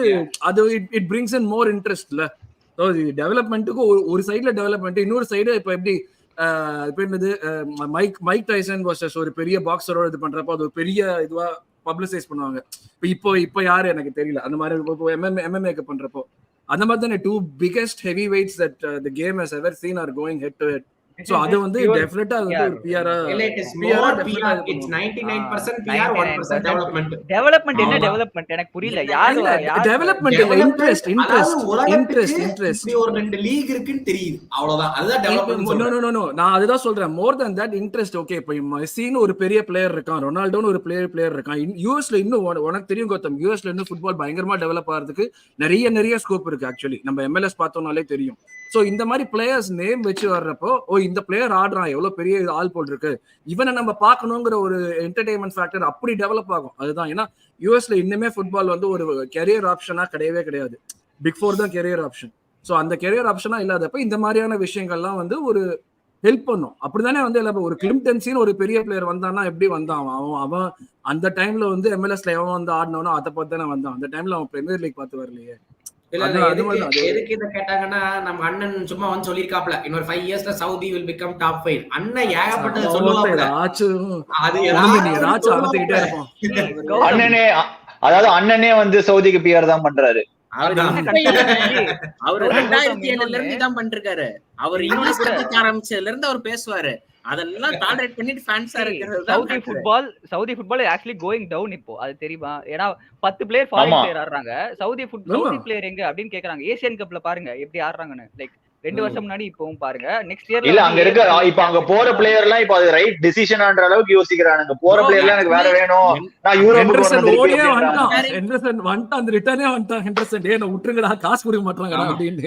அது இட் பிரிங்ஸ் இன் மோர் இன்ட்ரெஸ்ட்ல. ஸோ டெவலப்மெண்ட்டுக்கு ஒரு சைட்ல டெவலப்மெண்ட், இன்னொரு சைடு இப்போ எப்படி என்னது மைக் டைசன் வர்சஸ் ஒரு பெரிய பாக்ஸரோட இது பண்றப்போ அது ஒரு பெரிய இதுவா பப்ளிசைஸ் பண்ணுவாங்க. இப்போ யாரு எனக்கு தெரியல அந்த மாதிரி MMA பண்றப்போ அந்த மாதிரி தானே two biggest heavy weights that the game has ever seen are going head to head. So அது வந்து டெஃபினட்டா வந்து ஒரு பிஆரா இட்ஸ் 99% பிஆர் 1% டெவலப்மெண்ட் என்ன டெவலப்மெண்ட் எனக்கு புரியல. யாரு டெவலப்மெண்ட் இல்ல, இன்ட்ரெஸ்ட் இப்படி ஒரு ரெண்டு லீக் இருக்குன்னு தெரியுது அவ்வளவுதான். அதுதான் டெவலப்மெண்ட். நோ நான் அதுதான் சொல்றேன். மோர் தென் தட் இன்ட்ரெஸ்ட். ஓகே இப்போ மெஸ்ஸின்னு ஒரு பெரிய பிளேயர் இருக்கான், ரொனால்டோன்னு ஒரு பிளேயர் இருக்கான். யூஎஸ்ல இன்னும் உனக்கு தெரியும் கௌதம், யூஎஸ்ல இன்னும் ஃபுட்பால் பயங்கரமா டெவலப் ஆகிறதுக்கு நிறைய ஸ்கோப் இருக்கு. ஆக்சுவலி நம்ம MLS பார்த்தோம்னாலே தெரியும். சோ இந்த மாதிரி பிளேயர்ஸ் நேம் வச்சு வர்றப்போ இந்த பிளேயர் ஆடுறான் எவ்வளவு பெரிய ஆள் போல் இருக்கு, இவனை நம்ம பார்க்கணுங்கிற ஒரு என்டர்டைன்மெண்ட் ஃபேக்டர் அப்படி டெவலப் ஆகும். அதுதான். ஏன்னா யூஎஸ்ல இன்னுமே ஃபுட்பால் வந்து ஒரு கெரியர் ஆப்ஷனா கிடையவே கிடையாது. பிக் 4 தான் கெரியர் ஆப்ஷன். சோ அந்த கெரியர் ஆப்ஷனா இல்லாதப்ப இந்த மாதிரியான விஷயங்கள்லாம் வந்து ஒரு ஹெல்ப் பண்ணும். அப்படிதானே வந்து இல்ல ஒரு கிளிம்டன்சின்னு ஒரு பெரிய பிளேயர் வந்தான்னா எப்படி வந்தான் அவன் அந்த டைம்ல வந்து MLS எவன் வந்து ஆடினவனோ அதை பார்த்து தானே வந்தான். அந்த டைம்ல அவன் பிரீமியர் லீக் பார்த்து வரலையே. எதுக்கு இதை கேட்டாங்கன்னா நம்ம அண்ணன் சும்மா வந்து சொல்லிருக்காப்ல இன்னொரு 5 இயர்ஸ்ல சவுதி will become top 5. அண்ணன் ஏகப்பட்டது சொல்லுவாப்ல. அண்ணனே அதாவது அண்ணனே வந்து சவுதிக்கு பிஆர் தான் பண்றாரு. அவரு 2007ல இருந்து தான் பண்ணிருக்காரு. அவர் இன்வெஸ்ட் பண்ண ஆரம்பிச்சதுல இருந்து அவர் பேசுவாரு. அதெல்லாம் டாலரேட் பண்ணிட்டு ஃபேன்ஸா இருக்கிறது. Saudi football actually going down இப்போ. அது தெரியுமா? ஏன்னா 10 பிளேயர் ஃபாரின் பிளேயர் ஆடுறாங்க. சவுதி பிளேயர் எங்க அப்படின்னு கேக்குறாங்க. ஏசியன் கப்ல பாருங்க எப்படி ஆடுறாங்கன்னு. லைக் 2 வருஷம் முன்னாடி இப்பவும் பாருங்க. நெக்ஸ்ட் இயர் இல்ல அங்க இருக்க இப்ப அங்க போற பிளேயர் எல்லாம் இப்ப அது ரைட் டிசிஷன்ன்ற அளவுக்கு யோசிக்கிறாங்க. போற பிளேயர் எல்லாம் எனக்கு வேற வேணும், நான் யூரோப்புக்கு அந்த ரிட்டர்னே வந்துட்டான். ஹெண்டர்சன் டேய் நான் விட்டுருங்கடா, காசு கொடுக்க மாட்டாங்கடா அப்படின்னு.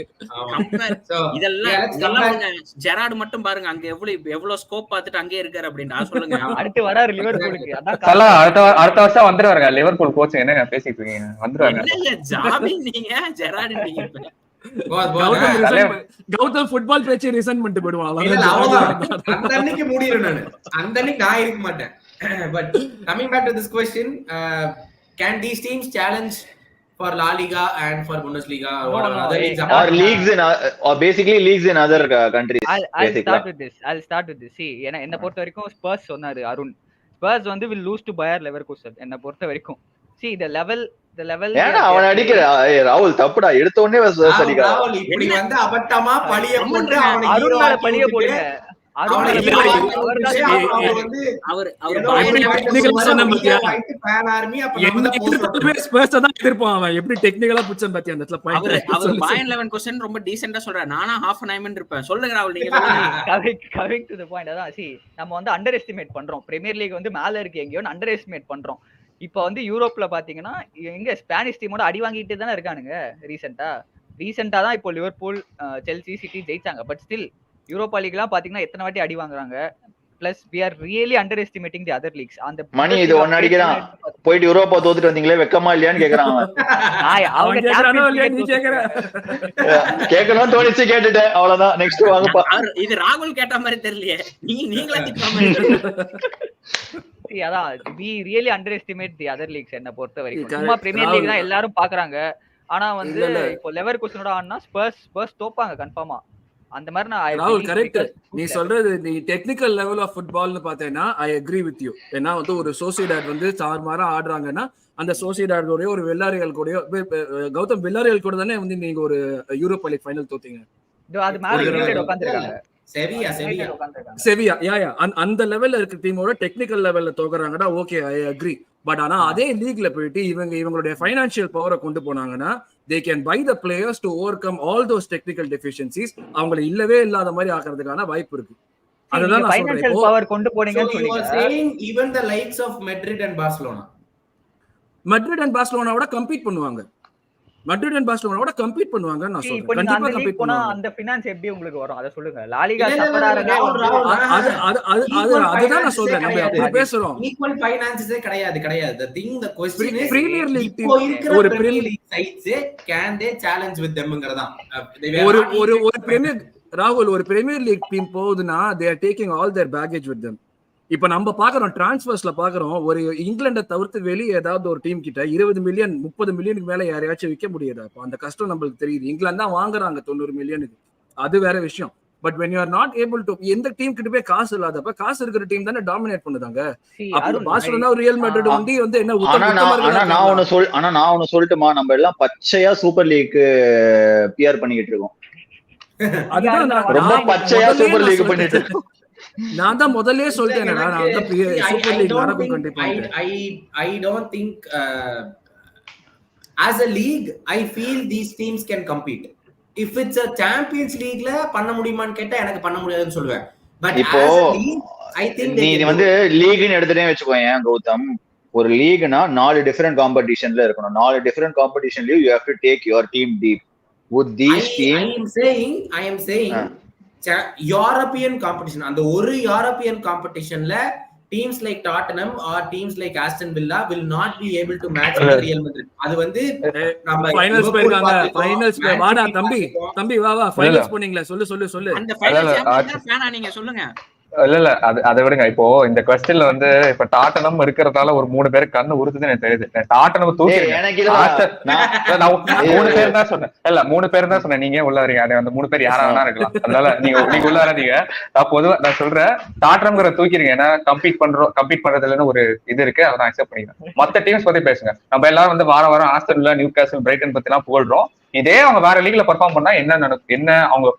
இதெல்லாம் ஜெரார்ட் மட்டும் பாருங்க அங்க எவ்வளவு ஸ்கோப் பார்த்துட்டு அங்கே இருக்காரு அப்படின்னு சொல்லுங்க. அடுத்து வராரு லிவர்பூலுக்கு. அடுத்த வருஷம் வந்துருவாங்க லிவர்பூல் கோச். என்ன பேசிட்டு இருக்கீங்க? வந்துருவாங்க. ஜாமீன் நீங்க ஜெரார்ட் நீங்க கௌதம் ஃபுட்பால் பேச்சு ரிசைன் பண்ணிட்டு போடுவான். அந்த அன்னைக்கு மூடிறேன் நானு. அந்த அன்னைக்கு நான் இருக்க மாட்டேன். But coming back to this question, can these teams challenge for La Liga and for Bundesliga or other leagues or leagues in or basically leagues in other countries? I'll start with this. See, என்ன பொறுத்த வரைக்கும் spruce சொன்னாரு Arun. Spruce வந்து will lose to Bayern Leverkusen என்ன பொறுத்த வரைக்கும். See the level ஏன்னா அவன் அடிக்கிற ராகுல் தப்புடா. எடுத்த உடனே ராகுல் இப்படி வந்து அபட்டமா பழிய போட்டு அவனை அருண் மேல பழிய போடுங்க. நம்ம வந்து அண்டர் எஸ்டிமேட் பண்றோம். பிரீமியர் லீக் வந்து மேல இருக்கு எங்கேயோ அண்டர் எஸ்டிமேட் பண்றோம். இப்ப வந்து யூரோப்ல பாத்தீங்கன்னா எங்க ஸ்பானிஷ் டீமோட அடி வாங்கிட்டு தானே இருக்கானுங்க. ரீசெண்டா தான் இப்போ லிவர்பூல், செல்சி, சிட்டி ஜெயிச்சாங்க. பட் ஸ்டில் யூரோப்பா லீக் எல்லாம் பாத்தீங்கன்னா எத்தனை வாட்டி அடி வாங்குறாங்க. Plus we are really underestimating the other leagues. அந்த மணி இது ஒன்னு அடிக்கிறான். போயிட்டு யூரோப்பா தோத்துட்டு வந்தீங்களே வெக்கமா இல்லையான்னு கேக்குறாங்க. அவங்க கேக்குறானோ இல்லையா நீ கேக்குற? கேக்கணும் தோணிச்சு கேட்டுட்டேன். அவ்வளவுதான். நெக்ஸ்ட் வாங்கப்பா. இது ராகுல் கேட்ட மாதிரி தெரியலையே. நீங்களே திட்டாம. அதான் we really underestimate the other leagues என்ன பொறுத்த வரைக்கும். சும்மா பிரீமியர் லீக் தான் எல்லாரும் பாக்குறாங்க. ஆனா வந்து இப்போ லெவர்குசனோட ஆனா ஸ்பர்ஸ் தோப்பாங்க கன்ஃபார்மா. அந்த மாதிரி நான் கரெக்ட். நீ சொல்றது நீ டெக்னிக்கல் லெவல் ஆஃப் ஃபுட்பால்னு பார்த்தேன்னா ஐ அக்ரி வித் யூ. ஏன்னா வந்து ஒரு சோசியடாட் வந்து சார்மாரா ஆடுறாங்கன்னா அந்த சோசியடாட் கூடயோ ஒரு வில்லாரியல் கூடயோ, கௌதம் வில்லாரியல் கூட தானே வந்து நீங்க ஒரு யூரோப்பா லீக் ஃபைனல் தோத்தீங்க. அது மேல உட்கார்ந்திருக்காங்க. செவியா அந்த லெவல்ல இருக்க டீமோட டெக்னிக்கல் லெவல்ல தோக்குறாங்கன்னா ஓகே ஐ அக்ரி. பட் ஆனா அதே லீக்ல போயிட்டு இவங்களுடைய ஃபைனான்சியல் பவரை கொண்டு போனாங்கன்னா they can buy the players to overcome all those technical deficiencies. அவங்களை இல்லவே இல்லாத மாதிரி ஆக்குறதுக்கான வாய்ப்பு இருக்கு. அதுதான் நான் சொல்றேன். ஃபைனான்சியல் பவர் கொண்டு போறீங்கன்னு So you are சொன்னீங்க. saying even the likes of Madrid and Barcelona. Madrid and Barcelona compete பண்ணுவாங்க. Madrid and Barcelona கம்பீட் பண்ணுவாங்க நான் சொல்றேன். இப்போ நீங்க கண்டிப்பா அந்த கம்பீட் லீக் போனா பண்ணுவாங்க. அந்த ஃபினான்ஸ் எப்படி உங்களுக்கு வரும் அத சொல்லுங்க. லாலிகா இல்ல, இல்ல, சஃபர் இல்ல, ஆறதே ராகுல், ராகுல், அதுதான் நான் சொல்றேன். நம்ம அப்படி பேசுறோம். ஈக்குவல் ஃபைனான்சஸே கிடையாது. The thing, the question is Premier League இப்போ team இருக்கிற ஒரு Premier League sides can they challenge with themங்கறதான். ஒரு பிரீமியர் ராகுல் ஒரு பிரீமியர் லீக் டீம் போகுதுன்னா they are taking all their baggage with them. இப்ப நம்ம பாக்குறோம் டிரான்ஸ்ஃபர்ஸ்ல பாக்குறோம் ஒரு இங்கிலாண்டை தவிர்த்து வெளியே ஏதாவது ஒரு டீம் கிட்ட 20 மில்லியன் 30 மில்லியனுக்கு மேல யாரையாச்சும் விற்க முடியாது. அப்ப அந்த கஷ்டம் நம்மளுக்கு தெரியுது. இங்கிலாந்து தான் வாங்குறாங்க 90 மில்லியனுக்கு, அது வேற விஷயம். But when you are not able to, எந்த டீம் கிட்ட போய் காசு இல்லாதப்ப காசு இருக்கிற டீம் தானே டாமினேட் பண்ணுதாங்க. அப்ப பார்சிலோனா ரியல் மேட்ரிட் வந்து என்ன நான் ஒன்னு சொல்லட்டுமா, நம்ம எல்லாம் பச்சையா சூப்பர் லீக் பிஆர் பண்ணிட்டு இருக்கோம். அதுதான் ரொம்ப பச்சையா சூப்பர் லீக் பண்ணிட்டு இருக்கோம். நான் தான் முதல்லயே சொல்லிட்டேன். I don't think as a league I feel these teams can compete. If it's a Champions Leagueல பண்ண முடியுமான்னு கேட்டா எனக்கு பண்ண முடியாதுன்னு சொல்லுவேன். பட் இப்போ I think நீ வந்து லீக்னு எடுத்துட்டே வெச்சுக்கோங்க கௌதம், ஒரு லீக்னா 4 டிஃபரண்ட் காம்படிஷன்ல இருக்கணும். 4 different காம்படிஷன்லயும் you have to take your team deep. With these teams I am saying European competition, அந்த ஒரு European competitionல teams like Tottenham or teams like Aston Villa will not be able to match Real Madrid. அது வந்து நம்ம finals போயிருக்காங்க. Finals வாடா தம்பி வா finals போனீங்களா? சொல்லு அந்த ஃபைனல்ஸ் ஃபேனா நீங்க சொல்லுங்க. இல்ல அதை விடுங்க. இப்போ இந்த क्वेश्चनல வந்து இப்ப டாட்டனம் இருக்கிறதால ஒரு 3 பேருக்கு கண்ணு உறுத்துதுன்னு எனக்கு தெரியுது. டாட்டனம் தூக்கி 3 பேர் தான் சொன்னேன். இல்ல 3 பேர் தான் சொன்னேன். நீங்க உள்ள வரீங்க. அந்த 3 பேர் யாரா வேணா இருக்கலாம். அதனால நீங்க உள்ள வராதீங்க. பொதுவா நான் சொல்றேன் டாட்டனம்ங்கற தூக்கிடுங்க. ஏன்னா கம்பீட் பண்றதுல ஒரு இது இருக்கு, அதை நான் அக்செப்ட் பண்ணிக்கிறேன். மத்த டீம்ஸ் பத்தி பேசுங்க. நம்ம எல்லாரும் வந்து வாரம் ஆஸ்டன் வில்லா, நியூகாசில், பிரைட்டன் பத்தி எல்லாம் புகழ்றோம். இதே அவங்க வேற லீக்ல பெர்ஃபார்ம் பண்ணா என்ன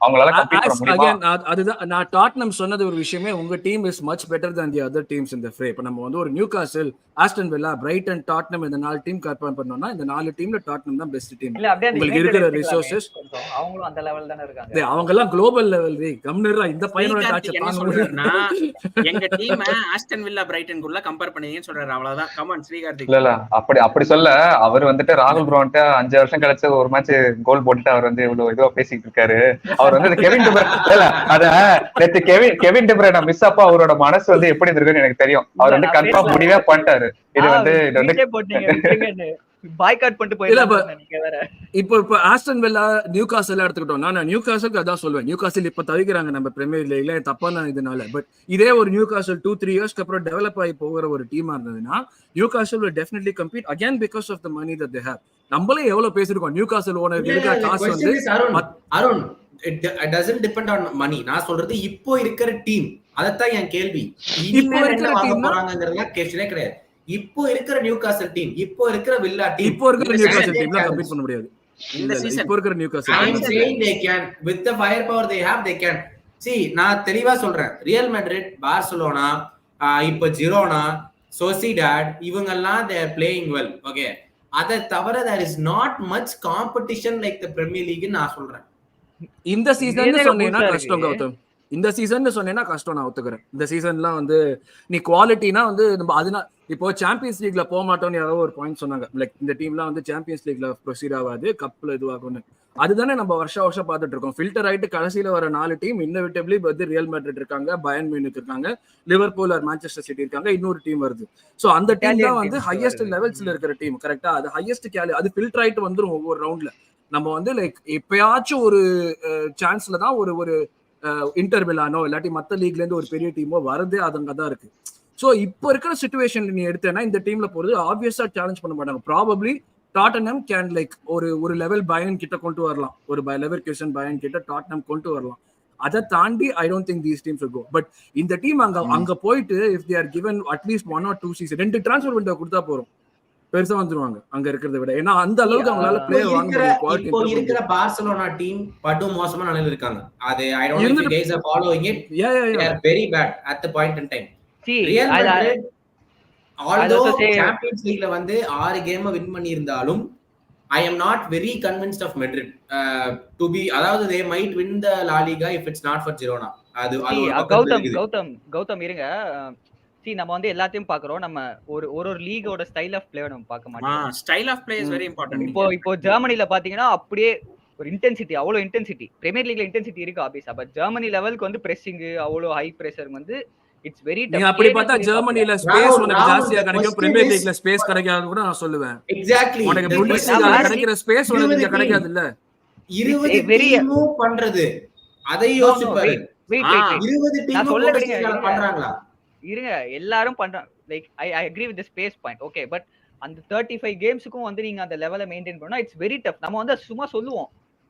அவங்களால கம்பீட் பண்ண முடியுமா? அதுதான் நான் டாட்னம் சொன்னது ஒரு விஷயமே. உங்க team is much better than the other teams in the fray. இப்ப நம்ம வந்து ஒரு Newcastle, Aston villa, Brayton, Tottenham இந்த 4 டீம் கம்பேர் பண்ணோம்னா இந்த 4 டீம்ல டாட்னம் தான் பெஸ்ட் டீம். உங்களுக்கு இருக்கிற ரிசோர்சஸ் அவங்களும் அந்த லெவல் தான இருக்காங்க. அவங்க எல்லாம் குளோபல் லெவல். கம்னரா இந்த பையனோட டாட்ச் தாங்க சொல்றேன்னா எங்க டீம் ஆஸ்டன் வில்லா பிரைட்டன் குள்ள கம்பேர் பண்ணீங்கன்னு சொல்றாரு. அவ்வளவுதான். Come on Srikarthik. இல்ல அப்படி சொல்ல அவர் வந்துட்டு ராகுல் ப்ரோன்ட்ட 5 வருஷம் கழிச்சு ஒரு மேட்ச் கோல் போட்டுட்டு அவர் வந்து இவ்வளவு இதுவா பேசிட்டு இருக்காரு. அவர் வந்து கெவின் டிப்ரே நான் மிஸ் அப்ப அவரோட மனசு வந்து எப்படி இருக்குன்னு எனக்கு தெரியும். அவர் வந்து கன்ஃபார்ம் முடிவே பண்ணிட்டாரு. இது வந்து பாய்காட் பண்ணிட்டு போயிடலாம் நீங்க வேற. இப்போ ஆஸ்டன் வில்லா, நியூகாசில் எடுத்துக்கிட்டோம்னா நான் நியூகாசிலுக்கு அதான் சொல்லுவேன். நியூகாசில் இப்ப தவிக்கிறாங்க நம்ம பிரீமியர் லீக்ல தப்பான இதனால. பட் இதே ஒரு நியூகாசில் 2-3 இயர்ஸ்க்கு அப்புறம் டெவலப் ஆகி போகிற ஒரு டீமா இருந்ததுன்னா Newcastle will definitely compete again because of the money that they have. நம்மளே எவ்வளவு பேசிருக்கோம். நியூகாசில் ஓனர் இருக்கிற காசு வந்து Arun it doesn't depend on money. நான் சொல்றது இப்போ இருக்கிற டீம். அதத்தான் என் கேள்வி. இப்போ இருக்கிற டீம் போறாங்கங்கறதுல கேஷனே கிடையாது. இப்போ இருக்கிற நியூகாசில் டீம், இப்போ இருக்கிற வில்லா டீம், இப்போ இருக்கிற நியூகாசில் டீம்ல கம்பீட் பண்ண முடியாது. இந்த சீசன் இப்போ இருக்கிற Newcastle I'm saying they can with the firepower they have they can. See, நான் தெளிவா சொல்றேன். ரியல் மேட்ரிட், பார்சிலோனா, இப்போ ஜிரோனா, சோசிடாட் இவங்க எல்லாம் they are playing well. Okay. அத தவிர there is not much competition like the Premier League நான் சொல்றேன். இந்த சீசன் சொன்னேன்னா கஷ்டம் கௌதம். இந்த சீசன் சொன்னேன்னா கஷ்டம், நான் ஒத்துக்கிறேன். இந்த சீசன்லாம் வந்து நீ குவாலிட்டினா வந்து நம்ம அதனால இப்போ சாம்பியன்ஸ் லீக்ல போக மாட்டோம்னு யாரோ ஒரு பாயிண்ட் சொன்னாங்க. லைக் இந்த டீம்லாம் வந்து சாம்பியன்ஸ் லீக்ல ப்ரொசீட் ஆகாது, கப்ல இதுவாகும்னு. அதுதானே நம்ம வருஷம் பார்த்துட்டு இருக்கோம். ஃபில்டர் ஆயிட்டு கடைசியில வர 4 டீம் இன்னோவேட்டிவ்லி வந்து ரியல் மேட்ரிட் இருக்காங்க, பயர்ன் மியூனிக் இருக்காங்க, லிவர்பூல் ஆர் மான்செஸ்டர் சிட்டி இருக்காங்க, இன்னொரு டீம் வருது. சோ அந்த டீம் தான் வந்து ஹையஸ்ட் லெவல்ஸ்ல இருக்கிற டீம். கரெக்டா? அது ஹையஸ்ட் அது ஃபில்டர் ஆயிட்டு வந்துரும் ஒவ்வொரு ரவுண்ட்ல. நம்ம வந்து லைக் எப்பயாச்சும் ஒரு சான்ஸ்ல தான் ஒரு இன்டர் மிலானோ இல்லாட்டி மத்த லீக்ல இருந்து ஒரு பெரிய டீமோ வருது. அது அங்கதான் இருக்கு. சோ இப்போ இருக்கிற சிச்சுவேஷன்ல நீ எடுத்தேன்னா இந்த டீம்ல போறது ஆப்வியஸா சேலஞ்ச் பண்ண மாட்டாங்க. ப்ராபப்ளி டாட்டனம் கேன் லைக் ஒரு லெவல் பயன் கிட்ட கொண்டு வரலாம், ஒரு லெவல் கியூஷன் பயன் கிட்ட டாட்டனம் கொண்டு வரலாம். அதை தாண்டி ஐ don't think these teams will go. But இந்த டீம் அங்க போயிட்டு if they are given at least 1 or 2 season 2 transfer window கொடுத்தா போறோம், பெருசா வந்துருவாங்க அங்க இருக்கிறத விட. ஏன்னா அந்த அளவுக்கு அவங்களால பிளேயர் வாங்க முடியும். இப்போ இருக்கிற பார்சிலோனா டீம் படு மோசமான நிலையில இருக்காங்க. அது I don't know if you guys are following it. they are very bad at the point in time. Real Madrid although Champions Leagueல வந்து 6 கேம் வின் பண்ணி இருந்தாலும் I am not very convinced of Madrid to be, அதாவது they might win the La Liga if it's not for Girona. அது கௌதம் இருங்க. நம்ம வந்து எல்லாத்தையும் பாக்குறோம். நம்ம ஒரு லீகோட ஸ்டைல் ஆஃப் பிளே நம்ம பார்க்க மாட்டோம். Style of play is very important. இப்போ ஜெர்மனில பாத்தீங்கன்னா அப்படியே ஒரு இன்டென்சிட்டி, அவ்வளவு இன்டென்சிட்டி பிரீமியர் லீக்ல இன்டென்சிட்டி இருக்கு ஆபீஸ். பட் ஜெர்மனி லெவலுக்கு வந்து பிரெசிங், அவ்வளவு ஹை பிரஷர் வந்து இட்ஸ் வெரி டஃப். நீங்க அப்படி பார்த்தா ஜெர்மனில ஸ்பேஸ் உங்களுக்கு ஜாஸ்தியா கிடைக்கும், பிரீமியர் லீக்ல ஸ்பேஸ் கிடைக்காது கூட நான் சொல்லுவேன். எக்ஸாக்ட்லி உங்களுக்கு புண்டஸ்லீகால கிடைக்கிற ஸ்பேஸ் உங்களுக்கு கிடைக்காது இல்ல. 20 டீமும் பண்றது அதை யோசிச்சு பாரு. 20 டீமும் புண்டஸ்லீகால பண்றாங்களா? இருங்க, எல்லாரும் பண்றாங்க. Like I agree with the space point. Okay, but அந்த 35 கேம்ஸ்க்கும் வந்து நீங்க அந்த லெவலை மெயின்டைன் பண்ணா இட்ஸ் வெரி டஃப். நம்ம வந்து சும்மா சொல்லுவோம்,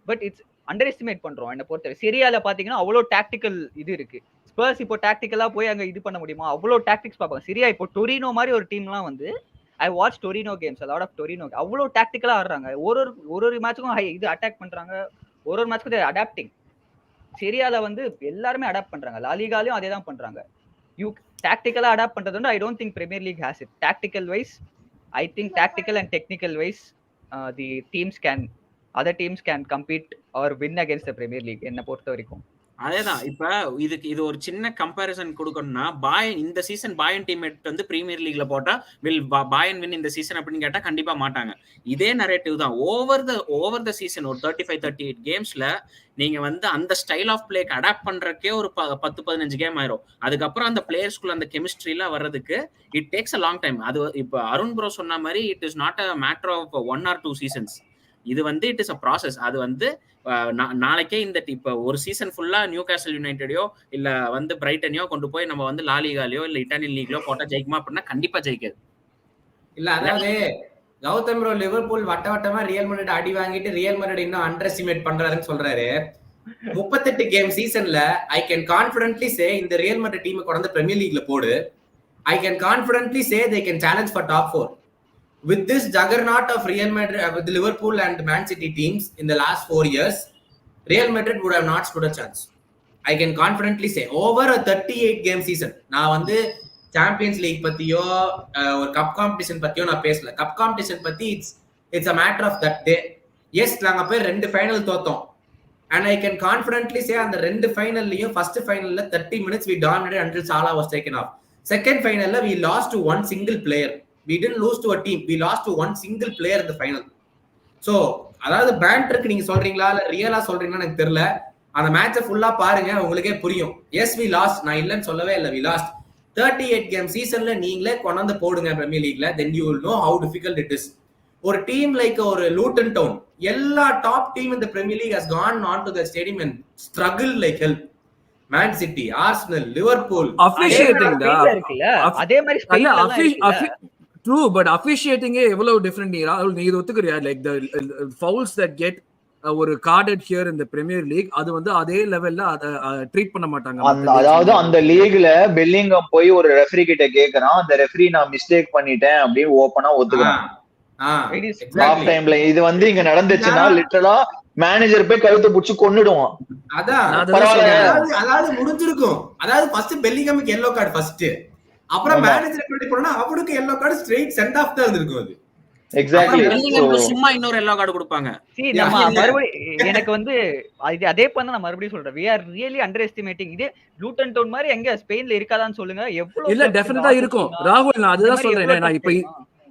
பட் இட்ஸ் அண்டர் எஸ்டிமேட் பண்றோம். என்ன பொறுத்தவரை சிரியால பாத்தீங்கன்னா அவ்வளவு டாக்டிக்கல் இது இருக்கு. ஸ்பர்ஸ் இப்போ டாக்டிக்கலா போய் அங்க இது பண்ண முடியுமா? அவ்வளவு டாக்டிக்ஸ் பார்ப்பாங்க. சிரியா இப்போ டொரினோ மாதிரி ஒரு டீம்லாம் வந்து I watch Torino games, a lot of Torino. அவ்வளவு டாக்டிக்கலா ஆடுறாங்க. ஒரு மேட்சுக்கும் இது அட்டாக் பண்றாங்க, ஒரு மேட்சுக்கும் அடாப்டிங். சிரியால வந்து எல்லாருமே அடாப்ட் பண்றாங்க. லாலிகாலையும் அதே தான் பண்றாங்க. யூ டாக்டிக்கலா அடாப்ட் பண்றது வந்து I don't think Premier League has it. Tactical wise I think tactical and technical wise the other teams can compete or win against the Premier League என்ன பொறுத்த வரைக்கும். அதேதான். இப்ப இது ஒரு சின்ன கம்பேரிசன் கொடுக்கணும்னா, பாயன் இந்த சீசன் பாயன் டீம்மேட் வந்து பிரீமியர் லீக்ல போட்டா வில் பாயன் வின் இந்த சீசன் அப்படின்னு கேட்டா கண்டிப்பா மாட்டாங்க. இதே நரேட்டிவ் தான் ஓவர் த சீசன். ஒரு 35-38 கேம்ஸ்ல நீங்க வந்து அந்த ஸ்டைல் ஆஃப் பிளேக்கு அடாப்ட் பண்றதுக்கே ஒரு 10-15 கேம் ஆயிரும். அதுக்கப்புறம் அந்த பிளேயர்ஸ்குள்ள அந்த கெமிஸ்ட்ரி எல்லாம் வர்றதுக்கு it takes a long time. அது இப்ப அருண் ப்ரோ சொன்ன மாதிரி it is not a matter of 1 or 2 seasons. இது வந்து இட் இஸ் அ ப்ராசஸ். அது வந்து நாளைக்கே இந்த இப்ப ஒரு சீசன் ஃபுல்லா நியூ கேசல் யுனைடெடையோ இல்ல வந்து பிரைட்டனையோ கொண்டு போய் நம்ம வந்து லாலிகாலையோ இல்ல இட்டாலியன் லீக்லயோ போட்டா ஜெயிக்குமா அப்படின்னா கண்டிப்பா ஜெயிக்காது. இல்ல அதாவது கௌதம் ப்ரோ லிவர்பூல் வட்டமா ரியல் மேட்ரிட் அடி வாங்கிட்டு ரியல் மேட்ரிட் இன்னும் அண்டர் எஸ்டிமேட் பண்றாருன்னு சொல்றாரு. 38 கேம் சீசன்ல ஐ கேன் கான்ஃபிடென்ட்லி சே இந்த ரியல் மேட்ரிட் டீமை கொண்டு பிரீமியர் லீக்ல போடு. I can confidently say they can challenge for top 4. With this juggernaut of Real Madrid, with Liverpool and Man City teams in the last 4 years, Real Madrid would have not stood a chance. I can confidently say over a 38 game season. நான் வந்து champions league பத்தியோ ஒரு cup competition பத்தியோ நான் பேசல. Cup competition பத்தி it's a matter of that day. Yes, நாங்க போய் 2 ஃபைனல் தோத்தோம். And I can confidently say அந்த 2 ஃபைனல்லையும் ஃபர்ஸ்ட் ஃபைனல்ல 30 minutes we dominated until Salah was taken off. Second ஃபைனல்ல we lost to one single player. We didn't lose to a team. We lost to one single player in the final. So, அதாவது பேண்டருக்கு நீங்க சொல்றீங்களா இல்ல ரியலா சொல்றீங்களா எனக்கு தெரியல. அந்த மேட்சை ஃபுல்லா பாருங்க, உங்களுக்கே புரியும். எஸ் வி லாஸ்ட், நான் இல்லைன்னு சொல்லவே இல்லை. வி லாஸ்ட் 38 கேம் சீசன்ல நீங்களே கொண்டாந்து போடுங்க பிரீமியர் லீக்ல. Then you will know how difficult it is. ஒரு டீம் லைக் ஒரு லூட்டன் டவுன், எல்லா டாப் டீம் இந்த premier league has gone on to the stadium and struggle like hell. Man City, Arsenal, Liverpool. Officiating அதே மாதிரி ஸ்பெயின்ல true, but அஃபிஷியேட்டிங்கே எவ்வளவு different. நீ இது ஒத்துக்கிறியா? Like the fouls that get ஒரு கார்டட் ஹியர் இந்த பிரீமியர் லீக், அது வந்து அதே லெவல்ல அத ட்ரீட் பண்ண மாட்டாங்க. அதாவது அந்த லீக்ல பெல்லிங்கம் போய் ஒரு ரெஃபரி கிட்ட கேக்குறான், அந்த ரெஃபரி நான் மிஸ்டேக் பண்ணிட்டேன் அப்படின்னு ஓபனா ஒத்துக்கிறான். ஹாஃப் டைம்ல இது வந்து இங்க நடந்துச்சுன்னா லிட்டரலா மேனேஜர் போய் கழுத்தை புடிச்சு கொன்னுடுவான். அதாவது முடிஞ்சிருக்கும். அதாவது ஃபர்ஸ்ட் பெல்லிங்கமுக்கு எல்லோ கார்டு ஃபர்ஸ்ட், அப்புறம் மேனேஜர் எப்படி போனா அவருக்கு yellow card straight sent off தான் இருந்திருக்கும். அது எக்ஸாக்ட்லி. சும்மா இன்னொரு எல்லோ கார்டு கொடுப்பாங்க. எனக்கு வந்து அதே பண்ண நான் மறுபடியும் சொல்றேன், we are really underestimating. இதே லூட்டன் டவுன் மாதிரி எங்க ஸ்பெயின்ல இருக்காதான்னு சொல்லுங்க. எவ்வளவு இல்ல டெஃபினட்டா இருக்கும் ராகுல். நான் அதுதான் சொல்றேன். நான் இப்ப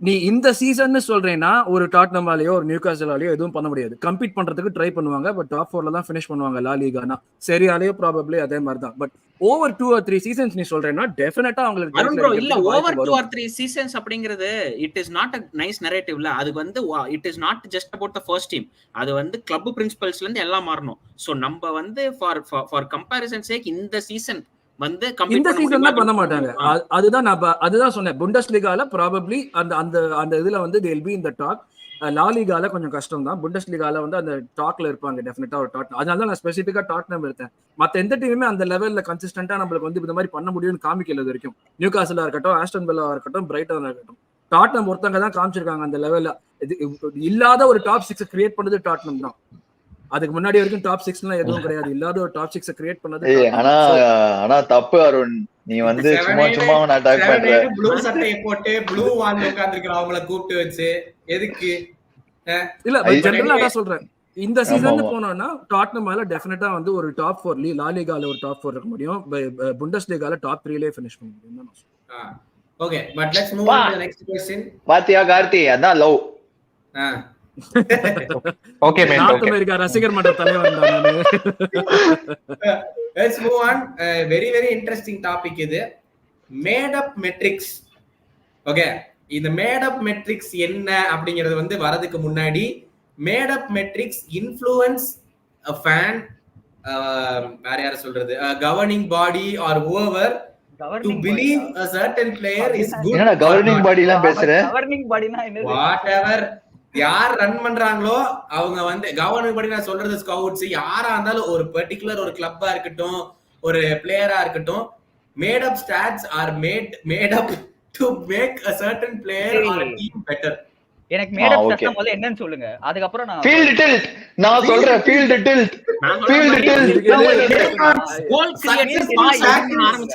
நீ இந்த சீசன் சொல்றேன்னா ஒரு டாட்னமாலயோ ஒரு நியூகாசலாலயோ எதுவும் பண்ண முடியாது. கம்பீட் பண்றதுக்கு ட்ரை பண்ணுவாங்க, பட் டாப் 4ல தான் ஃபினிஷ் பண்ணுவாங்க. லா லீகானா சரியாலயோ ப்ராபபிலி அதே மாதிரி தான். பட் ஓவர் 2 or 3 சீசன்ஸ் நீ சொல்றேன்னா டெஃபினட்டா அவங்களுக்கு இல்ல ஓவர் 2 or 3 சீசன்ஸ் அப்படிங்கிறது it is not a nice narrative. அது வந்து it is not just about the first team. அது வந்து கிளப் பிரின்சிபல்ஸ்ல இருந்து எல்லாம் மாறணும். சோ நம்ம வந்து ஃபார் கம்பேரிசன் சேக் இந்த சீசன் வந்து இந்த சீசன் தான் பண்ண மாட்டாங்க. அதுதான் சொன்னேன். புண்டஸ்லீகால ப்ராபபிலி அந்த இதுல வந்து they will be in the talk. லா லீகால கொஞ்சம் கஷ்டம் தான். புண்டஸ்லீகால வந்து அந்த டாக்ல இருப்பாங்க டெஃபினட்டா ஒரு டாட். அதனால தான் நான் ஸ்பெசிஃபிக்கா டாட்னம் எடுத்தேன். மத்த எந்த டீமுமே அந்த லெவல்ல கன்சிஸ்டன்டா நம்மளுக்கு வந்து இந்த மாதிரி பண்ண முடியும்னு காமிக்கல இது வரைக்கும். நியூகாசலா இருக்கட்டும், ஆஸ்டன் வில்லா இருக்கட்டும், பிரைட்டனா இருக்கட்டும், டாட்னம் ஒருத்தங்க தான் காமிச்சிருக்காங்க அந்த லெவல்ல. இல்லாத ஒரு டாப் 6 கிரியேட் பண்ணது டாட்னம் தான். அதுக்கு முன்னாடி வரைக்கும் டாப் 6லாம் எதுவும் கிடையாது. இல்லாத ஒரு டாப் 6 கிரியேட் பண்ணது. ஆனா தப்பு அருண், நீ வந்து சும்மா நான் அட்டாக் பண்ற. ப்ளூ சட்டையை போட்டு ப்ளூ வால்ல உட்கார்ந்திருக்கிற அவங்கள கூப்பிட்டு வச்சு எதுக்கு? இல்ல ஜெனரலா நான் சொல்றேன். இந்த சீசன்ல போனோம்னா டாட்னம் மேல டெஃபினட்டா வந்து ஒரு டாப் 4 லா லீகால ஒரு டாப் 4 இருக்க முடியும், புண்டஸ் லீகால டாப் 3லே ஃபினிஷ் பண்ண முடியும். Okay, but let's move on to the next question. பாத்தியா கார்த்தி, அதான் love. Okay man, North America ரசிகர் மன்ற தலைவர் தான் நானு. Let's move on. Very very interesting topic இது, மேட் அப் மெட்ரிக்ஸ். ஓகே, இந்த மேட் அப் மெட்ரிக்ஸ் என்ன அப்படிங்கிறது வந்து வரதுக்கு முன்னாடி, made up metrics influence a fan, வேற யார சொல்றது, governing body or whoever to believe a certain player is good. என்னடா governing body எல்லாம் பேசுற? governing bodyனா என்னது? whatever யார் ரன் பண்றாங்களோ அவங்க வந்து கவர்னிங் படி, நான் சொல்றது ஸ்கவுட்ஸ் யாரா இருந்தாலும், ஒரு பர்టిక్యులர் ஒரு கிளப்பா இருக்கட்டும், ஒரு பிளேயரா இருக்கட்டும், made up stats or made up to make a certain player or a team better. எனக்கு மேட் அப் ஸ்டாட்ஸ்னா முதல்ல என்னன்னு சொல்லுங்க, அதுக்கு அப்புறம் நான் ஃபீல்ட் டில்ட். நான் சொல்றேன் field tilt. Field tilt goal created,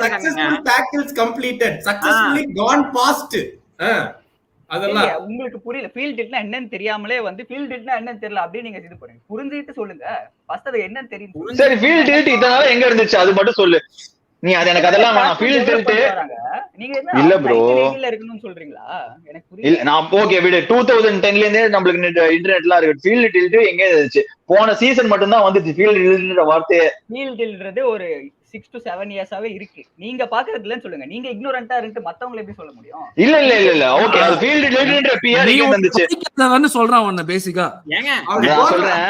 successful tackles completed, successfully gone past. அதெல்லாம் உங்களுக்கு புரியல. ஃபீல்ட் டில்ட்னா என்னன்னு தெரியாமலே வந்து ஃபீல்ட் டில்ட்னா என்னன்னு தெரியல அப்படி நீங்க இது பண்ணுங்க. புரிஞ்சிட்டு சொல்லுங்க ஃபர்ஸ்ட், அது என்னன்னு தெரியும். சரி, ஃபீல்ட் டில்ட் இதனால எங்க இருந்துச்சு அது மட்டும் சொல்லு. நீ அது எனக்கு அதெல்லாம் வேணாம். ஃபீல்ட் டில்ட் நீங்க என்ன இல்ல ப்ரோ இருக்கணும்னு சொல்றீங்களா? எனக்கு புரியல. இல்ல நான் ஓகே விடு. 2010ல இருந்தே நம்மளுக்கு இன்டர்நெட்லாம் இருக்கு. ஃபீல்ட் டில்ட் எங்க இருந்துச்சு? போன சீசன் மட்டும் தான் வந்துச்சு ஃபீல்ட் டில்ட்ன்ற வார்த்தை. ஃபீல்ட் டில்ட்றது ஒரு 6 to 7 இயர்ஸாவே இருக்கு. நீங்க பாக்குறது இல்லன்னு சொல்லுங்க. நீங்க இக்னோரண்டா இருந்து மத்தவங்க எப்படி சொல்ல முடியும்? இல்ல ஓகே, அது ஃபீல்ட் டில்ட்ன்ற பிஆர் எங்க வந்துச்சு? நான் சொல்றேன் உன்ன பேசிக்கா. ஏங்க நான் சொல்றேன்.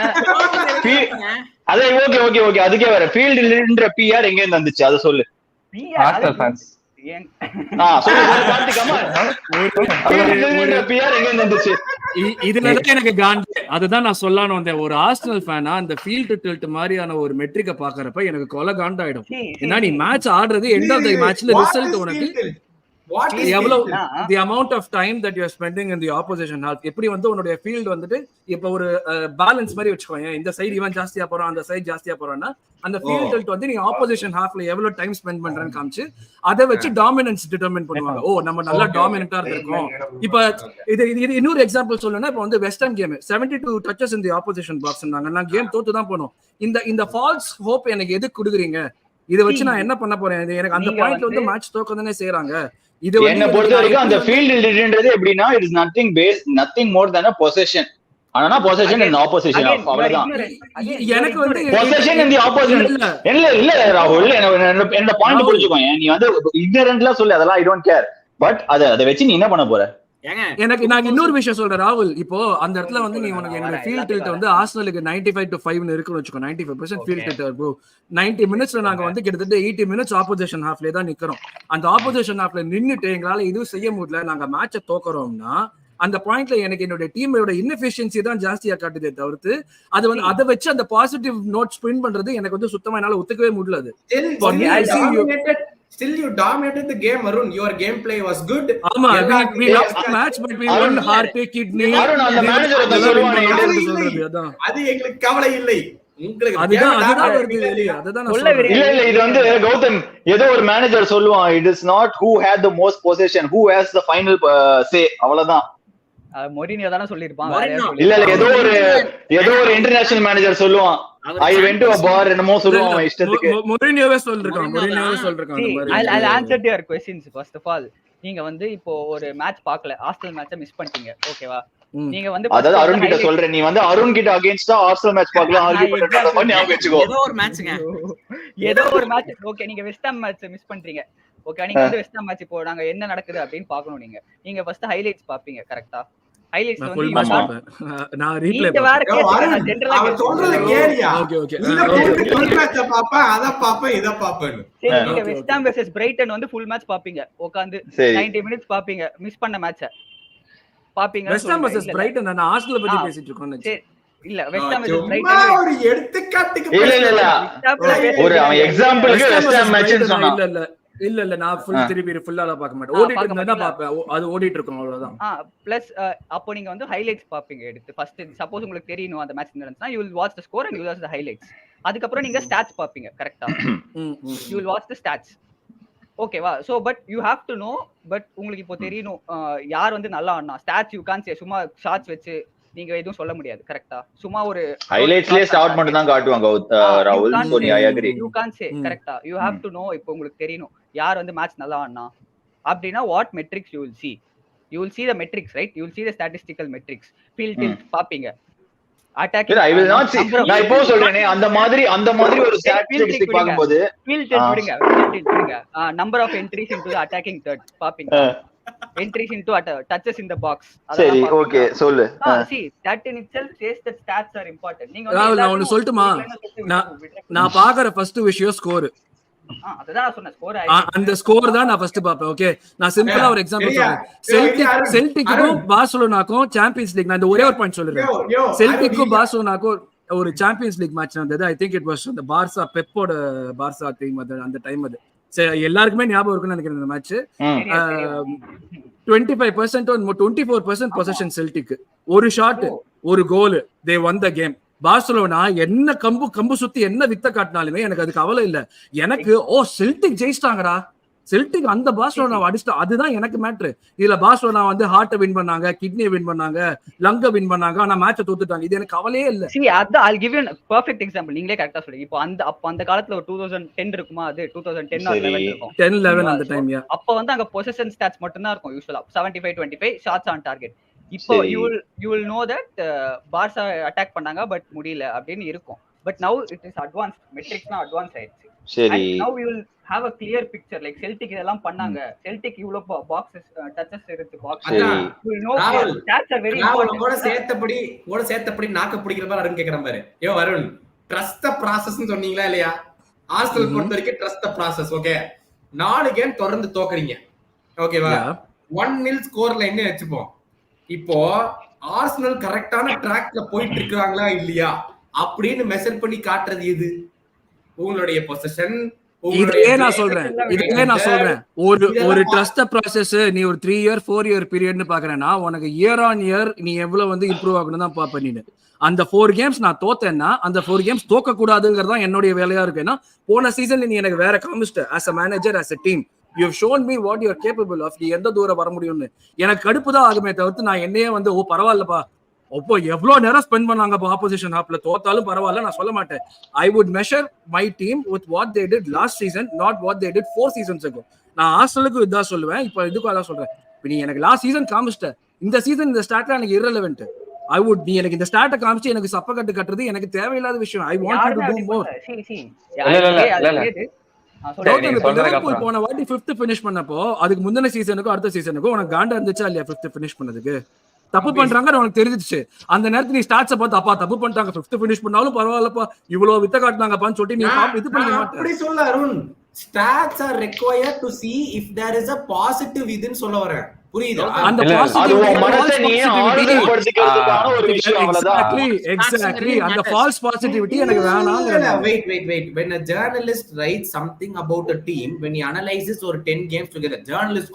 அதே ஓகே அதுக்கே வர ஃபீல்ட் டில்ட்ன்ற பிஆர் எங்க இருந்து வந்துச்சு அத சொல்லு. Arsenal fans. சொல்லு கார்த்தி, கம் ஆன். ஃபீல்ட் டில்ட்ன்ற பிஆர் எங்க இருந்து வந்துச்சு? இதுலதான் எனக்கு காண்டி, அதுதான் நான் சொல்லலாம்னு வந்தேன். ஒரு ஆர்சனல் ஃபேனா அந்த ஃபீல்ட் டில்ட் மாதிரியான ஒரு மெட்ரிக்க பாக்குறப்ப எனக்கு கொலை காண்டாயிடும். ஏன்னா நீ மேட்ச் ஆடுறது எண்ட் ஆஃப் தி மேட்ச்ல ரிசல்ட் உனக்கு எவ்வளவு the amount of time that you are spending in the opposition half. எப்படி வந்து உன்னுடைய ஃபீல்ட் வந்துட்டு இப்ப ஒரு பேலன்ஸ் மாதிரி வச்சுக்கோங்க, இந்த சைடு இவன் ஜாஸ்தியா போறான், அந்த சைடு ஜாஸ்தியா போறான்னா அந்த ஃபீல்ட் டில்ட் வந்து நீங்க ஆப்போசிஷன் ஹாஃப்ல எவ்வளவு டைம் ஸ்பெண்ட் பண்றேன்னு காமிச்சு அதை வச்சு டாமினன்ஸ் டிட்டர்மின் பண்ணுவாங்க. ஓ நம்ம நல்லா டாமினன்ட்டா இருக்கோம். இப்ப இது இன்னொரு எக்ஸாம்பிள் சொல்லணும்னா, இப்ப வந்து West Ham game 72 touches in the opposition box இருந்தாங்க, நான் கேம் தோத்து தான் போனோம். இந்த ஃபால்ஸ் ஹோப் எனக்கு எதுக்கு கொடுக்குறீங்க? இதை வச்சு நான் என்ன பண்ண போறேன்? எனக்கு அந்த பாயிண்ட்ல வந்து மேட்ச் தோக்கதானே செய்யறாங்க. என்ன பொறுத்த வரைக்கும் அந்த ஃபீல்ட் டில்ட்ன்றது எப்படின்னா, it is nothing more then a possession. ஆனா possession in opposition of, அவ்வளவுதான். எனக்கு வந்து possession in the opposition இல்ல ராகுல், என்ன பாயிண்ட் புரிஞ்சுக்கோங்க. நீ வந்து ignorantly சொல்லு, அதெல்லாம் I don't care. பட் அதை வச்சு நீ என்ன பண்ண போற? எனக்கு நான் இன்னொரு விஷயம் சொல்றேன் ராகுல். இப்போ அந்த இடத்துல வந்து நீ உனக்கு என்னோட ஃபீல்ட் டில்ட் வந்து ஆர்சனலுக்கு 95 to 5 இருக்குன்னு வச்சுக்கோ. 95% ஃபீல்ட் டில்ட் ப்ரோ. 90 மினிட்ஸ்ல நாங்க வந்து கிட்டத்தட்ட 80 மினிட்ஸ் ஆப்போசிஷன் ஹாஃப்ல தான் நிக்கிறோம். அந்த ஆப்போசிஷன் ஹாஃப்ல நின்னுட்டு எங்களால இதுவும் செய்ய முடியல, நாங்க மேட்சை தோக்குறோம்னா அந்த பாயிண்ட்ல எனக்கு என்னோட டீமோட இன்னெஃபிஷியன்சி தான் ஜாஸ்தியா காட்டுதே தவிர்த்து அது வந்து அதை வச்சு அந்த பாசிட்டிவ் நோட் ஸ்பின் பண்றது எனக்கு வந்து சுத்தமா என்னால ஒத்துக்கவே முடியல. Still you dominated the game, Arun. Your gameplay was good. Ama we lost the match but we won heart, kidney. Arun அந்த மேனேஜர் சொல்லுவானே, அது எங்களுக்கு கவலை இல்லை. உங்களுக்கு அதுதான் வருது வெளிய. அதுதான் நான் சொல்றேன். இல்ல இது வந்து கௌதம் ஏதோ ஒரு மேனேஜர் சொல்லுவான், it is not who had the most possession, who has the final say. அவ்வளவுதான். மொரினியோ தான சொல்லிருப்பான். இல்ல ஏதோ ஒரு இன்டர்நேஷனல் மேனேஜர் சொல்லுவான், I went to a bar என்னமோ சொல்லுவான் இஷ்டத்துக்கு. மொரினியோவே சொல்றான். I'll answer your questions first of all. நீங்க வந்து இப்போ ஒரு மேட்ச் பார்க்கல, ஆர்சனல் மேட்சை மிஸ் பண்ணிட்டீங்க, ஓகேவா? நீங்க வந்து அதாவது அருண் கிட்ட சொல்றேன், நீ வந்து அருண் கிட்ட அகைன்ஸ்டா ஆர்சனல் மேட்ச் பார்க்கலாம் ஆர்கியூ பண்றத பண்ணி ஞாபகம் வெச்சுக்கோ. ஏதோ ஒரு மேட்ச் ஓகே, நீங்க வெஸ்ட் ஹாம் மேட்ச் மிஸ் பண்றீங்க, ஓகே? நீங்க வந்து வெஸ்ட் ஹாம் மேட்ச் இப்போ நாங்க என்ன நடக்குது அப்படின்னு பார்க்கணும். நீங்க ஃபர்ஸ்ட் ஹைலைட்ஸ் பாப்பீங்க, கரெக்ட்டா? ஹைலைட்ஸ் வந்து நான் ரீப்ளே பாப்பேன். அவன் சொல்றத கேளியா? ஓகே இல்ல ஃபுல் மேட்ச் பாப்பேன், அத பாப்பேன், இத பாப்பேன். நீங்க வெஸ்ட் ஹாம் வெர்சஸ் பிரைட்டன் வந்து ஃபுல் மேட்ச் பாப்பீங்க, உட்கார்ந்து 90 மினிட்ஸ் பாப்பீங்க. மிஸ் பண்ண மேட்ச பாப்பீங்க. வெஸ்ட் ஹாம் வெர்சஸ் பிரைட்டன், நான் ஆர்சனல் பத்தி பேசிட்டு இருக்கோம். இல்ல வெஸ்ட் ஹாம் வெர்சஸ் பிரைட்டன் ஒரு எடுத்துக்காட்டுக்கு இல்ல ஒரு எக்ஸாம்பிளுக்கு வெஸ்ட் ஹாம் மேட்ச்னு சொன்னா இல்ல நான் ஃபுல்லால பார்க்க மாட்டேன். ஓடிட்டு இருந்தா பாப்பேன், அது ஓடிட்டு இருக்கும் அவ்வளவுதான். பிளஸ் அப்போ நீங்க வந்து ஹைலைட்ஸ் பாப்பீங்க எடுத்து. ஃபர்ஸ்ட் சப்போஸ் உங்களுக்கு தெரியணும் அந்த match நடந்துச்சுனா you will watch the score and you will watch the highlights. அதுக்கு அப்புறம் நீங்க ஸ்டாட்ஸ் பாப்பீங்க, கரெக்ட்டா? you will watch the stats, ஓகேவா? So but you have to know, but உங்களுக்கு இப்போ தெரியணும் யார் வந்து நல்லா ஆடுனா. ஸ்டாட்ஸ் you can't say சும்மா ஷாட்ஸ் வெச்சு நீங்க எதுவும் சொல்ல முடியாது. கரெக்ட்டா? சும்மா ஒரு ஹைலைட்ஸ்லயே ஸ்டார்ட் மட்டும் தான் காட்டுவாங்க ராகுல். So I agree. You can't say. கரெக்ட்டா? You have to know. இப்போ உங்களுக்கு தெரியணும் யார் வந்து மேட்ச் நல்லா ஆடுனா அப்படினா what metrics you will see. You will see the metrics, right? You will see the statistical metrics. Field tilt பாப்பீங்க. Attacking I will not see. நான் இப்போ சொல்றேனே அந்த மாதிரி ஒரு ஸ்டாட்டிஸ்டிக் பாக்கும்போது field tilt விடுங்க. Number of entries into the attacking third பாப்பீங்க. Entries into touches in the box. சரி ஓகே சொல்லு. See that in itself says that stats are important. நீங்க நான் ஒன்னு சொல்லட்டுமா? நான் பாக்குற ஃபர்ஸ்ட் விஷயம் ஸ்கோர். அததான் நான் சொன்னேன் ஸ்கோர். அந்த ஸ்கோர் தான் நான் ஃபர்ஸ்ட் பாப்பேன். ஓகே நான் சிம்பிளா ஒரு எக்ஸாம்பிள் சொல்றேன். செல்டிக்கும் பார்சிலோனாக்கும் சாம்பியன்ஸ் லீக், நான் இந்த ஒரே ஒரு பாயிண்ட் சொல்றேன். செல்டிக்கும் பார்சிலோனாக்கும் ஒரு சாம்பியன்ஸ் லீக் மேட்ச் நடந்தது. ஐ திங்க் இட் வாஸ் அந்த பார்சா பெப்போட பார்சா டீம் அந்த டைம். அது எல்லாருக்குமே ஞாபகம் இருக்குன்னு நினைக்கிறேன். இந்த மேட்ச் 25% 24% பொசிஷன் செல்டிக், ஒரு ஷாட் ஒரு கோல், தே வன் த கேம். பார்சிலோனா என்ன கம்பு சுத்தி என்ன வித்த காட்டினாலுமே எனக்கு அது கவலை இல்ல. எனக்கு செல்டிக் ஜெயிச்சிட்டாங்கடா, செல்டிக் அந்த பார்சிலோனாவை அடிச்சிட்டா, அதுதான் எனக்கு மேட்ரு. இதுல பார்சிலோனா வந்து ஹார்ட்டை வின் பண்ணாங்க, கிட்னியை வின் பண்ணாங்க, லங்க வின் பண்ணாங்க, ஆனா மேட்சை தோத்துட்டாங்க. இது எனக்கு கவலையே இல்ல. I'll give you a perfect example. நீங்களே கரெக்டா சொல்றீங்க. இப்போ அந்த காலத்துல ஒரு 2010 இருக்குமா, அது 2010 or 11 இருக்கும். 10-11 அந்த டைம். அப்ப வந்து அங்க பொசிஷன் ஸ்டாட்ஸ் மட்டும் தான் இருக்கும் யூசுவலா. 75-25 ஷாட்ஸ் ஆன் டார்கெட். இப்போ you will know that Barca attack பண்ணாங்க பட் முடியல அப்படின்னு இருக்கும். But now it is advanced. மெட்ரிக்ஸ்னா அட்வான்ஸ் ஆயிடுச்சு. சரி. now we will have a clear picture. like Celtic இதெல்லாம் பண்ணாங்க, Celtic இவ்ளோ பாக்ஸஸ் டச்சஸ் இருக்கு box. you will know stats are very important. ஓட சேத்தப்படி நாக்க பிடிக்கிற மாதிரி அருண் கேக்குற மாதிரி. அருண் ட்ரஸ்ட் தி process னு சொன்னீங்களா இல்லையா? ஆர்சனல் பொறுத்த வரைக்கும் ட்ரஸ்ட் தி process. ஓகே 4 கேம் தொடர்ந்து தோக்குறீங்க. ஓகேவா? 1-0 ஸ்கோர் லைன் வெச்சுப்போம். இப்போ ஆர்சனல் கரெக்டான ட்ராக்ல போயிட்டு இருக்காங்களா இல்லையா அப்படின்னு மெஷர் பண்ணி காட்டுறது எது? உங்களுடைய பொசிஷன். இதுவே நான் சொல்றேன் ஒரு ட்ரஸ்ட் ப்ராசஸ். நீ ஒரு 3 year 4 year பீரியட்னு பாக்குறேன்னா உனக்கு இயர் ஆன் இயர் நீ எவ்வளவு வந்து இம்ப்ரூவ் ஆகணும் தான் பாப்ப. நீ அந்த 4 கேம்ஸ் நான் தோத்தேன்னா அந்த 4 கேம்ஸ் தோக்க கூடாதுங்கிறது தான் என்னுடைய வேலையா இருக்கு. ஏன்னா போன சீசன்ல நீ எனக்கு வேற காமிச்சிட்ட as a manager, as a team. You have shown me what you are capable of. நீ எந்த தூரம் வர முடியும்னு எனக்கு கடுப்பு தான் ஆகுமே தவிர்த்து நான் என்னையே வந்து பரவாயில்லப்பா, அப்போ எவ்வளவு நேரம் ஸ்பெண்ட் பண்ணாங்க ஆப்போசிஷன் ஹாப்ல, தோத்தாலும் பரவாயில்ல நான் சொல்ல மாட்டேன். I would measure my team with what they did last season, not what they did 4 seasons ago. நான் ஆர்சனலுக்கு இதான் சொல்லுவேன், இப்போ இதுக்கும் அதான் சொல்றேன். நீ எனக்கு லாஸ்ட் சீசன் காமிச்சிட்ட, இந்த சீசன் இந்த ஸ்டாட்ல எனக்கு irrelevant. நீ எனக்கு இந்த ஸ்டாட்டை காமிச்சு எனக்கு சப்பக்கட்டு கட்டுறது எனக்கு தேவையில்லாத விஷயம். I want you to do more. போன வாட்டி 5th finish பண்ணப்போ அதுக்கு முந்தின சீசனுக்கும் அடுத்த சீசனுக்கும் உனக்கு காண்டா இருந்துச்சா இல்லையா? 5th finish பண்ணதுக்கு தப்பு பண்றாங்க உனக்கு தெரிஞ்சிச்சு. அந்த நேரத்துல நீ ஸ்டாட்ஸ பார்த்து அப்பா தப்பு பண்ணிட்டாங்க 5th finish பண்ணாலும் பரவாயில்லப்பா இவ்வளவு வித்த காட்டினாங்கப்பான்னு சொல்லிட்டு நீ இது பண்ண மாட்டே. அப்படி சொல்ல Arun, stats are required to see if there is a positive within சொல்ல வரேன். புரியுதா? அந்த பாசிட்டிவ் மனசை நீ ஆளுமைப்படுத்திக்கிறதுக்கான ஒரு விஷயம் அவ்வளவுதான். எக்ஸாக்ட்லி அந்த ஃபால்ஸ் பாசிட்டிவிட்டி எனக்கு வேணாம்ங்கறத. Wait. When a journalist writes something about a team, when he analyzes or 10 games together, journalist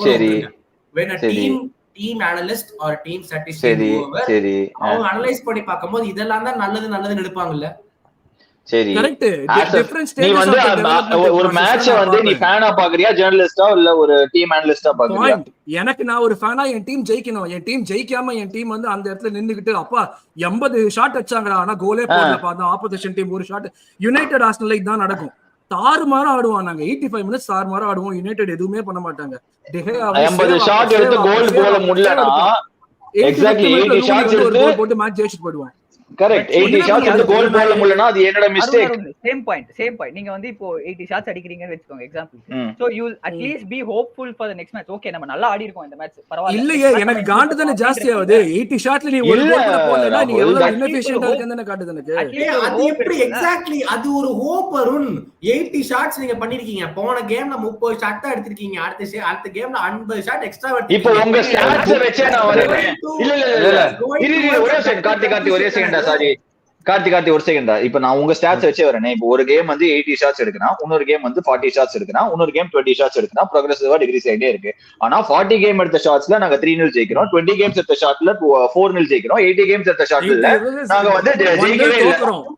when a team analyst or team statistician அவங்க அனலைஸ் பண்ணி பாக்கும்போது இதெல்லாம் தான் நல்லதுன்னு எடுப்பாங்கல்ல. சரி கரெக்ட். நீ வந்து ஒரு மேட்சை வந்து நீ ஃபேனா பாக்குறியா, ஜர்னலிஸ்டா இல்ல ஒரு டீம் அனலிஸ்டா பாக்குறியா? எனக்கு நான் ஒரு ஃபேனா என் டீம் ஜெயிக்கணும். என் டீம் ஜெயிக்காம என் டீம் வந்து அந்த இடத்துல நின்னுகிட்டு அப்பா 80 ஷாட் அடிச்சாங்கடா ஆனா கோலே போடலப்பா, அந்த ஆப்போசிஷன் டீம் ஒரு ஷாட். யுனைடெட் ஆர்சனல் இதான் நடக்கும். தாறுமாறா ஆடுவாங்க. நாங்க 85 மினிட்ஸ் தாறுமாறா ஆடுவோம். யுனைடெட் எதுவுமே பண்ண மாட்டாங்க. 80 ஷாட் எடுத்து கோல் போட முடியலனா எக்ஸாக்ட்லி 80 ஷாட்ஸ் எடுத்து போட்டு மேட்ச் ஜெயிச்சிட்டு போடுவாங்க. கரெக்ட். 80 ஷாட்ஸ் எடுத்து கோல் போட முடியலனா அது என்னோட மிஸ்டேக். Same point. நீங்க வந்து இப்போ 80 ஷாட்ஸ் அடிக்கிறீங்கன்னு வெச்சுக்கோங்க example. So you will at least be hopeful for the next match. Okay நம்ம நல்லா ஆடி இருக்கோம் இந்த மேட்ச் பரவாயில்லை. இல்லையே எனக்கு காண்டு தான ஜாஸ்தி ஆகுது. 80 ஷாட்ல நீ ஒரு கோல் கூட போடலனா நீ எவ்வளவு இன்எஃபிஷியன்ட்டா இருக்கேன்னு காட்டுது எனக்கு. அது எப்படி எக்ஸாக்ட்லி அது ஒரு ஹோப் அருண். 80 ஷாட்ஸ் நீங்க பண்ணிருக்கீங்க. போன கேம்ல 30 ஷாட் தான் எடுத்துட்டீங்க. அடுத்த கேம்ல 50 ஷாட் எக்ஸ்ட்ரா எடுத்தீங்க. இப்போ உங்க ஸ்டாட்ஸ் வெச்சே நான் வரேன். இல்ல ஒரே செகண்ட் கார்த்தி ஒரே செகண்டா சாரி கார்த்தி ஒரு செகண்டா. இப்ப நான் உங்க ஸ்டாட்ஸ் வச்சே வரேன். இப்போ ஒரு கேம் வந்து 80 ஷாட்ஸ் எடுக்கணும், இன்னொரு கேம் வந்து 40 ஷாட்ஸ் எடுக்கணும், இன்னொரு கேம் 20 ஷாட்ஸ் எடுக்கணும், ப்ரோக்ரசிவா டிகிரீஸ் ஆயிட்டே இருக்கு. ஆனா 40 கேம் எடுத்த ஷாட்ஸ்ல நாங்க 3-0 ஜெயிக்கிறோம், 20 கேம்ஸ் எடுத்த ஷாட்ல 4-0 ஜெயிக்கிறோம், 80 கேம்ஸ் எடுத்த ஷாட்ல நாங்க வந்து ஜெயிக்கவே இல்ல.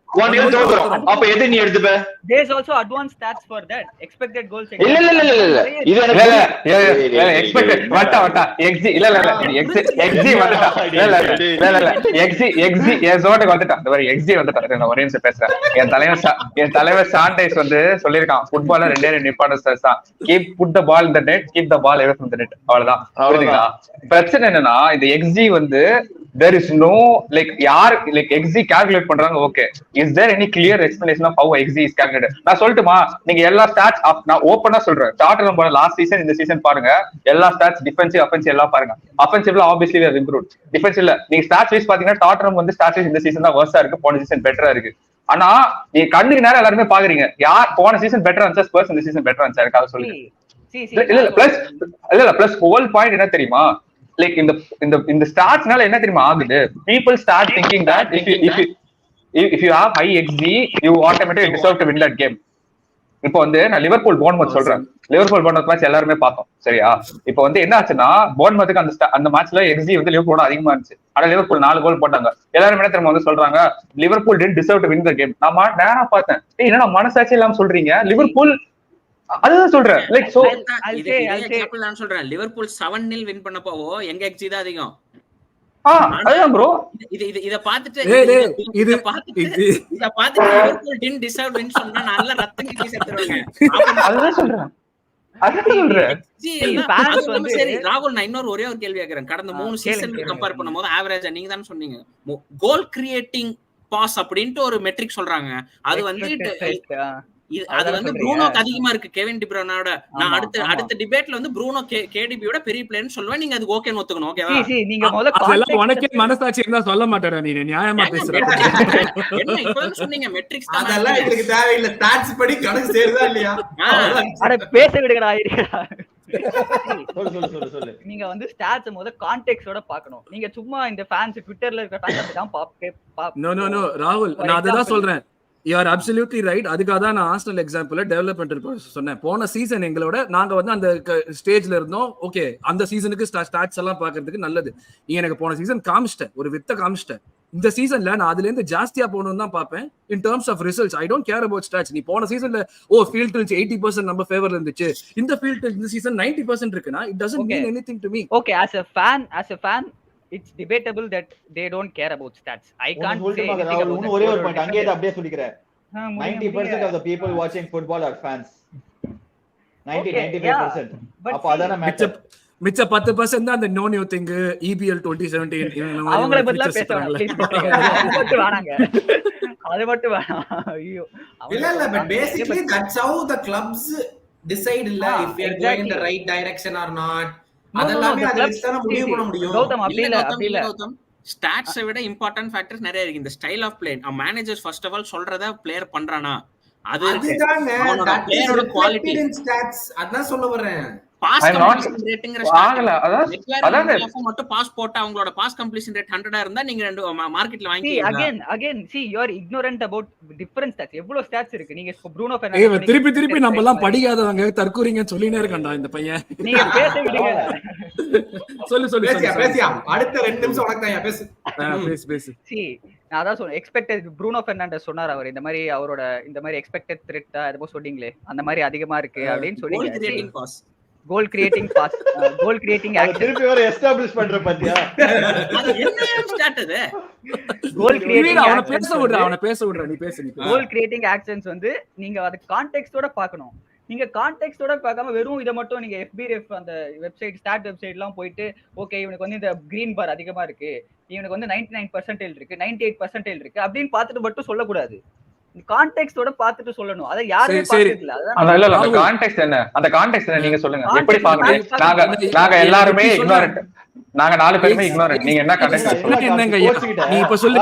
1-0 தோத்துறோம். அப்ப எது நீ எடுத்துப்ப? There's also advanced stats for that. Expected goals. இல்ல இது எனக்கு எக்ஸ்பெக்டட் வட்டா xg இல்ல xg வட்டா xg ஏசோட வந்துட்டா. இந்த மாதிரி xg வந்துட்டா. நான் ஒரே நிமிஷம் பேசுறேன். என் தலைவர் சாண்டைஸ் வந்து சொல்லிருக்கான், ஃபுட்பால்ல ரெண்டே ரெண்டு இம்பார்ட்டன்ஸ் தான், keep put the ball in the net, keep the ball away from the net. அவ்வளவுதான். புரியுதுங்களா? பிரச்சனை என்னன்னா இந்த xg வந்து there is no like யார் like xg calculate பண்றாங்க. Okay, is there any clear explanation of how xg is calculated? நான் சொல்லட்டுமா? நீங்க எல்லா ஸ்டாட்ஸ் நான் ஓபனா சொல்றேன், டாட்டனம் போற லாஸ்ட் சீசன் இந்த சீசன் பாருங்க, எல்லா ஸ்டாட்ஸ் டிஃபென்சிவ் அஃபென்சிவ் எல்லாம் பாருங்க. அஃபென்சிவ்ல ஆப்வியஸ்லி we have improved. டிஃபென்சிவ்ல நீங்க ஸ்டாட்ஸ் வைஸ் பாத்தீங்கன்னா டாட்டனம் வந்து ஸ்டாட்ஸ் வைஸ் இந்த சீசன் தான் வர்ஸ்டா இருக்கு, போன சீசன் பெட்டரா இருக்கு. ஆனா நீங்க கண்ணுக்கு நேரம் எல்லாருமே பாக்குறீங்க, யார் போன சீசன் பெட்டரா இருந்துச்சா ஸ்பர்ஸ் இந்த சீசன் பெட்டரா இருந்துச்சா இருக்காது சொல்லுங்க. இல்ல பிளஸ் ஹோல் பாயிண்ட் என்ன தெரியுமா, லைக் இந்த ஸ்டாட்ஸ்னால என்ன தெரியுமா ஆகுது, people start thinking that if you have high xg you automatically deserve to win that game. இப்போ வந்து நான் லிவர்பூல் போர்ன்மவுத் சொல்றேன், லிவர்பூல் போர்ன்மவுத் மேட்ச் எல்லாருமே பார்த்தோம் சரியா? இப்போ வந்து என்ன ஆச்சுன்னா போர்ன்மவுத்துக்கு அந்த மேட்ச்ல xg வந்து லிவர்பூலோட அதிகமா இருந்துச்சு, ஆனா லிவர்பூல் 4 கோல் போட்டாங்க. எல்லாரும் என்ன தெரியுமா வந்து சொல்றாங்க, Liverpool didn't deserve to win the game. நான் நேரா பார்த்தேன், என்னன்னா மனசாட்சி இல்லாம சொல்றீங்க, லிவர்பூல் அதுதான் சொல்றேன். லைக் சோ எக்ஸாம்பிள் நான் சொல்றேன், லிவர்பூல் 7-0 வின் பண்ணப்போ எங்க xg தான் அதிகம். அதான் ப்ரோ, இத பார்த்துட்டு லிவர்பூல் didn't deserve win சொன்னா நல்ல ரத்தம் கீழ செத்துறாங்க. அதுதான் சொல்றேன். சரி ராகுல், நான் இன்னொரு ஒரே ஒரு கேள்வி கேக்குறேன். கடந்த 3 சீசன் கம்பேர் பண்ணும்போது ஆவரேஜா நீங்க தானே சொன்னீங்க கோல் கிரியேட்டிங் பாஸ் அப்படின்ட்டு ஒரு மெட்ரிக் சொல்றாங்க, அது வந்து அது வந்து ப்ரூனோக்கு அதிகமா இருக்கு கெவின் டி ப்ரூனோட. நான் அடுத்த டிபேட்ல வந்து ப்ரூனோ கேடிபியோட பெரிய பிளேயர்னு சொல்லுவேன், நீங்க அதுக்கு ஓகேன்னு ஒத்துக்கணும். ஓகேவா? நீங்க முதல்ல உனக்கே மனசாட்சி இருந்தா சொல்ல மாட்டேடா, நீ நியாயமா பேசுற. என்ன இப்ப சொன்னீங்க மெட்ரிக்ஸ் தான், அதெல்லாம் எனக்கு தேவையில்லை. ஸ்டாட்ஸ் படி கணக்கு சேருதா இல்லையா? அட பேச விடுங்கடா. சொல்லு. நீங்க வந்து ஸ்டாட்ஸ் முதல்ல கான்டெக்ஸ்டோட பார்க்கணும். நீங்க சும்மா இந்த ஃபேன்ஸ் ட்விட்டர்ல இருக்க ஃபேன்ஸ் தான் நோ ராகுல், நான் அததான் சொல்றேன். You are absolutely right. அதுக்காக தான் நான் ஆர்சனல் எக்ஸாம்பிள்ல டெவலப்மெண்டல் ப்ராசஸ் சொன்னேன். போன சீசன் எங்களோட நாங்க வந்து அந்த ஸ்டேஜ்ல இருந்தோம். ஓகே, அந்த சீசனுக்கு ஸ்டாட்ஸ் எல்லாம் பாக்குறதுக்கு நல்லது. நீ எனக்கு போன சீசன் காமிச்சிட்டேன், ஒரு வித்த காமிச்சிட்டேன். இந்த சீசன்ல நான் அதுல இருந்து ஜாஸ்தியா போகணும்னு தான் பார்ப்பேன். In terms of results I don't care about stats. நீ போன சீசன்ல ஃபீல்ட் டில்ஸ் 80% நம்ம ஃபேவர்ல இருந்துச்சு, இந்த ஃபீல்ட் டில்ஸ் இந்த சீசன் 90% இருக்குன்னா it doesn't mean anything to me. Okay, as a fan it's debatable that they don't care about stats. I can't say anything about that. ஒரே ஒரு பாயிண்ட் அங்கேயே அப்படியே சொல்லிக்கிறேன். 90% of the people watching football are fans. 95%. அப்ப அதான matter. மிச்ச 10% தான் அந்த நோ நியூ திங் EPL 2017 அவங்கள பத்தி பேசுறாங்க. அது மட்டும் வேணாம். ஐயோ இல்ல but basically that's how the clubs decide இல்ல if we are going in the right direction or not. அதெல்லாம் அதுல தான் முடிவு பண்ண முடியும். கௌதம் அப்படி இல்ல. ஸ்டாட்ஸை விட இம்பார்ட்டன்ட் ஃபேக்டர்ஸ் நிறைய இருக்கு. இந்த style of play, manager first of all சொல்றத பிளேயர் பண்றானா, அதுதாங்க பிளேயரோட குவாலிட்டி ஸ்டாட்ஸ். அதான் சொல்ல வரேன். பாஸ் கம்ப்ளீஷன் ரேட்ங்கற ஸ்டாட் மட்டும் பாஸ் போட்டா அவங்களோட பாஸ் கம்ப்ளீஷன் ரேட் 100 இருந்தா நீங்க ரெண்டு மார்க்கெட்ல வாங்கிக்கலாம். again see you are ignorant about different stats. எவ்வளவு ஸ்டாட்ஸ் இருக்கு. நீங்க ப்ரூனோ ஃபெர்னாண்டஸ் திருப்பி நம்ம எல்லாம் படிக்காதவங்க தற்கூரிங்கன்னு சொல்லினே இருக்கண்டா இந்த பையன். நீங்க பேச விடுங்க. சொல்லு பேசியா அடுத்த 2 நிமிஷம் உனக்கு தான் பேசு. see நான் அதான் சொன்னேன், எக்ஸ்பெக்டட் ப்ரூனோ ஃபெர்னாண்டஸ் சொன்னார் அவர் இந்த மாதிரி அவரோட இந்த மாதிரி எக்ஸ்பெக்டட் த்ரெட் அதுபோ சொன்னீங்களே அந்த மாதிரி அதிகமா இருக்கு அப்படின்னு சொன்னீங்க. கோல் கிரியேட்டிங் பாஸ், கோல் கிரியேட்டிங் ஆக்ஷன் திருப்பி வர எஸ்டாப்லிஷ் பண்ற பாத்தியா? அது என்ன ஸ்டார்ட் அது? கோல் கிரியேட்டிங் அவன பேச விடுற நீ பேசு. கோல் கிரியேட்டிங் ஆக்ஷன்ஸ் வந்து நீங்க அத கான்டெக்ஸ்டோட பார்க்கணும். நீங்க கான்டெக்ஸ்டோட பார்க்காம வெறும் இத மட்டும் நீங்க FBref அந்த வெப்சைட் ஸ்டாட் வெப்சைட்லாம் போயிட்டு ஓகே இவனுக்கு வந்து இந்த கிரீன் பார் அதிகமா இருக்கு, இவனுக்கு வந்து 99% இருக்கு, 98% இருக்கு அப்படின்னு பார்த்துட்டு மட்டும் சொல்லக்கூடாது. கான்டெக்ஸ்டோட பார்த்துட்டு சொல்லணும். அத யாருமே பார்த்ததில்ல. அதான் இல்ல அந்த கான்டெக்ஸ்ட் என்ன, அந்த கான்டெக்ஸ்ட் என்ன நீங்க சொல்லுங்க. எப்படி பாக்குறீங்க? நாங்க எல்லாரும் இக்னோரன்ட், நாங்க 4 பேருமே இக்னோரன்ட். நீங்க என்ன கான்டெக்ஸ்ட் என்னங்க நீ இப்ப சொல்லு.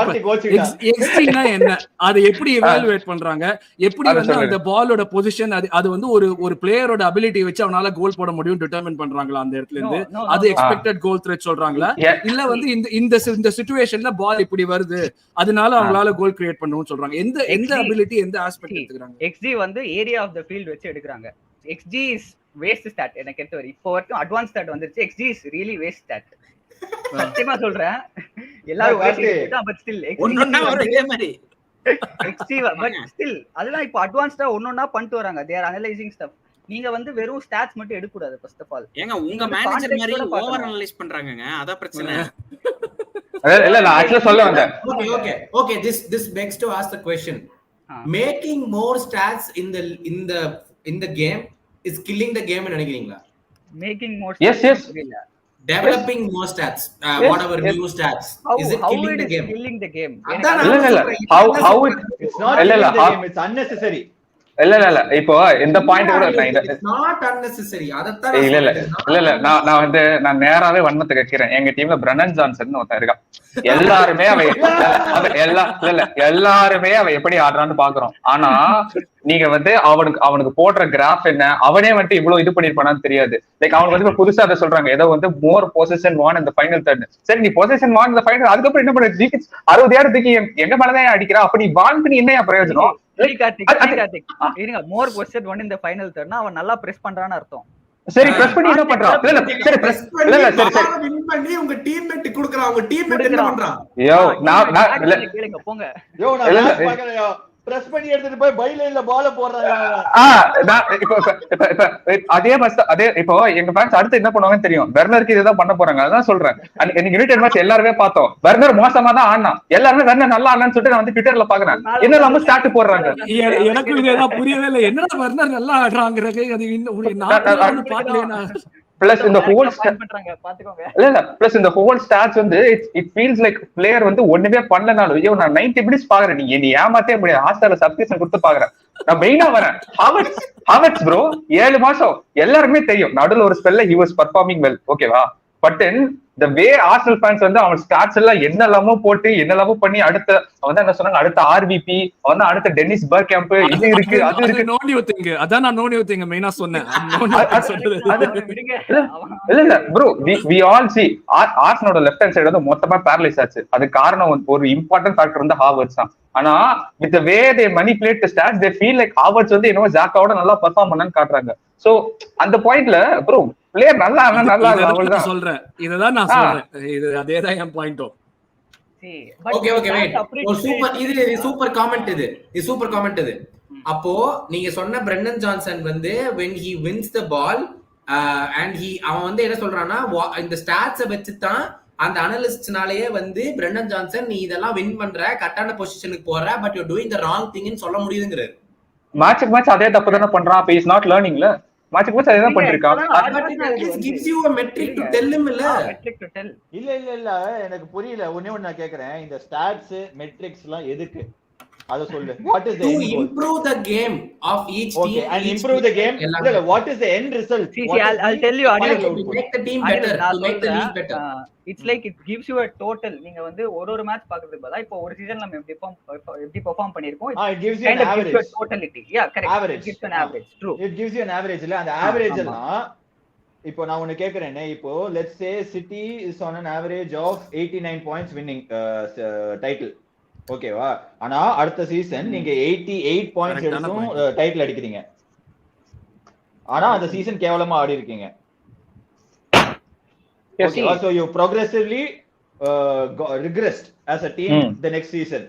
எக்ஸ்ட்ரீம்னா என்ன, அது எப்படி எவாலுவேட் பண்றாங்க, எப்படி வந்து அந்த பாலோட பொசிஷன் அது வந்து ஒரு பிளேயரோட அபிலிட்டி வச்சு அவனால கோல் போட முடியும் டிட்டர்மின் பண்றாங்களா அந்த இடத்துல இருந்து? அது எக்ஸ்பெக்டட் கோல் த்ரெட் சொல்றாங்களா, இல்ல வந்து இந்த சிச்சுவேஷன்ல பால் இப்படி வருது அதனால அவங்களால கோல் கிரியேட் பண்ணணும்னு சொல்றாங்க? எந்த அபிலிட்டி எந்த ஆஸ்பெக்ட் எடுத்துக்கறாங்க? XG வந்து ஏரியா ஆஃப் தி ஃபீல்ட் வச்சு எடுக்கறாங்க. XG is waste start. எனக்கு தெரிஞ்ச இப்போ வரைக்கும் அட்வான்ஸ் ஸ்டாட் வந்துருச்சு. XG is really waste start. சத்தியமா சொல்றேன். எல்லாரும் வாசிட்டு பட் ஸ்டில் ஒண்ணா ஒரே மாதிரி எக்ஸ்ட்ரீவா பட் ஸ்டில் அதெல்லாம் இப்போ அட்வான்ஸ்டா ஒன்னொன்னா பண்ணிட்டு வராங்க. They are analysing stuff. நீங்க வந்து வெறும் ஸ்டாட்ஸ் மட்டும் எடுக்க கூடாது. ஃபர்ஸ்ட் ஆஃப் ஆல் ஏங்க உங்க மேனேஜர் மாதிரி ஓவர் அனலைஸ் பண்றாங்கங்க, அதான் பிரச்சனை. இல்ல நான் ஆக்சுவலா சொல்ல வந்தேன். Okay, this begs to ask the question. Making more stats in the game is killing the game ன்னு நினைக்கிறீங்களா? Making more stats. Yes. Developing more stats, whatever new stats, is it killing the game? Killing the game. இல்ல how it's not killing the game, it's unnecessary. இல்ல இப்போ இந்த point கூட not unnecessary. அதத்தான் இல்ல நான் வந்து நான் நேராவே வன்மத்தை கேட்கிறேன். எங்க டீம்ல பிரனன் ஜான்சன் ஒருத்தன் இருக்கான். எல்லாருமே எல்லாருமே அவன் எப்படி ஆடுறான்னு பாக்குறோம். ஆனா நீங்க வந்து அவனுக்கு போடுற கிராஃப் என்ன, அவனே வந்துட்டு இவ்வளவு இது பண்ணிருப்பானான்னு தெரியாது. லைக் அவனுக்கு வந்து புதுசா அதை சொல்றாங்க, ஏதோ வந்து மோர் பொசிஷன் வான் இந்த ஃபைனல் தேர்ட். சரி நீ பொசிஷன் வான் இந்த ஃபைனல், அதுக்கப்புறம் என்ன பண்ண 60,000 தூக்கி எங்க மேலதான் அடிக்கிறா, அப்படி வான் பண்ணி என்ன பிரயோஜனம்? மோர் பொசிஷன் ஒன் இந்த ஃபைனல் தேர்ட்னா அவன் நல்லா பிரஸ் பண்றான்னு அர்த்தம். சரி பிரஸ் பண்ணி என்ன பண்றான்? சரி பிரஸ் சரி வின் பண்ணி உங்க டீம்மேட் குடுக்குறான். உங்க டீம்மேட் என்ன பண்றான்? யோ நான் கேளுங்க போங்க. யோ நான் பாக்கறேன். பிரஸ் பண்ணி எடுத்துட்டு போய் பை லைன்ல பால் போடுறாங்க. அதே பஸ் அதே இப்போ எங்க ஃபேன்ஸ் அடுத்து என்ன பண்ணுவாங்கன்னு தெரியும். வெர்னருக்கு இதுதான் பண்ண போறாங்க. அதான் சொல்றேன். எனக்கு யுனைடெட் மேட்ச் எல்லாருமே பார்த்தோம். வெர்னர் மோசமா தான் ஆடினா, எல்லாருமே வெர்னர் நல்லா ஆடினான்னு சொல்லிட்டு நான் வந்து ட்விட்டர்ல பாக்குறேன். என்ன நம்ம ஸ்டார்ட் போடுறாங்க. எனக்கு இதெல்லாம் புரியவே இல்லை. என்னடா வெர்னர் நல்லா ஆடுறாங்கறது அது நான் பாக்கலையா? Plus in the whole plus in the whole stats வந்து it feels like player வந்து ஒண்ணுமே பண்ணலனாலும் ஐயோ நான் 90 மினிட்ஸ் பாக்குறேன், நீ ஏமாத்தே முடியாது. ஹாஸ்டல்ல சப்ஸ்கிரிப்ஷன் கொடுத்து பாக்குறேன். நான் மெயினா வரேன். ஹாவர்ட்ஸ் ப்ரோ 7 மாசம் எல்லாருக்குமே தெரியும். நடுவுல ஒரு ஸ்பெல்ல he was performing well, ஓகேவா? But the way Arsenal fans வந்து அவன் ஸ்டாட்ஸ் எல்லாம் என்னெல்லாமோ போட்டு என்னெல்லாமோ பண்ணி அடுத்த அவன் என்ன சொன்னாங்க, அடுத்த RVP அவன் அடுத்த டென்னிஸ் பர்கேம்ப் இது இருக்கு அது இருக்கு. நோனி ஊத்திங்க, அதான் நான் நோனி ஊத்திங்க மெயினா சொன்னேன். இல்ல ப்ரோ we all see ஆர்சனலோட லெஃப்ட் ஹேண்ட் சைடு வந்து மொத்தமா பேரலைஸ் ஆச்சு. அது காரணம் ஒரு இம்பார்ட்டன்ட் ஃபேக்டர் வந்து ஹாவர்ட்ஸ் தான். ஆனா with the way they manipulate the stats they feel like ஹாவர்ட்ஸ் வந்து என்னவோ ஜாக்காவோட நல்லா பெர்ஃபார்ம் பண்ணான்னு காட்டுறாங்க. சோ அந்த பாயிண்ட்ல ப்ரோ பிளேயர் நல்லா அவ்வளவுதான் சொல்றேன். இததான் நான் சொல்றேன். இது அதேதான் என் பாயிண்டும். ஓகே வெயிட், ஒரு சூப்பர் இது சூப்பர் காமெண்ட் இது சூப்பர் காமெண்ட் இது. அப்போ நீங்க சொன்ன பிரண்டன் ஜான்சன் வந்து when he wins the ball and அவன் வந்து என்ன சொல்றான்னா இந்த ஸ்டாட்ஸை வச்சு தான் அந்த அனலிஸ்ட்னாலேயே வந்து பிரண்டன் ஜான்சன் நீ இதெல்லாம் வின் பண்ற, கரெக்டான பொசிஷனுக்கு போற, but you doing the wrong திங்னு சொல்ல முடியுதுங்கறாரு. மேட்ச்க்கு மேட்ச் அதே தப்பு தான பண்றான். அப்ப இஸ் நாட் லேர்னிங்ல. மேட்ச்க்கு மேட்ச் அதே தான் பண்ணிருக்கான். It gives you a metric to tell him இல்ல எனக்கு புரியல. ஒண்ணே நான் கேக்குறேன், இந்த ஸ்டாட்ஸ் மெட்ரிக்ஸ் எல்லாம் எதுக்கு அத சொல்லு. What is the to improve the game of each team? Okay, and improve the game. What is the end result? See, I'll tell you, make the team better, to make the league better. It's like it gives you a total. நீங்க வந்து ஒரு match பாக்குறதுக்கு பதிலா இப்போ ஒரு season நம்ம எப்படி perform பண்ணிருக்கோம், it gives you an average, totality. Yeah, correct. Average. It gives an average. True. It gives you an average. இல்ல அந்த average எல்லாம் இப்போ நான் உன்னை கேக்குறேனே, இப்போ let's say City is on an average of 89 points winning title, ஓகேவா? ஆனா அடுத்த சீசன் நீங்க 88 பாயிண்ட்ஸ் எடுத்தும் டைட்டில் அடிக்கிறீங்க. ஆனா அந்த சீசன் கேவலமா ஆடி இருக்கீங்க. Okay, so you progressively regressed as a team the next season.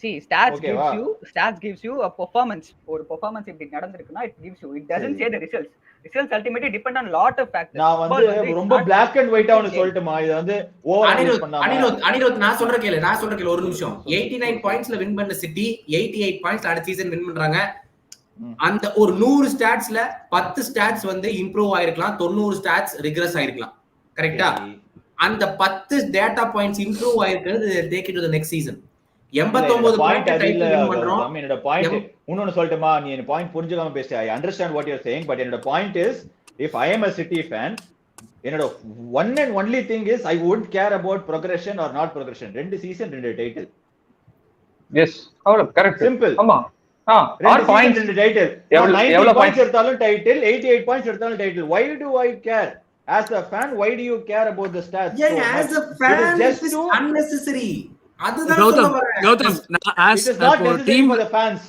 See, stats gives you a performance. ஒரு performance இப்படி நடந்துருக்குனா it gives you, it doesn't say the results. Results ultimately depend on lot of factors. நான் வந்து ரொம்ப black and white ஆன சொல்லிட்டுமா, இது வந்து over பண்ணாம அனிருத் நான் சொல்ற கேளு ஒரு நிமிஷம். 89 பாயிண்ட்ஸ்ல வின் பண்ண சிட்டி 88 பாயிண்ட்ஸ் அடுத்த சீசன் வின் பண்றாங்க. அந்த ஒரு 100 ஸ்டாட்ஸ்ல 10 ஸ்டாட்ஸ் வந்து இம்ப்ரூவ் ஆயிருக்கலாம், 90 ஸ்டாட்ஸ் ரிக்ரெஸ் ஆயிருக்கலாம். கரெக்ட்டா? அந்த 10 டேட்டா பாயிண்ட்ஸ் இம்ப்ரூவ் ஆயிருக்கிறது take it to the next season. 89 point title win பண்றோம். என்னோட பாயிண்ட் இன்னொன்னு சொல்லட்டுமா, நீ என்ன பாயிண்ட் புரிஞ்சுக்காம பேசு. I understand what you're saying, but என்னோட point is if I am a City fan, என்னோட one and only thing is I wouldn't care about progression or not progression. ரெண்டு சீசன் ரெண்டு டைட்டில். Yes, correct, simple. ஆமா ரெண்டு point ரெண்டு title. எவ்வளவு points எடுத்தாலும் title, 88 points எடுத்தாலும் title. Why do I care? As a fan, why do you care about the stats? Yeah, so as a fan, it is unnecessary. அதுதான் Gautham as a team for the fans.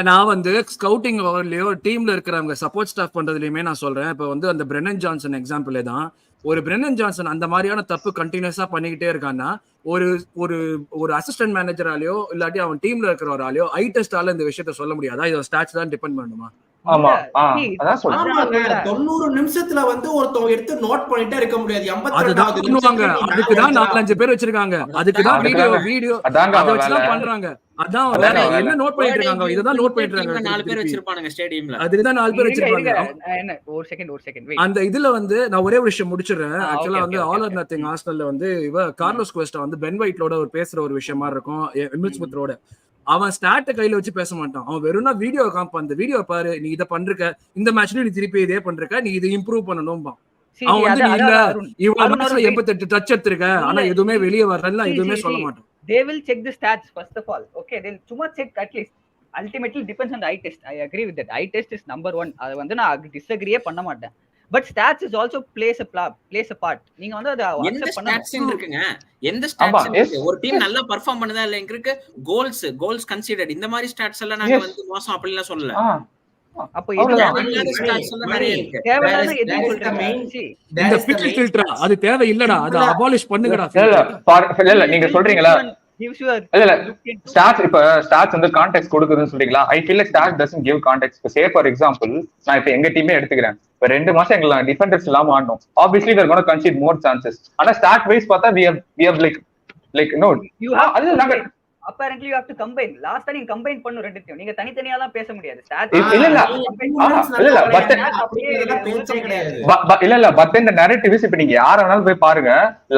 நான் வந்து scouting ஓவர்லயோ டீம்ல இருக்கிறவங்க support staff பண்றதுலயுமே நான் சொல்றேன். இப்ப வந்து அந்த பிரெனன் ஜான்சன் எக்ஸாம்பிளே தான் ஒரு பிரென்னன் ஜான்சன் அந்த மாதிரியான தப்பு கண்டினியூஸா பண்ணிக்கிட்டே இருக்கான்னா ஒரு ஒரு ஒரு அசிஸ்டன்ட் மேனேஜராலயோ இல்லாட்டி அவன் டீம்ல இருக்கிறவராலயோ ஐ டெஸ்டால இந்த விஷயத்த சொல்ல முடியாதா? இது ஸ்டாட்ஸ் தான் டிபெண்ட் பண்ணுமா? ஆமா அதான் சொல்றேன். 90 நிமிஷத்துல வந்து ஒருத்தவங்க எடுத்து நோட் பண்ணிட்டே இருக்க முடியாது. 82வது நிமிஷம் அதுக்குதான் 4-5 பேர் வச்சிருக்காங்க. அதுக்குதான் வீடியோ அதை வச்சுதான் பண்றாங்க. அதான் வேற என்ன நோட் பண்ணிட்டு இருக்காங்க? இதுதான் நோட் பண்ணிட்டு இருக்காங்க. 4 பேர் வச்சிருப்பாங்க ஸ்டேடியம்ல. அதுதான் 4 பேர் வச்சிருப்பாங்க. ஒரு செகண்ட் அந்த இதுல வந்து நான் ஒரே ஒரு விஷயம் முடிச்சிடுறேன். ஆக்சுவலா வந்து ஆல் ஆர் நத்திங் ஆர்சனல்ல வந்து இவ கார்லோஸ் குவெஸ்டா வந்து பென் வைட்லோட ஒரு பேசுற ஒரு விஷயமா இருக்கும். எமில் ஸ்மித்தோட அவன் ஸ்டார்ட் கையில வச்சு பேச மாட்டான். அவன் வெறும்னா வீடியோ காமிப்பான். அந்த வீடியோ பாரு, நீ இதை பண்ற, இந்த மேட்ச்ல நீ திருப்பி இதே பண்ற, நீ இதை இம்ப்ரூவ் பண்ணணும்பா. அவன் வந்து நீ இல்ல இவ்வளவு மேட்ச்ல 88 டச் எடுத்திருக்க ஆனா எதுவுமே வெளியே வரல, எதுவுமே சொல்ல மாட்டான். They will check the stats first of all. Okay, they'll சும்மா check at least. Ultimately depends on the eye test. I agree with that. Eye test is number 1. அது வந்து நான் டிஸ்அக்ரியே பண்ண மாட்டேன். But stats is also place a part. நீங்க வந்து அத accept பண்ணணும். ஸ்டாட்ஸ் இருக்குங்க. எந்த ஸ்டாட்ஸ் இருக்கு? ஒரு டீம் நல்லா பெர்ஃபார்ம் பண்ணுதா இல்ல இருக்கு கோல்ஸ் கன்சிடர்ட் இந்த மாதிரி ஸ்டாட்ஸ் எல்லாம் நாங்க வந்து மோசம் அப்படி எல்லாம் சொல்லல. அப்ப இது ஸ்டாட்ஸ் எல்லாம் நிறைய இருக்கு. தேவையான எதுவும் சொல்றீங்க. இந்த ஃபில்டர் ஃபில்டர் அது தேவை இல்லடா. அத அபாலிஷ் பண்ணுங்கடா. இல்ல நீங்க சொல்றீங்களா? இல்ல ஸ்டாட்ஸ் இப்ப ஸ்டாட்ஸ் வந்து கான்டெக்ஸ்ட் கொடுக்குதுன்னு சொல்றீங்களா? I feel like stats doesn't give context. இப்ப சே ஃபார் எக்ஸாம்பிள் நான் இப்ப எங்க டீமே எடுத்துக்கிறேன். இப்ப 2 மாசம் எங்களுக்கு டிஃபெண்டர்ஸ் இல்லாம ஆடணும். ஆப்வியஸ்லி தேர் கோனா கன்சிடர் மோர் சான்சஸ். ஆனா ஸ்டாட் வைஸ் பார்த்தா we have like no அது நாங்க apparently you have to combine. last time நீங்க combine பண்ணு ரெண்டுத்தையும். நீங்க தனித்தனியாலாம் பேச முடியாது. இல்ல பட் இந்த நரேட்டிவ் இப்ப நீங்க யார வேணாலும் போய் பாருங்க.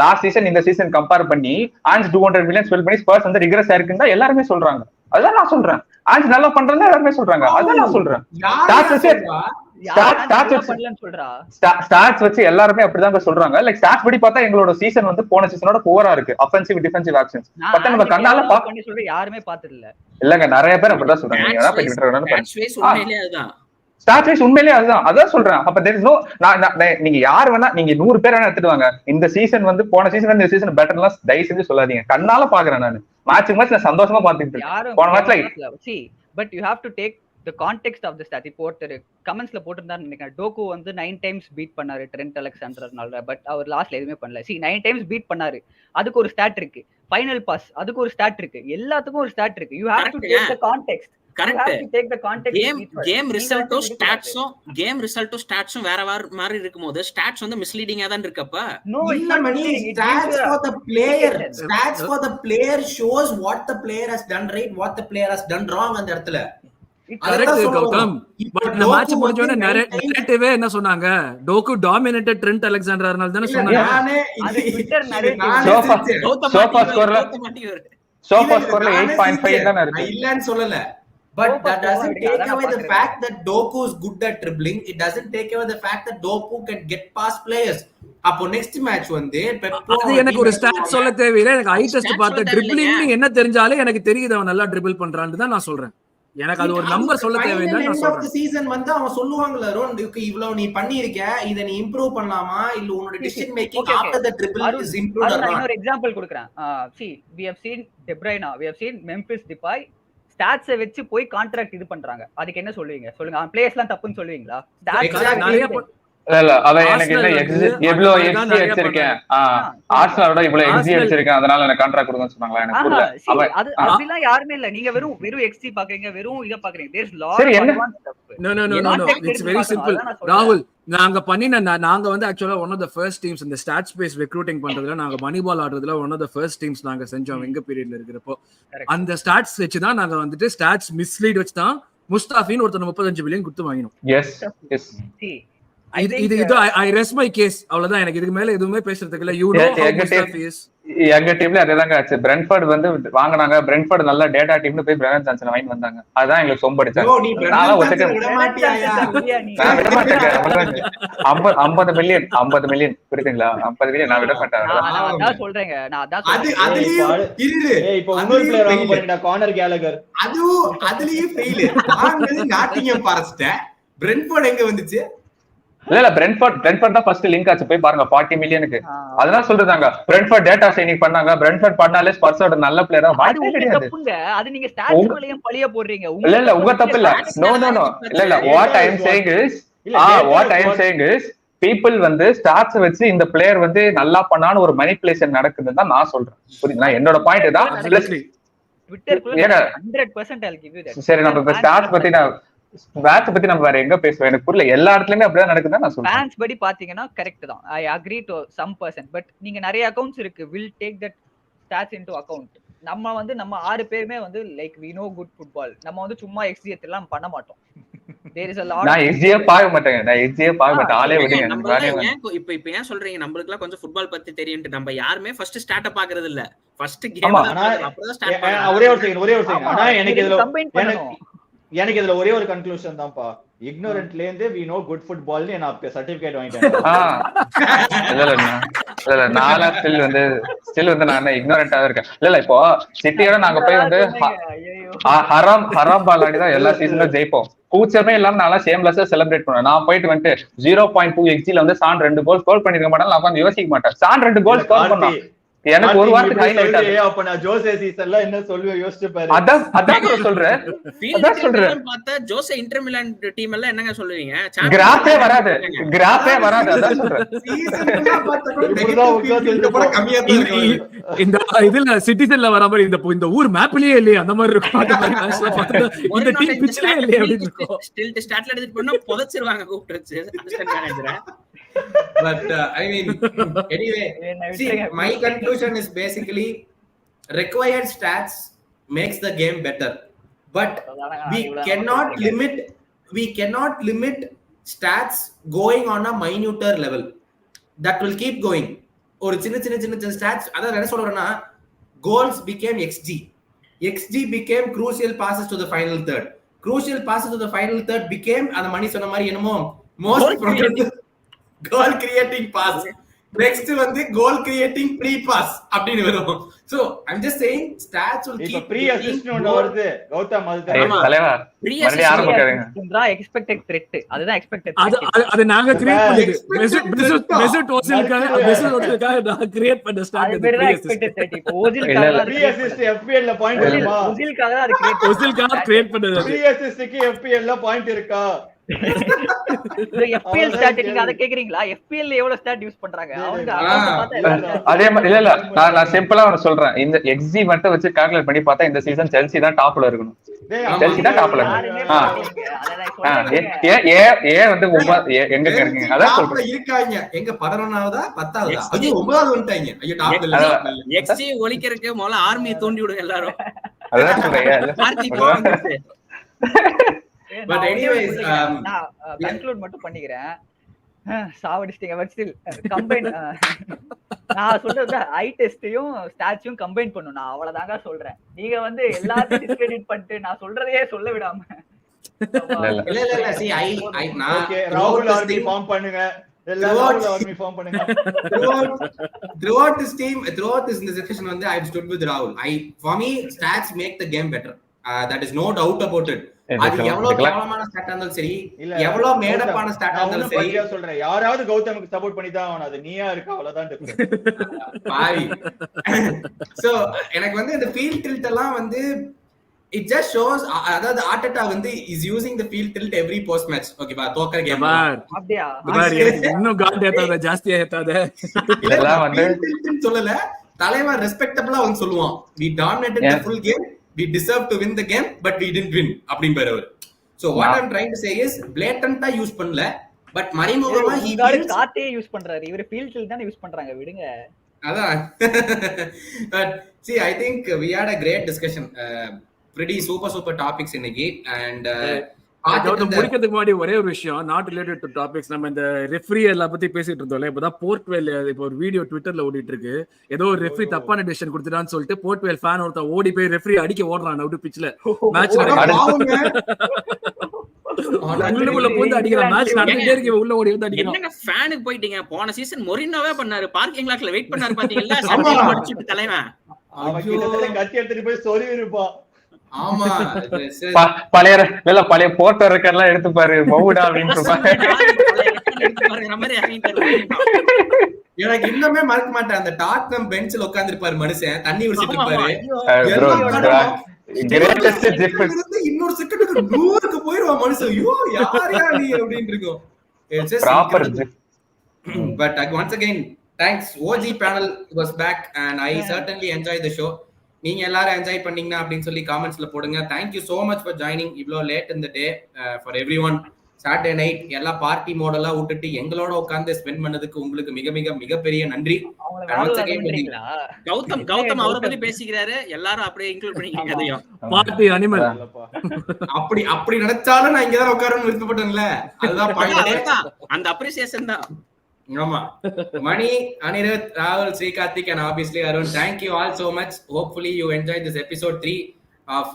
லாஸ்ட் சீசன் இந்த சீசன் கம்பேர் பண்ணி ஆன்ஸ் 200 மில்லியன் ஸ்பெல் பண்ணி ஸ்பர்ஸ் வந்து ரிக்ரெஸ் ஆயிருக்குன்னு எல்லாருமே சொல்றாங்க. அதான் நான் சொல்றேன். ஆன்ஸ் நல்லா பண்றதுன்னு எல்லாருமே சொல்றாங்க. அதான் நான் சொல்றேன். ஸ்டாட்ஸ் வச்சு எல்லாருமே அப்படிதான் சொல்றாங்க. லைக் ஸ்டாட்ஸ் படி பார்த்தா எங்களோட சீசன் வந்து போன சீசனோட புவரா இருக்கு. ஆஃபென்சிவ் டிஃபென்சிவ் ஆக்ஷன்ஸ் பட் நம்ம கண்ணால பண்ணி சொல்ற யாருமே பார்த்தது இல்ல. இல்லங்க நிறைய பேர் அப்படிதான் சொல்றாங்க. நீங்க தான் ஸ்டாட்ஸ் வைஸ் உண்மையிலேயே அதான் சொல்றேன். அப்ப தேர் இஸ் நோ நீங்க யார் வேணா நீங்க 100 பேர் வேணா எடுத்துட்டு வாங்க. இந்த சீசன் வந்து போன சீசன் இந்த சீசன் பெட்டர்லாம் தயவு செஞ்சு சொல்லாதீங்க. கண்ணால பாக்குறேன் நான். மேட்ச் நான் சந்தோஷமா பாத்துட்டு இருக்கேன். போன மேட்ச்ல but you have to take the context of the stat. இப்போ ஒருத்தர் கமெண்ட்ஸ்ல போட்டிருந்தாரு நினைக்கிறேன். டோக்கு வந்து 9 times பீட் பண்ணாரு ட்ரெண்ட் அலெக்சாண்டர்னால. பட் அவர் லாஸ்ட்ல எதுவுமே பண்ணல. 9 times பீட் பண்ணாரு. அதுக்கு ஒரு ஸ்டாட் இருக்கு. ஃபைனல் பாஸ் அதுக்கு ஒரு ஸ்டாட் இருக்கு. எல்லாத்துக்கும் ஒரு ஸ்டாட் இருக்கு. you have to take the context. Game ரிசல்ட்டும் ஸ்டாட்ஸும் வேற மாதிரி இருக்கும்போது ஸ்டாட்ஸ் வந்து மிஸ்லீடிங்கா தான் இருக்கப்ப stats for the player shows what the player has done right, what the player has done wrong அந்த இடத்துல. கரெக்ட் கௌதம். பட் இந்த மேட்ச் முடிஞ்ச உடனே நரேட்டிவே என்ன சொன்னாங்க? டோக்கு டாமினேட்டட் ட்ரெண்ட் அலெக்சாண்டர்னால தான சொன்னாங்க. அது ட்விட்டர் நரேட்டிவ். சோஃபா ஸ்கோர்ல 8.5 தான இருக்கு. இல்லன்னு சொல்லல. But that doesn't take away the fact that Doku is good at dribbling. It doesn't take away the fact that Doku can get past players. அப்போ நெக்ஸ்ட் மேட்ச் வந்து அது எனக்கு ஒரு ஸ்டாட் சொல்ல தேவையில்லை. எனக்கு ஐ டெஸ்ட் பார்த்து ட்ரிப்ளிங் என்ன தெரிஞ்சாலே எனக்கு தெரியுது அவன் நல்லா ட்ரிபிள் பண்றான்னு தான் நான் சொல்றேன். எனக்கு அது ஒரு நம்பர் சொல்ல தேவையில்லை. நான் சொல்றேன் சீசன் வந்து அவன் சொல்லுவாங்கல ரோண்டுக்கு இவ்வளவு நீ பண்ணிருக்க, இத நீ இம்ப்ரூவ் பண்ணலாமா இல்ல உன்னோட decision making after the dribble is improved or not. இன்னொரு எக்ஸாம்பிள் கொடுக்கிறேன். see we have seen De Bruyne, we have seen Memphis Depay stats வெச்சு போய் கான்ட்ராக்ட் இது பண்றாங்க. அதுக்கு என்ன சொல்லுவீங்க சொல்லுங்க? அவன் பிளேயர்ஸ்லாம் தப்புன்னு சொல்லுவீங்களா? ஸ்டாட்ஸ் நிறைய இல்ல அவன் எனக்கு என்ன எவ்வளவு எக்ஸி அடிச்சிருக்கேன், ஆர்சனலோட இவ்வளவு எக்ஸி அடிச்சிருக்கேன் அதனால எனக்கு கான்ட்ராக்ட் கொடுங்கன்னு சொன்னாங்களா? எனக்கு புரியல. அது அப்படிலாம் யாருமே இல்ல. நீங்க வெறும் எக்ஸி பாக்குறீங்க, வெறும் இத பாக்குறீங்க. There is lot no it's very simple. ராகுல் நாங்க பண்ணின நாங்க வந்து ஆக்சுவலா one of the first teams இந்த ஸ்டாட்ஸ் பேஸ் ரெக்ரூட்டிங் பண்றதுல நாங்க மணி பால் ஆடுறதுல one of the first teams நாங்க செஞ்சோம் எங்க பீரியட்ல இருக்கிறப்போ. அந்த ஸ்டாட்ஸ் வச்சு தான் நாங்க வந்துட்டு ஸ்டாட்ஸ் மிஸ்லீட் வச்சு தான் முஸ்தாஃபின் ஒருத்தர் 35 மில்லியன் கொடுத்து வாங்கினோம். எஸ் இது ஐ ரெஸ்ட் மை கேஸ். அவ்வளவுதான். எனக்கு இதுக்கு மேல எதுவுமே பேசுறதுக்கு இல்ல. You know how முஸ்தாஃபி is. எங்க டீம்ல அதேதாங்க ஆச்சு. பிரென்ட்ஃபோர்ட் வந்து வாங்குனாங்க. பிரென்ட்ஃபோர்ட் நல்ல டேட்டா டீம்னு போய் பிரெனன் ஜான்சன் வாங்கி வந்தாங்க. அதான் எங்களுக்கு சொம்படிச்சாங்க. நான் ஒருத்தர் விட மாட்டேன். 50 மில்லியன் புரியுதுங்களா? 50 மில்லியன் நான் விட மாட்டேன். நான் சொல்றேங்க. நான் அதான் இப்போ இன்னொரு பிளேயர் வாங்க போறீங்கடா, கார்னர் கேலகர். அதுலயே ஃபெயில். வாங்குனது நாட்டிங்ஹாம் ஃபாரஸ்ட். பிரென்ட்ஃபோர்ட் எங்க வந்துச்சு? இல்ல பிரென்ட்ஃபோர்ட் தான் ஃபர்ஸ்ட் லிங்க் ஆச்சு. போய் பாருங்க 40 மில்லியனுக்கு. அதனால சொல்றாங்க பிரென்ட்ஃபோர்ட் டேட்டா சைனிங் பண்ணாங்க. பிரென்ட்ஃபோர்ட் பண்ணாலே ஸ்பர்ஸோட நல்ல பிளேயரா வாய்ப்பே கிடையாது. அது நீங்க ஸ்டாட்ஸ் மேலயும் பழிய போடுறீங்க. இல்ல உங்க தப்பு இல்ல. நோ இல்ல what I am saying is people வந்து ஸ்டார்ட்ஸ் வச்சு இந்த பிளேயர் வந்து நல்லா பண்ணான்னு ஒரு மனிபுலேஷன் நடக்குதுன்னு தான் நான் சொல்றேன். புரியுதுங்களா? என்னோட பாயிண்ட் தான். சரி, நம்ம இப்ப ஸ்டார்ட்ஸ் பத்தி மேட்ச் பத்தி நம்ம வேற எங்க பேசுவோம்? எனக்கு புரியல. எல்லா இடத்துலயுமே அப்படிதான் நடக்குதுன்னு நான் சொல்றேன். ஃபேன்ஸ் படி பாத்தீங்கன்னா கரெக்ட் தான். I agree to some percent. But நீங்க நிறைய அக்கவுண்ட்ஸ் இருக்கு. Will take that stats into account. நம்ம 6 பேருமே வந்து like we know good football. நம்ம வந்து சும்மா எக்ஸிஎத் எல்லாம் பண்ண மாட்டோம். There is a lot. நான் எக்ஸியே பார்க்க மாட்டேன். ஆளே விடுங்க. இப்ப ஏன் சொல்றீங்க நம்மளுக்குலாம் கொஞ்சம் ஃபுட்பால் பத்தி தெரியும்ட்டு? நம்ம யாருமே ஃபர்ஸ்ட் ஸ்டார்ட் பாக்குறது இல்ல. ஃபர்ஸ்ட் கேம் அப்புறம் ஸ்டார்ட் பண்ணலாம். ஒரே ஒரு செகண்ட் ஆனா எனக்கு இதுல ஒரே ஒரு கன்க்ளூஷன் தான்ப்பா. இக்னோரன்ட்ல இருந்து we know good football னு நான் சர்டிபிகேட் வாங்கிட்டேன். இல்ல நானா ஸ்டில் வந்து நான் இக்னோரண்டா இருக்கேன். இல்ல இப்போ சிட்டியோட நாங்க போய் வந்து ஹராம் பால் ஆடி தான் எல்லா சீசனும் ஜெயிப்போம். கூச்சமே இல்லாம நான் ஷேம்லெஸ்ஸா செலிப்ரேட் பண்ணுவேன். நான் போயிட்டு வந்துட்டு 0.2 XG வந்து சான் 2 கோல் ஸ்கோர் பண்ணிருக்க மாட்டேன். நான் வந்து யோசிக்க மாட்டேன். சான் 2 கோல் ஸ்கோர் பண்ணான். எனக்கு ஒரு வாரத்துக்கு ஹைலைட் ஆகுது. அப்ப நான் ஜோசே சீசன்ல என்ன சொல்லுவேன் யோசிச்சு பாரு. அதான் சொல்றேன். பார்த்தா ஜோசே இன்டர் மிலான் டீம் எல்லாம் என்னங்க சொல்லுவீங்க? கிராஃபே வராது. அதான் சொல்றேன். இந்த இதுல சிட்டிசன்ல வர மாதிரி இந்த ஊர் மேப்லயே இல்லையே அந்த மாதிரி இருக்கும். அந்த மாதிரி மேட்ச்ல பார்த்தா இந்த டீம் பிட்ச்லயே இல்லையே அப்படி இருக்கும். ஸ்டில் ஸ்டாட்ல எடுத்து பண்ணா புதைச்சிருவாங்க கூப்பிட்டு வச்சு அசிஸ்டன்ட் மேனேஜரை. But I mean, anyway, see, my conclusion is basically required stats makes the game better, but we cannot limit stats going on a minuter level. That will keep going. Or சின்ன stats அத என்ன சொல்றேன்னா, goals became xg became crucial passes to the final third became அந்த மணி சொன்ன மாதிரி என்னமோ most productive goal creating pass. Next வந்து goal creating pre pass அப்படினு வரும். So I'm just saying stats will keep pre assist னு வருது. கௌதம் அதுதான் தலைவா மறுபடியும் ஆரம்பிக்காதீங்க. எக்ஸ்பெக்டட் த்ரெட் அதுதான் எக்ஸ்பெக்டட். அது நாங்க கிரியேட் பண்ணது. மெசட் ஓசில்காக நான் கிரியேட் பண்ண ஸ்டார்ட் அது பேரு எக்ஸ்பெக்டட் த்ரெட். இப்போ ஓசில்காக pre assist FPL ல பாயிண்ட் இருக்குமா? ஓசில்காக அது கிரியேட் பண்ணது. pre assist க்கு FPL ல பாயிண்ட் இருக்கா? FPL ஸ்டாட் நீங்க அத கேக்குறீங்களா? FPL ல எவ்வளவு ஸ்டாட் யூஸ் பண்றாங்க? அவங்க அதே மாதிரி இல்ல நான் சிம்பிளா ஒன்னு சொல்றேன். இந்த XG மட்டும் வச்சு கால்குலேட் பண்ணி பார்த்தா இந்த சீசன் செல்சி தான் டாப்ல இருக்கணும். செல்சி தான் டாப்ல இருக்கணும். ஏன் வந்து எங்க இருக்கீங்க? அதான் சொல்றேன். இருக்காங்க எங்க 11ஆவதா 10ஆவதா? ஐயோ 9ஆவது வந்துட்டாங்க. ஐயோ டாப்ல இல்ல. XG ஒலிக்கிறதுக்கு முதல்ல ஆர்மி தூண்டி விடுங்க எல்லாரும். அதான் சொல்றேன். But anyways நான் கன்க்ளூட் மட்டும் பண்ணிக்கிறேன். சாவடிச்சிட்டீங்க. பட் ஸ்டில் கம்பைன் நான் சொல்றது ஐ டெஸ்டையும் ஸ்டாட்ஸையும் கம்பைன் பண்ணனும். நான் அவ்வளவுதாங்க சொல்றேன். நீங்க வந்து எல்லாத்தையும் டிஸ்கிரெடிட் பண்ணிட்டு நான் சொல்றதையே சொல்ல விடாம இல்ல see I நான் ஓகே ராகுல் ஆர்மி ஃபார்ம் பண்ணுங்க. எல்லாரும் ஆர்மி ஃபார்ம் பண்ணுங்க. throughout this discussion வந்து I stood with Rahul. For me stats make the game better. That is no doubt about it. அது எவ்வளவு கேவலமான ஸ்டாட் இருந்தாலும் சரி, எவ்வளவு மேடப்பான ஸ்டாட் இருந்தாலும் சரி, நான் சொல்றேன் யாராவது கௌதமுக்கு சப்போர்ட் பண்ணி தான் ஆகணும். அது நீயா இருக்க அவ்வளவுதான் டிஃபரன்ஸ். பாய். சோ எனக்கு வந்து இந்த ஃபீல்ட் டில்ட் எல்லாம் வந்து it just shows அதாவது ஆர்டெட்டா வந்து is using the field tilt every post match. ஓகேவா? தோக்கற கேம் அப்படியே இன்னும் காண்ட் ஏத்தாத ஜாஸ்தியா ஏத்தாத இதெல்லாம் வந்து சொல்லல. தலைவன் ரெஸ்பெக்டபிளா வந்து சொல்லுவான், we dominated the full game, we deserve to win the game but we didn't win அப்படிங்கற அவர். So what I'm trying to say is blatant-ஆ யூஸ் பண்ணல, பட் மறைமுகமா he காத்தே யூஸ் பண்றாரு. இவரு ஃபீல்ட் டில்ட் தான் யூஸ் பண்றாங்க, விடுங்க. அதான். But see I think we had a great discussion, pretty super topics இன்னைக்கு. And முடிக்கிறதுக்கு முன்னாடி ஒரே ஒரு விஷயம், நாட் ரிலேட்டட் டு டாபிக்ஸ். நம்ம இந்த ரெஃப்ரி எல்லாம் பத்தி பேசிட்டு இருந்தோம்ல, இப்பதான் போர்ட்வேல் இப்போ ஒரு வீடியோ ட்விட்டர்ல ஓடிட்டு இருக்கு. ஏதோ ஒரு ரெஃப்ரி தப்பான டிசிஷன் கொடுத்துட்டான்னு சொல்லிட்டு போர்ட்வேல் ஃபேன் ஒருத்தன் ஓடி போய் ரெஃப்ரி அடிக்க ஓடுறான் அவுட் பிட்ச்ல. மேட்ச் உள்ளுக்குள்ள போய் அடிக்கிறான். மேட்ச் நடந்துட்டே இருக்கு, உள்ள ஓடி வந்து அடிக்கிறான். என்னங்க ஃபேனுக்கு போயிட்டீங்க? போன சீசன் மொரினோவே பண்ணாரு, பார்க்கிங் லாட்ல வெயிட் பண்ணாரு பாத்தீங்களா? சம்பளம் அடிச்சிட்டு தலைவன் அவன் கிட்டத்தட்ட கத்தி எடுத்துட்டு போய் சொறி இருப்பான். ஆமா, பழைய போட்டோ ரெக்கார்ட்லாம் எடுத்து பாரு மவுடா அப்படின்னு எனக்கு இன்னுமே மறக்க மாட்டேன். அந்த டாட்னம் பெஞ்சில் உட்கார்ந்து இருப்பாரு மனுஷன், தண்ணி குடிச்சிட்டு இருப்பாரு. இன்னொரு செகண்டுக்கு 100க்கு போயிருவான் மனுஷன். ஐயோ யாரையா நீ அப்படின்னு இருக்கும். But once again, thanks. OG panel was back and I certainly enjoyed the show. நீங்க எல்லாரும் என்ஜாய் பண்ணீங்கன்னா அப்படின்னு சொல்லி காமெண்ட்ஸ்ல போடுங்க. Thank you so much for joining இவ்வளோ லேட் இந்த day for every one. Saturday night எல்லாம் பார்ட்டி மோடெல்லாம் விட்டுட்டு எங்களோட உட்காந்து ஸ்பெண்ட் பண்ணதுக்கு உங்களுக்கு மிக மிக மிகப்பெரிய நன்றி. கௌதம் அவரை பத்தி பேசிக்கிறாரு, எல்லாரும் அப்படியே இன்க்ளூட் பண்ணிக்கிறீங்க. பார்ட்டி அனிமல் அப்படி நினைச்சாலும் நான் இங்கதான் உட்காரணும்னு விருப்பப்பட்டேன்ல, அதுதான் பாயிண்ட். அந்த அப்ரிசியேஷன் தான். ஆமா. Mani, Anirudh, Rahul, Sri Karthik and obviously Arun, thank you all so much. Hopefully you enjoyed this episode 3 of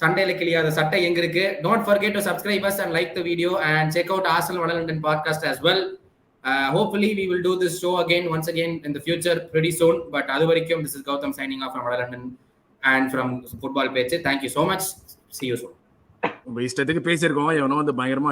Sandaila Kiliyatha Sattai Enga Iruku. Don't forget to subscribe us and like the video and check out Arsenal London podcast as well. Hopefully we will do this show once again in the future pretty soon. But adu varaikum, this is Gautam signing off from London and from Football Pechu. Thank you so much. See you soon. இஷ்டத்துக்கு பேசியிருக்கோம், எவனோ வந்து பயங்கரமா